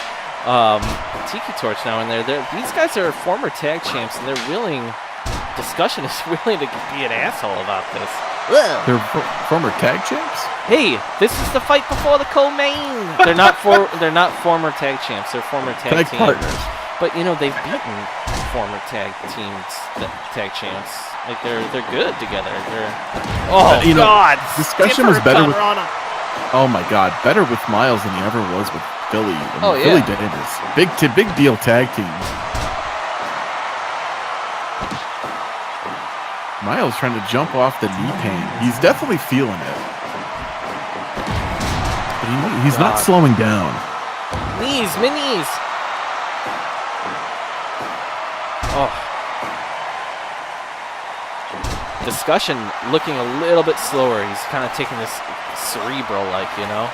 Tiki Torch now in there. These guys are former tag champs, and they're willing. Discussion is willing to be an asshole about this. They're former tag champs. Hey, this is the fight before the co-main. They're not former tag champs. They're former tag team partners. But you know they've beaten former tag champs. Like they're good together. God! Discussion was better with. Oh my God, better with Miles than he ever was with Philly. Philly Davis, big deal tag team. Miles trying to jump off the knee pain. He's definitely feeling it, but he's not slowing down. Knees, minis. Oh. Discussion looking a little bit slower. He's kind of taking this cerebral-like, you know?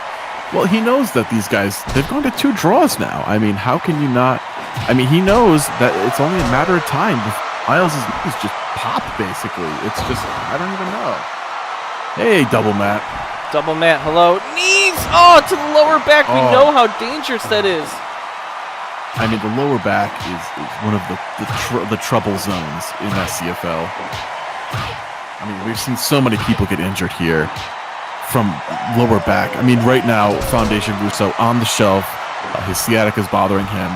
Well, he knows that these guys, they've gone to 2 draws now. I mean, how can you not? I mean, he knows that it's only a matter of time. Miles is just pop, basically. It's just, I don't even know. Hey, Double Matt. Double Matt, hello. Knees! Oh, to the lower back. We know how dangerous that is. I mean, the lower back is one of the trouble zones in SCFL. I mean, we've seen so many people get injured here from lower back. I mean, right now, Foundation Russo on the shelf. His sciatica is bothering him.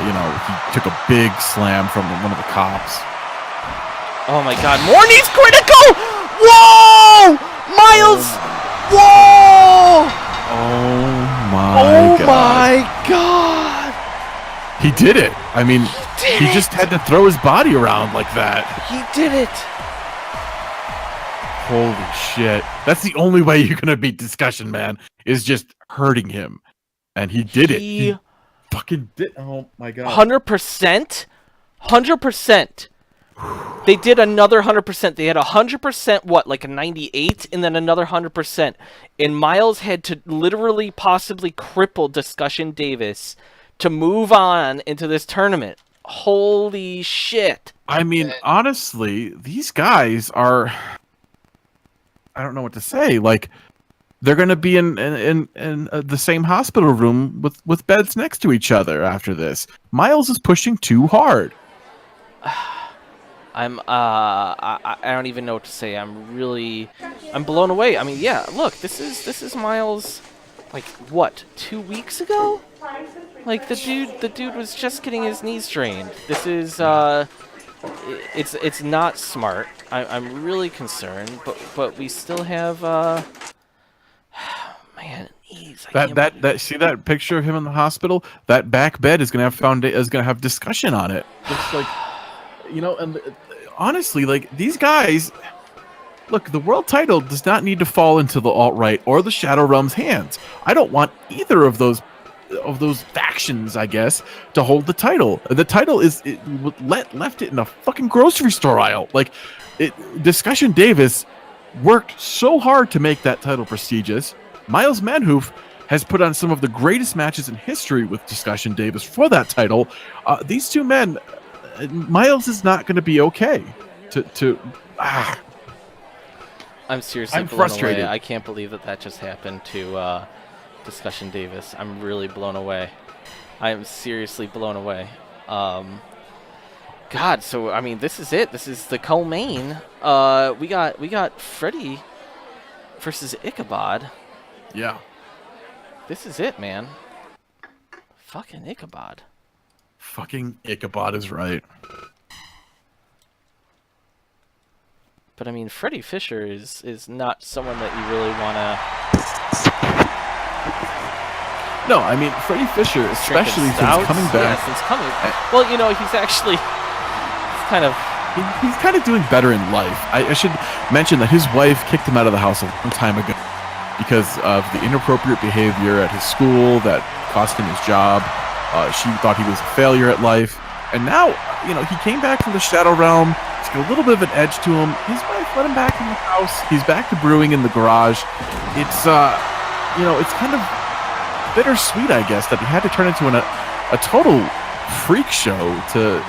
You know, he took a big slam from one of the cops. Oh my God! More knees critical! Whoa! Miles! Whoa! Oh my God! My God! He did it. I mean, he just had to throw his body around like that. He did it. Holy shit. That's the only way you're going to beat Discussion Man, is just hurting him. And he did it. He fucking did. Oh my god. 100%? 100%. They did another 100%. They had 100%, what, like a 98, and then another 100%. And Miles had to literally possibly cripple Discussion Davis to move on into this tournament. Holy shit. I mean, honestly, these guys are... I don't know what to say. Like, they're going to be in the same hospital room with beds next to each other after this. Miles is pushing too hard. I don't even know what to say. I'm blown away. I mean, yeah, look, this is Miles, like, what, 2 weeks ago? Like, the dude was just getting his knees drained. This is it's not smart. I'm really concerned, but we still have man, knees. See that picture of him in the hospital? That back bed is gonna have discussion on it. It's like, you know, and honestly, like, these guys, look, the world title does not need to fall into the alt-right or the Shadow Realm's hands. I don't want either of those factions, I guess, to hold the title. The title left it in a fucking grocery store aisle. Like, Discussion Davis worked so hard to make that title prestigious. Miles Manhoof has put on some of the greatest matches in history with Discussion Davis for that title. These two men, Miles is not going to be okay. I'm seriously I'm blown frustrated. away. I can't believe that just happened to Discussion Davis. I'm really blown away. I am seriously blown away. God, so I mean, this is it. This is the co-main. We got Freddy versus Ichabod. Yeah. This is it, man. Fucking Ichabod. Fucking Ichabod is right. But I mean, Freddy Fisher is not someone that you really want to. No, I mean, Freddy Fisher, especially since coming back. Yeah, since coming. Well, you know, he's actually he's kind of doing better in life. I should mention that his wife kicked him out of the house a long time ago because of the inappropriate behavior at his school that cost him his job. She thought he was a failure at life, and now, you know, he came back from the Shadow Realm. He's got a little bit of an edge to him. His wife let him back in the house. He's back to brewing in the garage. It's you know, it's kind of bittersweet, I guess, that he had to turn into a total freak show to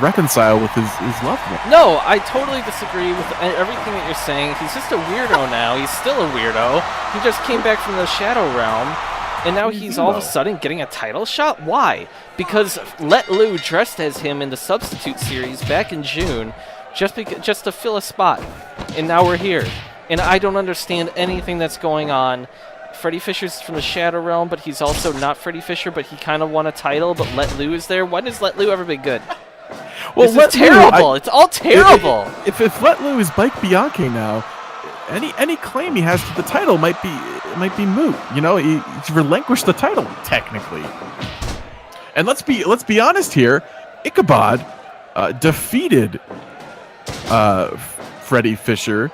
reconcile with his loved one. No, I totally disagree with everything that you're saying. He's just a weirdo now. He's still a weirdo. He just came back from the Shadow Realm, and now he's all of a sudden getting a title shot? Why? Because Let Lou dressed as him in the Substitute series back in June just to fill a spot. And now we're here. And I don't understand anything that's going on. Freddy Fisher's from the Shadow Realm, but he's also not Freddy Fisher, but he kind of won a title, but Let Lou is there. When has Let Lou ever been good? Well, this is terrible. It's all terrible. If Let Lou is Mike Bianchi now, any claim he has to the title might be moot. You know, he's relinquished the title technically. And let's be honest here, Ichabod defeated Freddy Fisher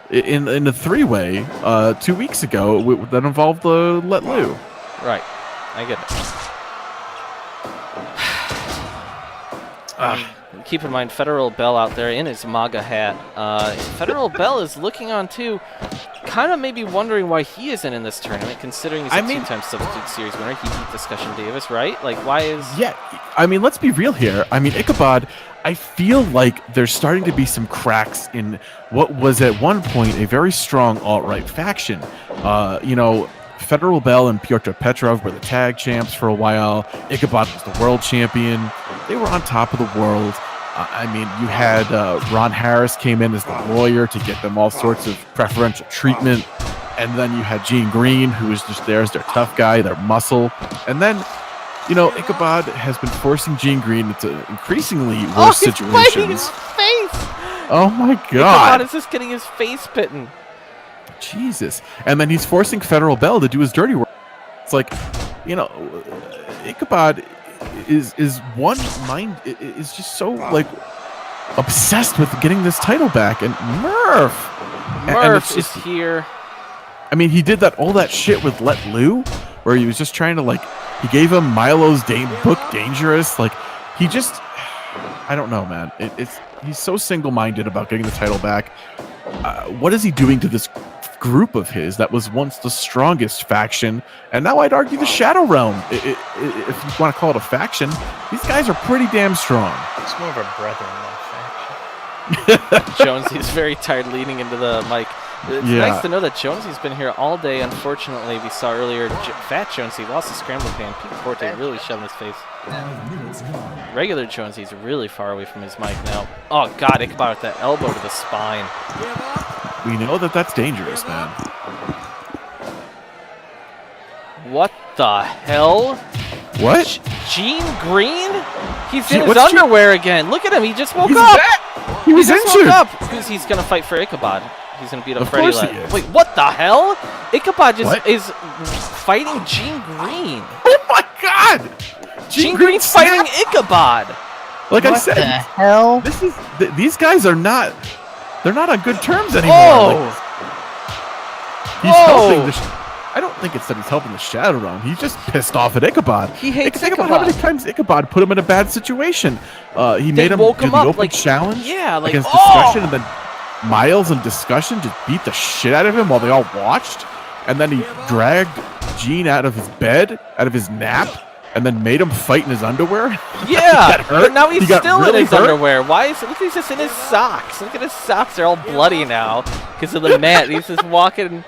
in a three-way 2 weeks ago that involved Let Lou. Right, I get it. Keep in mind, Federal Bell out there in his MAGA hat. Federal Bell is looking on too, kind of maybe wondering why he isn't in this tournament, considering he's a two-time Substitute Series winner. He beat Discussion Davis, right? Like, why is... Yeah, I mean, let's be real here. I mean, Ichabod, I feel like there's starting to be some cracks in what was at one point a very strong alt-right faction. You know, Federal Bell and Pyotr Petrov were the tag champs for a while. Ichabod was the world champion. They were on top of the world. I mean, you had Ron Harris came in as the lawyer to get them all sorts of preferential treatment. And then you had Gene Green, who was just there as their tough guy, their muscle. And then, you know, Ichabod has been forcing Gene Green into increasingly worse situations. His face! Oh my God. Ichabod is just getting his face bitten. Jesus. And then he's forcing Federal Bell to do his dirty work. It's like, you know, Ichabod, is one mind is just so like obsessed with getting this title back, and Murph Murph is here. I mean, he did all that shit with Let Lou, where he was just trying to like, he gave him Milo's book Dangerous. Like, he just, I don't know, man. He's so single-minded about getting the title back. What is he doing to this group of his that was once the strongest faction, and now I'd argue the Shadow Realm, if you want to call it a faction? These guys are pretty damn strong. It's more of a brother-in-law faction. Jonesy's very tired leaning into the mic. It's nice to know that Jonesy's been here all day. Unfortunately, we saw earlier Fat Jonesy lost the scramble pan. Pete Forte really shoved in his face. Regular Jonesy's really far away from his mic now. Oh, God, Ichabod with that elbow to the spine. We know that that's dangerous, man. What the hell? What? Gene Green? He's Gene- in his what's Gene- underwear again. Look at him. He just woke He's up. back. He was just injured. woke up. He's going to fight for Ichabod. He's going to beat up Of Freddy. course he is. Wait, what the hell? Ichabod just What? is fighting Gene Green. Oh my God! Gene Green's fighting Ichabod. Like I What said, the hell? this is these guys are not. They're not on good terms anymore. Oh! Like, he's helping the. I don't think it's that he's helping the Shadow Realm. He's just pissed off at Ichabod. He hates Think about how many Ichabod. times Ichabod put him in a bad situation. He They made him woke do him the up, open like, challenge yeah, like, against oh! Discussion, and then Miles and Discussion just beat the shit out of him while they all watched. And then he dragged Gene out of his bed, out of his nap, and then made him fight in his underwear. Yeah, got hurt. but now he's He got still really in his hurt. underwear. Why is it? Look, he's just in his socks. Look at his socks; they're all bloody now because of the mat. He's just walking.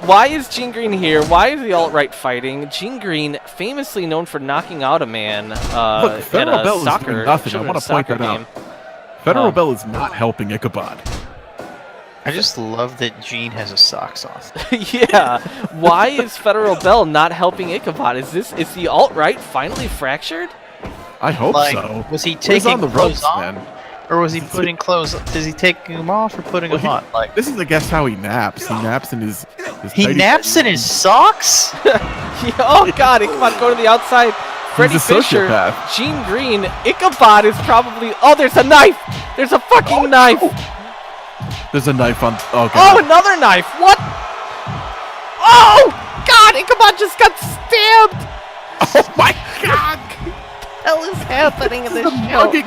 Why is Gene Green here? Why is the alt-right fighting? Gene Green, famously known for knocking out a man Look, at Federal a Bell is doing soccer, nothing. I children's want to point soccer that game. out. Federal Bell is not helping Ichabod. I just love that Gene has his socks off. Yeah. Why is Federal Bell not helping Ichabod? Is the alt-right finally fractured? I hope Like, so. was he He's taking on the clothes ropes, off? man. Or was he putting clothes? Is he taking them off or putting Well, them on? Like This is, I guess, how he naps. He naps in his he tidy- naps in his socks? Oh God! Ichabod go to the outside. Freddy a Fisher, sociopath. Gene Green, Ichabod is probably. Oh, there's a knife! There's a fucking knife! There's a knife on. Oh, Oh, God. another knife! What? Oh God! Ichabod just got stabbed! Oh, my God. What the hell is happening in this This is a show? mugging.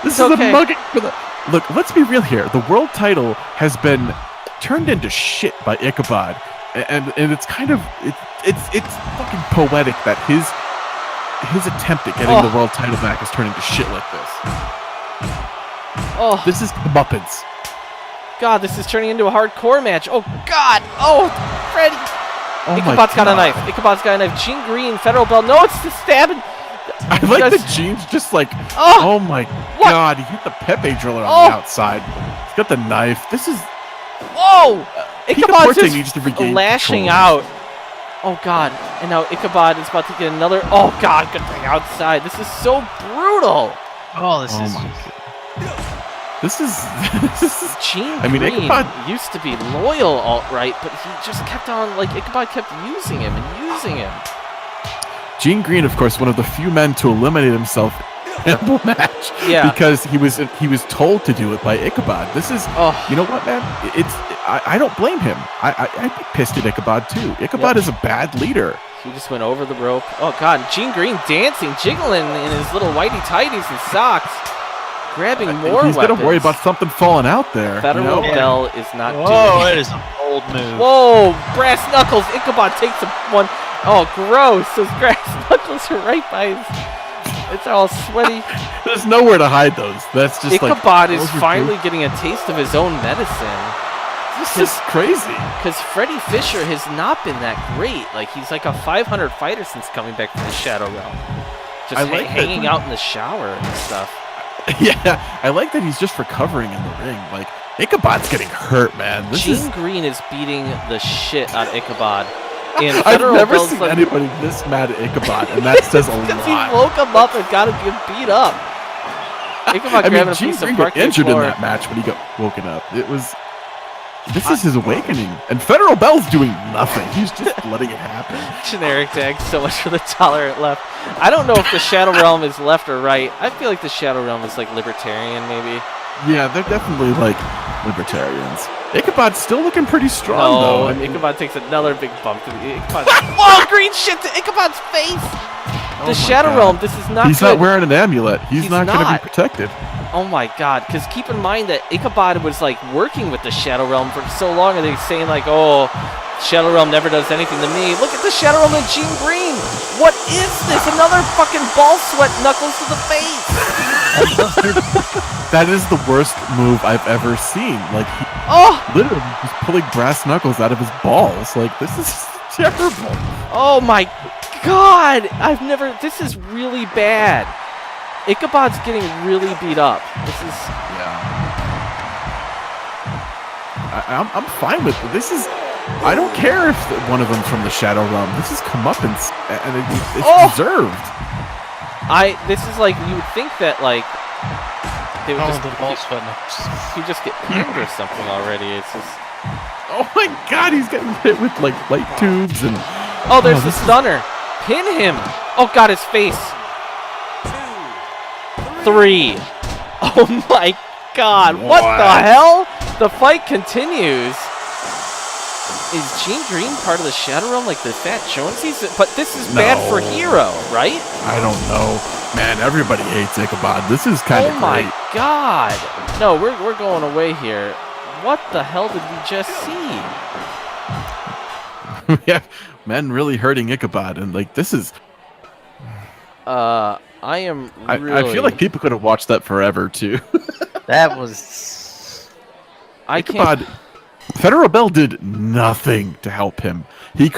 This It's is okay. a mugging for the. Look, let's be real here. The world title has been turned into shit by Ichabod, and it's kind of it's fucking poetic that his attempt at getting the world title back is turning to shit like this. Oh This is the Muppets. God! This is turning into a hardcore match. Oh God! Oh, Freddy! Oh my Ichabod's got a God. knife. Ichabod's got a knife. Gene Green, Federal Bell. No, it's the stabbing. I like Guys- that Gene's just like, Oh, oh my what? God, he hit the Pepe driller on Oh. the outside. He's got the knife. This is whoa! Ichabod's Picaporte needs to just regain lashing control. out. Oh God! And now Ichabod is about to get another. Oh God! Good thing outside. This is so brutal. Oh, this Oh is my God. This is this is Gene I mean, Green Ichabod- used to be loyal alt-right, but he just kept on, like, Ichabod kept using him and using him. Gene Green, of course, one of the few men to eliminate himself in a match. Yeah. Because he was told to do it by Ichabod. This is, Oh. you know what, man? I don't blame him. I'd be pissed at Ichabod too. Ichabod Yep. is a bad leader. He just went over the rope. Oh God! Gene Green dancing, jiggling in his little whitey tighties and socks, grabbing more He's weapons. gonna worry about something falling out there. Federal you know? Bell is not Whoa, doing that it. is an old move. Whoa! Brass knuckles. Ichabod takes one. Oh, gross! Those brass knuckles are right by his. It's all sweaty. There's nowhere to hide those. That's just like Ichabod is those are finally getting a taste of his own medicine. This is crazy. Because Freddy Fisher has not been that great. Like, he's like a 500 fighter since coming back from the Shadow Realm. Just I like that. hanging out in the shower and stuff. Yeah, I like that he's just recovering in the ring. Like Ichabod's getting hurt, man. This Gene is. Green is beating the shit out of Ichabod. And I've Federal never Bell's seen like, anybody this mad at Ichabod, and that says a because he lot. woke him up and got him get beat up. Ichabod I grabbing mean, a Gene piece of Green got parquet injured floor. in that match when he got woken up. It was This is his awakening, and Federal Bell's doing nothing. He's just letting it happen. Generic tag, so much for the tolerant left. I don't know if the Shadow Realm is left or right. I feel like the Shadow Realm is like libertarian, maybe. Yeah, they're definitely like libertarians. Ichabod's still looking pretty strong, though. And Ichabod takes another big bump to the Ichabod. Oh, green shit to Ichabod's face! Oh The my Shadow God. Realm, this is not He's good. not wearing an amulet. He's not going to not. be protected. Oh my God, because keep in mind that Ichabod was like working with the Shadow Realm for so long, and they're saying like, oh, Shadow Realm never does anything to me. Look at the Shadow Realm and Gene Green. What is this? Another fucking ball sweat knuckles to the face. That is the worst move I've ever seen. Like, he literally just pulling brass knuckles out of his balls. Like, this is terrible. Oh my God, this is really bad. Ichabod's getting really beat up. This is... Yeah. I'm fine with it. This is... I don't care if one of them's from the Shadow Realm. This is comeuppance, and it's deserved. This is like, you would think that, like... They would just... the ball sweat. You just get pinned or something already. It's just... Oh my God, he's getting hit with, like, light tubes and... Oh, there's the stunner. Pin him. Oh God, his face. 3. Oh my God, what the hell? The fight continues. Is Gene Green part of the Shadow Realm, like the Fat Jonesy's? But this is bad for Hero, right? I don't know. Man, everybody hates Ichabod. This is kind of Oh my God. No, we're going away here. What the hell did we just see? Yeah, men really hurting Ichabod, and like this is... I am really... I feel like people could have watched that forever, too. That was... Ichabod... Federal Bell did nothing to help him. He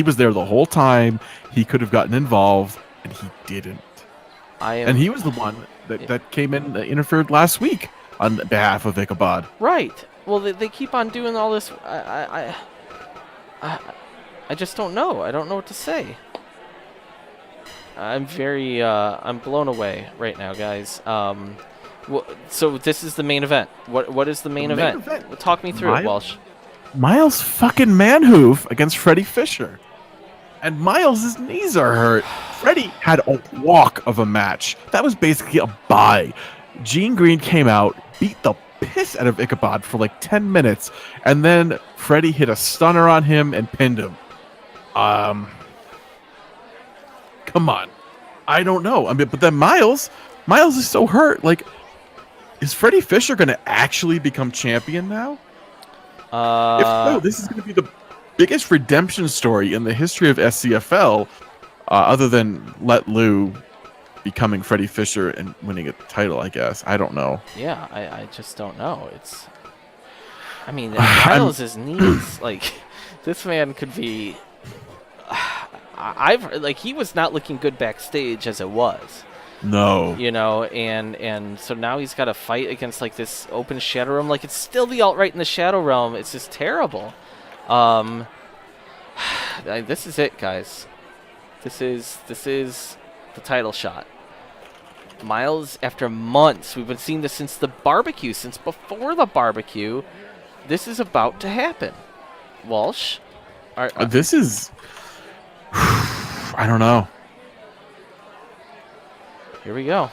was there the whole time. He could have gotten involved, and he didn't. And he was the one that came in, interfered last week on behalf of Ichabod. Right. Well, they keep on doing all this. I just don't know. I don't know what to say. I'm very, I'm blown away right now, guys. So this is the main event. What is the main event? Talk me through it, Walsh. Miles fucking Manhoof against Freddie Fisher. And Miles' knees are hurt. Freddie had a walk of a match. That was basically a bye. Gene Green came out, beat the piss out of Ichabod for like 10 minutes, and then Freddie hit a stunner on him and pinned him. Come on. I don't know. I mean, but then Miles is so hurt. Like, is Freddie Fisher going to actually become champion now? If so, this is going to be the biggest redemption story in the history of SCFL, other than Let Lou becoming Freddie Fisher and winning a title, I guess. I don't know. Yeah, I just don't know. I mean, Miles' knees, like, this man could be... he was not looking good backstage as it was. No. You know, and so now he's got to fight against, like, this open Shadow Realm. Like, it's still the alt-right in the Shadow Realm. It's just terrible. This is it, guys. This is the title shot. Miles, after months, we've been seeing this since the barbecue, since before the barbecue. This is about to happen. Walsh? This is... I don't know. Here we go.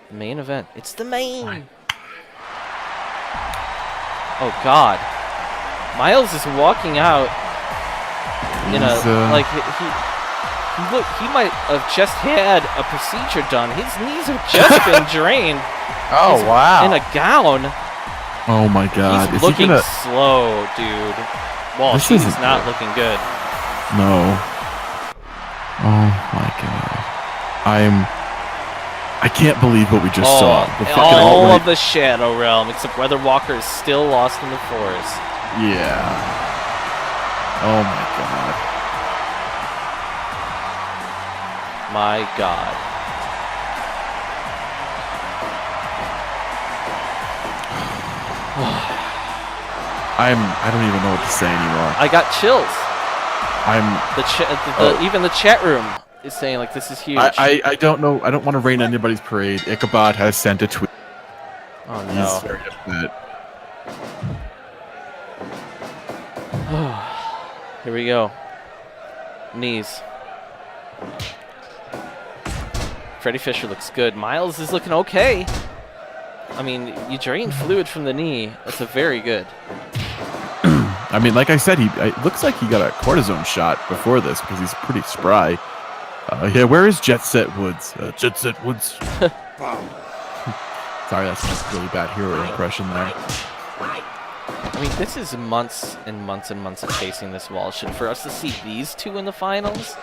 The main event. It's the main. Oh God. Miles is walking out in like he might have just had a procedure done. His knees have just been drained. Oh wow. In a gown. Oh my God. He's looking slow, dude. Walsh, he's not looking good. No. Oh my God. I can't believe what we just saw. All of the Shadow Realm, except Weather Walker is still lost in the forest. Yeah. Oh my God. My God. I don't even know what to say anymore. I got chills. Even the chat room is saying, like, this is huge. I don't know. I don't want to rain on anybody's parade. Ichabod has sent a tweet. Oh He's no. very upset. Here we go. Knees. Freddie Fisher looks good. Miles is looking okay. I mean, you drain fluid from the knee. That's a very good. I mean, like I said, it looks like he got a cortisone shot before this because he's pretty spry. Yeah, where is Jet Set Woods? Jet Set Woods. Sorry, that's a really bad hero impression there. I mean, this is months and months and months of chasing this Walsh, and for us to see these two in the finals.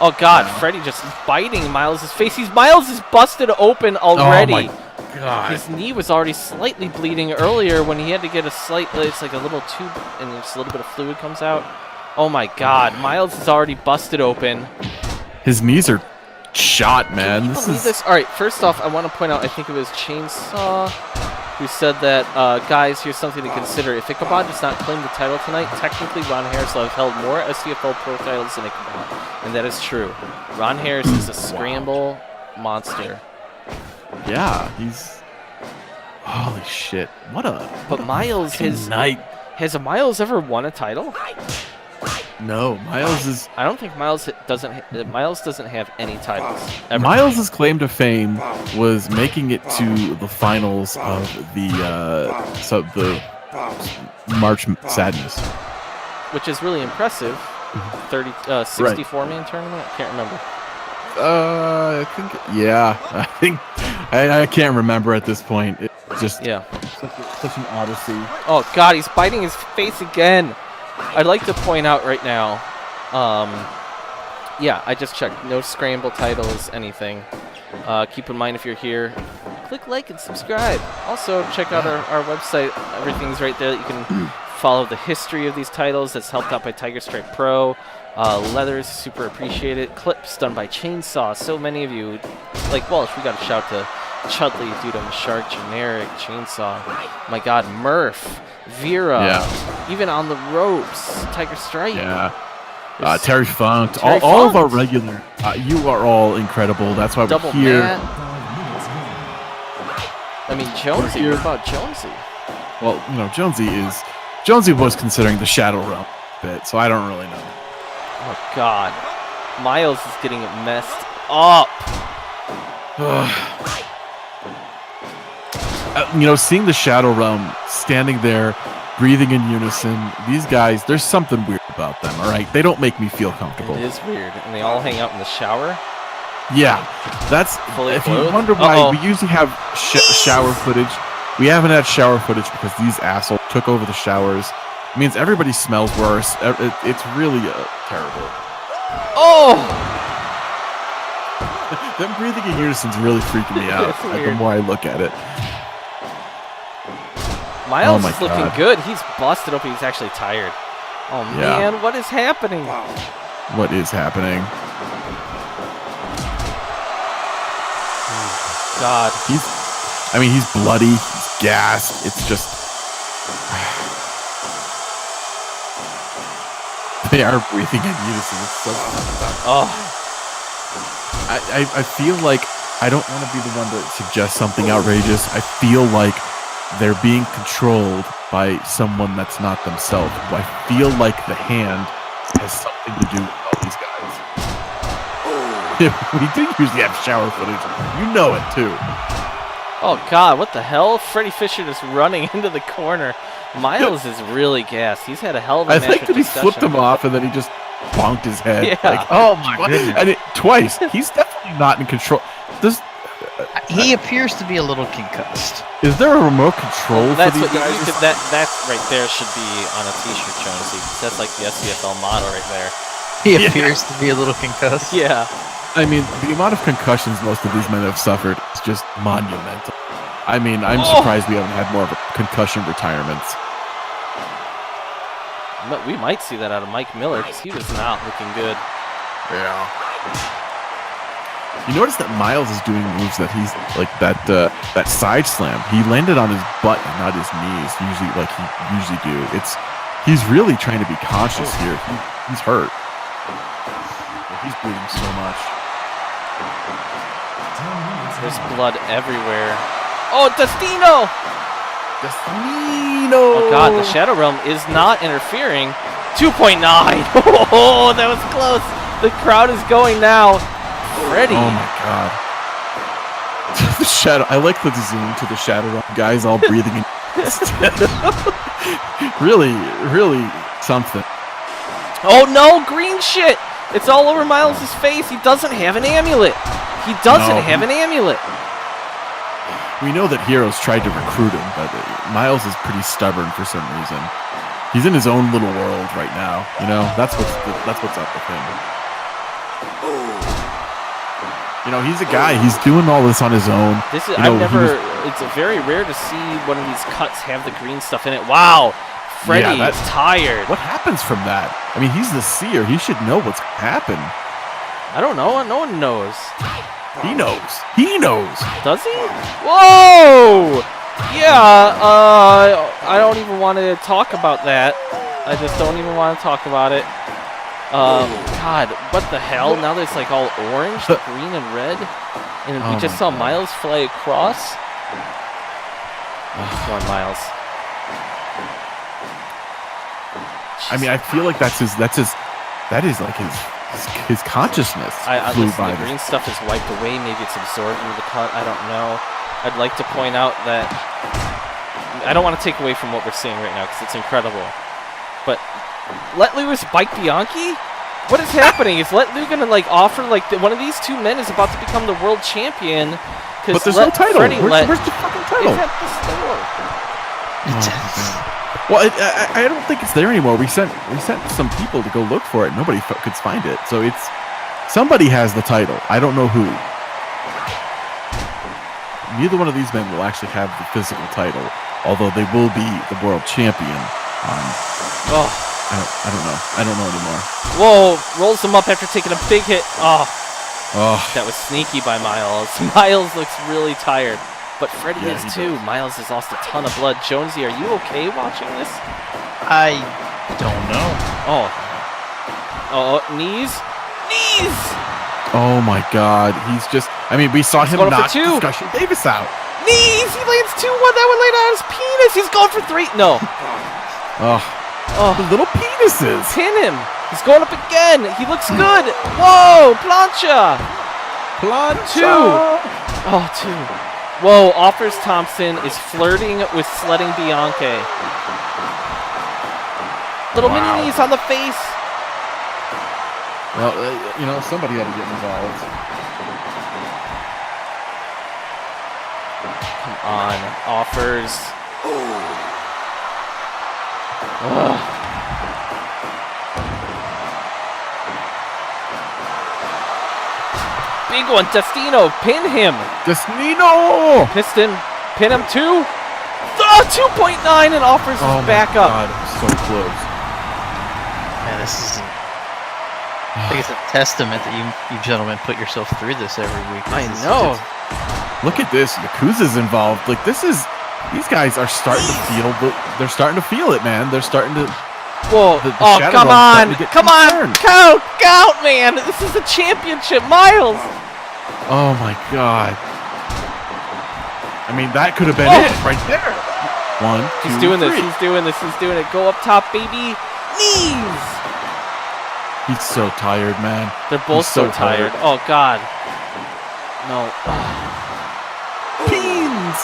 Oh God, Freddie just biting Miles' face. Miles is busted open already. Oh my God. His knee was already slightly bleeding earlier when he had to get a slight, it's like a little tube and just a little bit of fluid comes out. Oh my God, Miles is already busted open. His knees are shot, man. Can you believe this? All right, first off, I want to point out, I think it was Chainsaw who said that, guys, here's something to consider. If Ichabod does not claim the title tonight, technically Ron Harris will have held more SCFL Pro titles than Ichabod. And that is true. Ron Harris is a scramble monster. Yeah, he's... Holy shit. But Miles, has Miles ever won a title? No, Miles is... I don't think Miles doesn't have any titles ever. Miles' claim to fame was making it to the finals of the March Sadness, which is really impressive. 64-man tournament. I can't remember. I think I can't remember at this point. It's just such an odyssey. Oh God, he's biting his face again. I'd like to point out right now, yeah, I just checked. No scramble titles, anything. Keep in mind if you're here, click like and subscribe. Also, check out our website. Everything's right there that you can follow the history of these titles. That's helped out by Tiger Stripe Pro. Leathers, super appreciated. Clips done by Chainsaw. So many of you, like Walsh, we got a shout to Chudley, Dude I'm a Shark, Generic, Chainsaw. My God, Murph, Vera, even on the ropes, Tiger Stripe. Yeah. Terry Funk, all of our regular. You are all incredible. That's why Double we're here. Matt. I mean, Jonesy. What about Jonesy? Well, you know, Jonesy was considering the Shadow Realm bit, so I don't really know. Oh God, Miles is getting messed up. You know, seeing the Shadow Realm standing there, breathing in unison, these guys, there's something weird about them, all right? They don't make me feel comfortable. It is weird, and they all hang out in the shower. Yeah, that's, Fully if clothed? you wonder why we usually have shower footage, we haven't had shower footage because these assholes took over the showers. It means everybody smells worse. It's really terrible. Oh! Them breathing in unison's really freaking me out the more I look at it. Miles is looking good. He's busted up. He's actually tired. Oh, man. What is happening? What is happening? Oh, God. He's bloody. He's gassed. It's just... They are breathing in unison. It's so I feel like I don't want to be the one to suggest something outrageous. I feel like they're being controlled by someone that's not themselves. I feel like the hand has something to do with all these guys. We do usually have shower footage. You know it too. Oh God, what the hell? Freddie Fisher just running into the corner. Miles is really gassed. He's had a hell of a match. I think that he flipped him off and then he just bonked his head. Yeah. Like, oh my goodness. And twice. He's definitely not in control. He appears to be a little concussed. Is there a remote control for That's these what guys? that right there should be on a t-shirt, Jonesy. That's like the SCFL motto right there. He appears to be a little concussed. Yeah. I mean, the amount of concussions most of these men have suffered is just monumental. I mean, I'm surprised we haven't had more of a concussion retirements. But we might see that out of Mike Miller because he was not looking good. Yeah. You notice that Miles is doing moves that he's like that side slam. He landed on his butt and not his knees. Usually, like he usually do. He's really trying to be conscious here. He's hurt. He's bleeding so much. There's blood everywhere. Oh, Destino! Destino! Oh god, the Shadow Realm is not interfering. 2.9! Oh, that was close! The crowd is going now. Freddy. Oh my god. The Shadow, I like the zoom to the Shadow Realm guys all breathing in. Really, really something. Oh no, green shit! It's all over Miles' face. He doesn't have an amulet. He doesn't have an amulet. We know that Heroes tried to recruit him, but Miles is pretty stubborn for some reason. He's in his own little world right now. You know, that's what's up with him. You know, he's a guy. He's doing all this on his own. This is it's very rare to see one of these cuts have the green stuff in it. Wow, Freddy is tired. What happens from that? I mean, he's the seer. He should know what's happened. I don't know. No one knows. He knows. He knows. Does he? Whoa! Yeah. I don't even want to talk about that. I just don't even want to talk about it. God, what the hell? Now that it's like all orange, green, and red, and we just saw Miles fly across. Come on, Miles. I mean, I feel like that is like his consciousness flew listen, by. The green stuff is wiped away. Maybe it's absorbed into the cut. I don't know. I'd like to point out that I don't want to take away from what we're seeing right now because it's incredible. But Let Loose bike Bianchi? What is happening? Is Let Lou gonna like offer like one of these two men is about to become the world champion? But there's no title. Where's the fucking title? It's at the store. Well, I don't think it's there anymore. We sent some people to go look for it. Nobody could find it. So it's somebody has the title. I don't know who. Neither one of these men will actually have the physical title, although they will be the world champion. I don't know. I don't know anymore. Whoa! Rolls him up after taking a big hit. Oh, that was sneaky by Miles. Miles looks really tired. But Freddy is too. Miles has lost a ton of blood. Jonesy, are you okay watching this? I don't know. Oh, knees? Knees! Oh my god. He's just, I mean, we saw him knock Discussion Davis out. Knees! He lands 2-1. That would lay down his penis. He's going for 3. No. The little penises. Pin him. He's going up again. He looks good. Whoa, plancha. 2. Oh, 2. Whoa, Offers Thompson is flirting with sledding Bianchi. Little mini knees on the face. Well, you know, somebody had to get involved. Come on, Offers. Big one, Destino, pin him. Destino! Pin him 2. 2.9 and Offers his back up. God, so close. Man, this is. I think it's a testament that you gentlemen put yourself through this every week. I know. Look at this. Yakuza's involved. Like, these guys are starting to feel. They're starting to feel it, man. They're starting to. Whoa! Come on! Come on! Count, man! This is a championship, Miles. Oh my god! I mean, that could have been it right there. 1, 2, He's doing 3. this. He's doing this. He's doing it. Go up top, baby. Knees. He's so tired, man. They're both so tired. Oh god. No. Pins.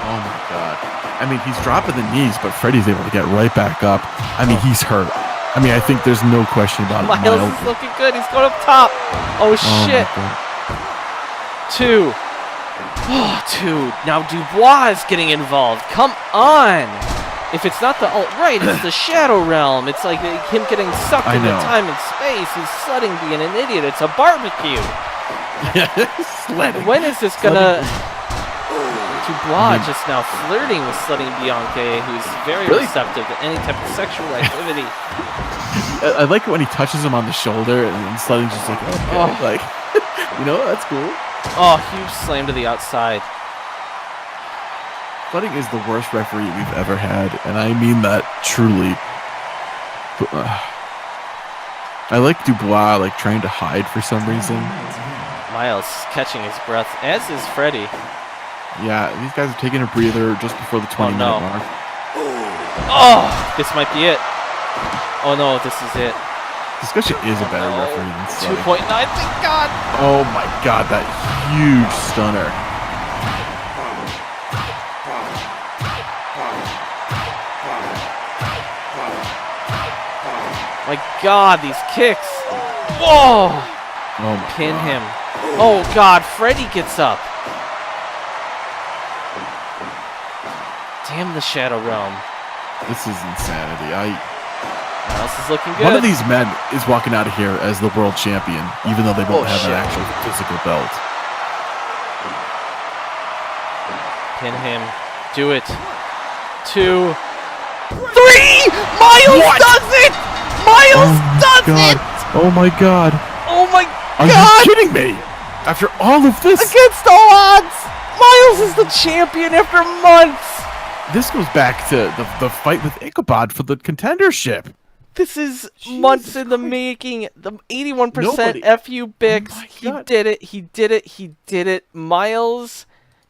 Oh my god. I mean, he's dropping the knees, but Freddy's able to get right back up. I mean, he's hurt. I mean, I think there's no question about it. Miles is looking good. He's going up top. Oh shit. 2. Oh, 2. Now Dubois is getting involved. Come on. If it's not the alt-right, it's the Shadow Realm. It's like him getting sucked into time and space. He's sledding being an idiot. It's a barbecue. Sledding. When is this gonna... Dubois just now flirting with sledding Bianchi, who's very receptive to any type of sexual activity. I like it when he touches him on the shoulder and sledding's just like, like, you know, that's cool. Oh, huge slam to the outside. Sledding is the worst referee we've ever had, and I mean that truly. I like Dubois like trying to hide for some reason. Miles catching his breath, as is Freddy. Yeah, these guys are taking a breather just before the 20-minute mark. Oh, this might be it. Oh no, this is it. Discussion is a better referee than Sully. 2.9, thank God. Oh my God, that huge stunner. My God, these kicks. Whoa. Oh my Pin God. him. Oh God, Freddy gets up. Damn the Shadow Realm. This is insanity. Miles is looking good. One of these men is walking out of here as the world champion, even though they don't have an actual physical belt. Pin him. Do it. 2, 3! Miles does it! Miles does it! Oh my God. Oh my Are God! you kidding me? After all of this, Against all odds! Miles is the champion after months! this goes back to the fight with Ichabod for the contendership. This is months in the making. The 81% Nobody- FU Bix. Oh my He God. did it. He did it. He did it. Miles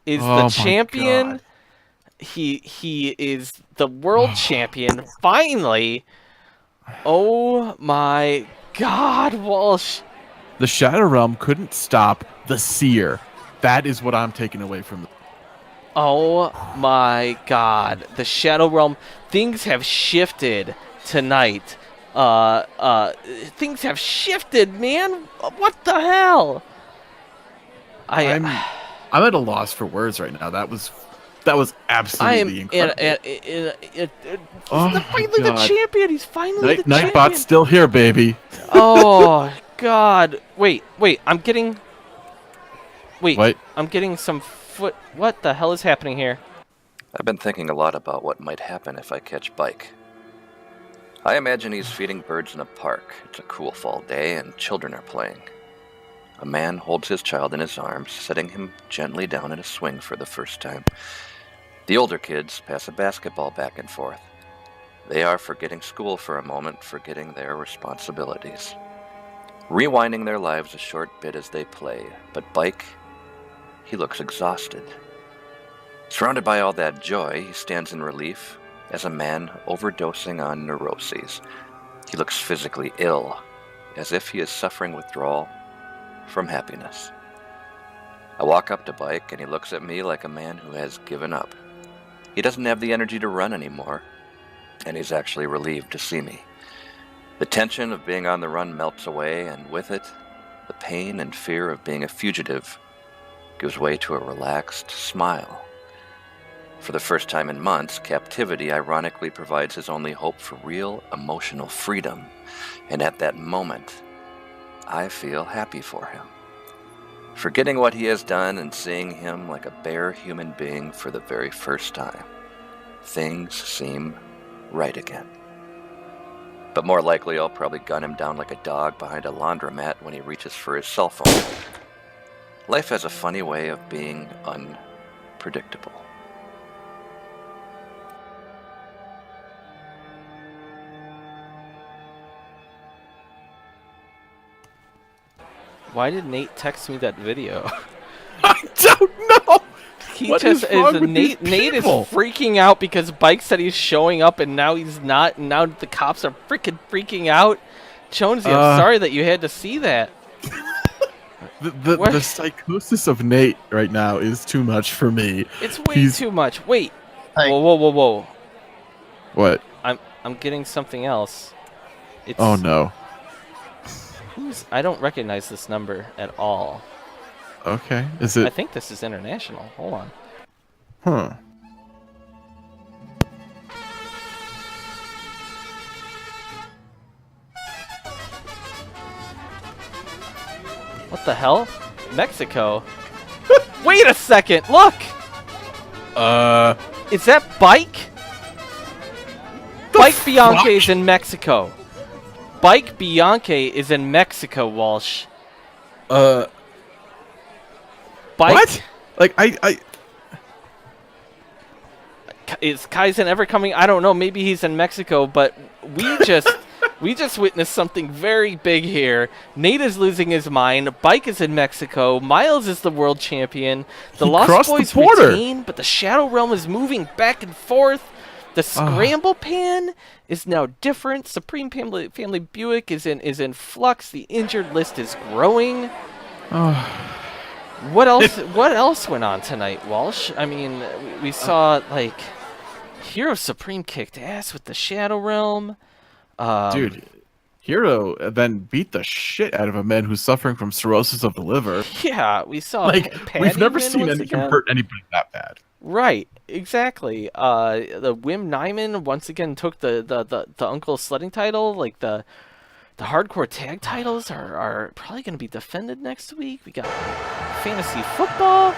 is Oh the my champion. God. He is the world champion. Finally. Oh my God, Walsh. The Shadow Realm couldn't stop the Seer. That is what I'm taking away from. Oh my God. The Shadow Realm. Things have shifted tonight. Things have shifted, man. What the hell? I'm at a loss for words right now. That was absolutely incredible. He's Oh finally my the God. champion. He's finally the champion. Nightbot's still here, baby. Oh God! Wait! I'm getting. Wait! What? I'm getting some foot. What the hell is happening here? I've been thinking a lot about what might happen if I catch Bike. I imagine he's feeding birds in a park. It's a cool fall day and children are playing. A man holds his child in his arms, setting him gently down in a swing for the first time. The older kids pass a basketball back and forth. They are forgetting school for a moment, forgetting their responsibilities. Rewinding their lives a short bit as they play, but Bike, he looks exhausted. Surrounded by all that joy, he stands in relief as a man overdosing on neuroses. He looks physically ill, as if he is suffering withdrawal from happiness. I walk up to Bike and he looks at me like a man who has given up. He doesn't have the energy to run anymore, and he's actually relieved to see me. The tension of being on the run melts away, and with it, the pain and fear of being a fugitive gives way to a relaxed smile. For the first time in months, captivity ironically provides his only hope for real emotional freedom, and at that moment, I feel happy for him. Forgetting what he has done and seeing him like a bare human being for the very first time, things seem right again. But more likely, I'll probably gun him down like a dog behind a laundromat when he reaches for his cell phone. Life has a funny way of being unpredictable. Why did Nate text me that video? I don't know. He What just is wrong with Nate. these Nate is people? freaking out because Bike said he's showing up and now he's not. And now the cops are freaking out. Jonesy, I'm sorry that you had to see that. The psychosis of Nate right now is too much for me. It's way too much. Wait. Hey. Whoa. What? I'm getting something else. It's, Oh no. I don't recognize this number at all. Okay. Is I it? think this is international. Hold on. Huh. What the hell? Mexico. Wait a second. Look. Is that Bike? Bike Bianchi is in Mexico. Bike Bianchi is in Mexico, Walsh. Bike. What? Like I Is Kaizen ever coming? I don't know. Maybe he's in Mexico, but we We just witnessed something very big here. Nate is losing his mind. Bike is in Mexico. Miles is the world champion. The He Lost crossed the Boys border. retain, but the Shadow Realm is moving back and forth. The Scramble Pan is now different. Supreme Family Buick is in flux. The injured list is growing. What else? What else went on tonight, Walsh? I mean, we saw like Hero Supreme kicked ass with the Shadow Realm. Dude, Hero then beat the shit out of a man who's suffering from cirrhosis of the liver. Yeah, we saw. Like, Patty we've never win seen once anything again. hurt anybody that bad. Right, exactly. The Wim Nyman once again took the Uncle Sledding title. Like the hardcore tag titles are probably going to be defended next week. We got fantasy football.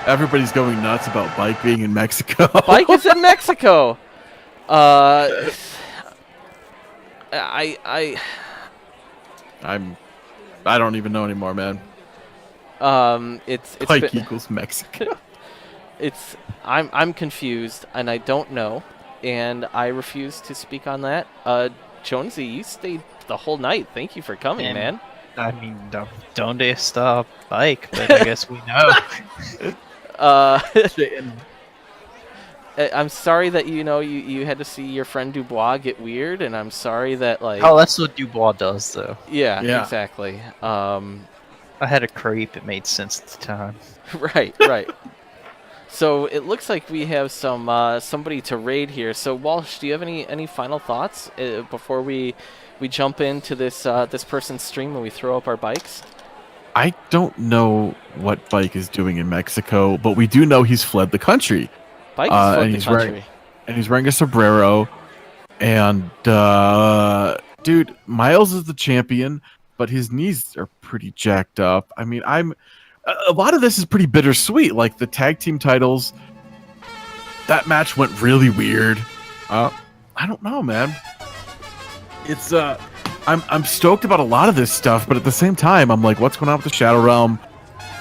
Everybody's going nuts about Bike being in Mexico. Bike is in Mexico. I don't even know anymore, man. It's Bike been, equals Mexico. I'm confused and I don't know, and I refuse to speak on that. Jonesy, you stayed the whole night. Thank you for coming, man. I mean, don't stop Bike, but I guess we know. I'm sorry that you had to see your friend Dubois get weird, and I'm sorry that like. Oh, that's what Dubois does, though. Yeah, Yeah. exactly. I had a creep. It made sense at the time. Right. So it looks like we have somebody to raid here. So Walsh, do you have any final thoughts before we jump into this person's stream and we throw up our bikes? I don't know what Bike is doing in Mexico, but we do know he's fled the country. Bike is and the he's country. He's wearing a sombrero. And dude, Miles is the champion, but his knees are pretty jacked up. I mean, a lot of this is pretty bittersweet. Like the tag team titles, that match went really weird. I don't know, man. It's I'm stoked about a lot of this stuff, but at the same time, I'm like, what's going on with the Shadow Realm?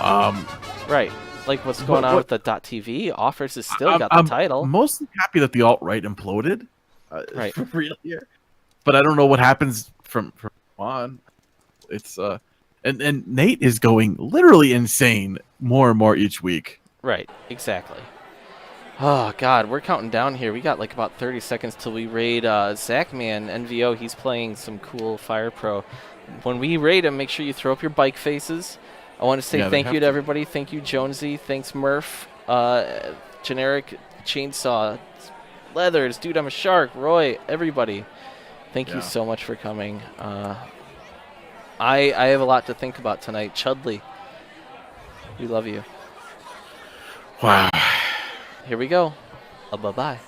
Right. Like what's going on with the .TV? Offers has still got the title. I'm mostly happy that the alt-right imploded. Right. For real here. But I don't know what happens from on. It's and Nate is going literally insane more and more each week. Right, exactly. Oh God, we're counting down here. We got like about 30 seconds till we raid Zachman NVO. He's playing some cool Fire Pro. When we raid him, make sure you throw up your bike faces. I want to say thank you to everybody. Thank you, Jonesy. Thanks, Murph. Generic Chainsaw, Leathers, Dude, I'm a Shark, Roy, everybody. Thank you so much for coming. I have a lot to think about tonight. Chudley, we love you. Wow. Here we go. Bye-bye.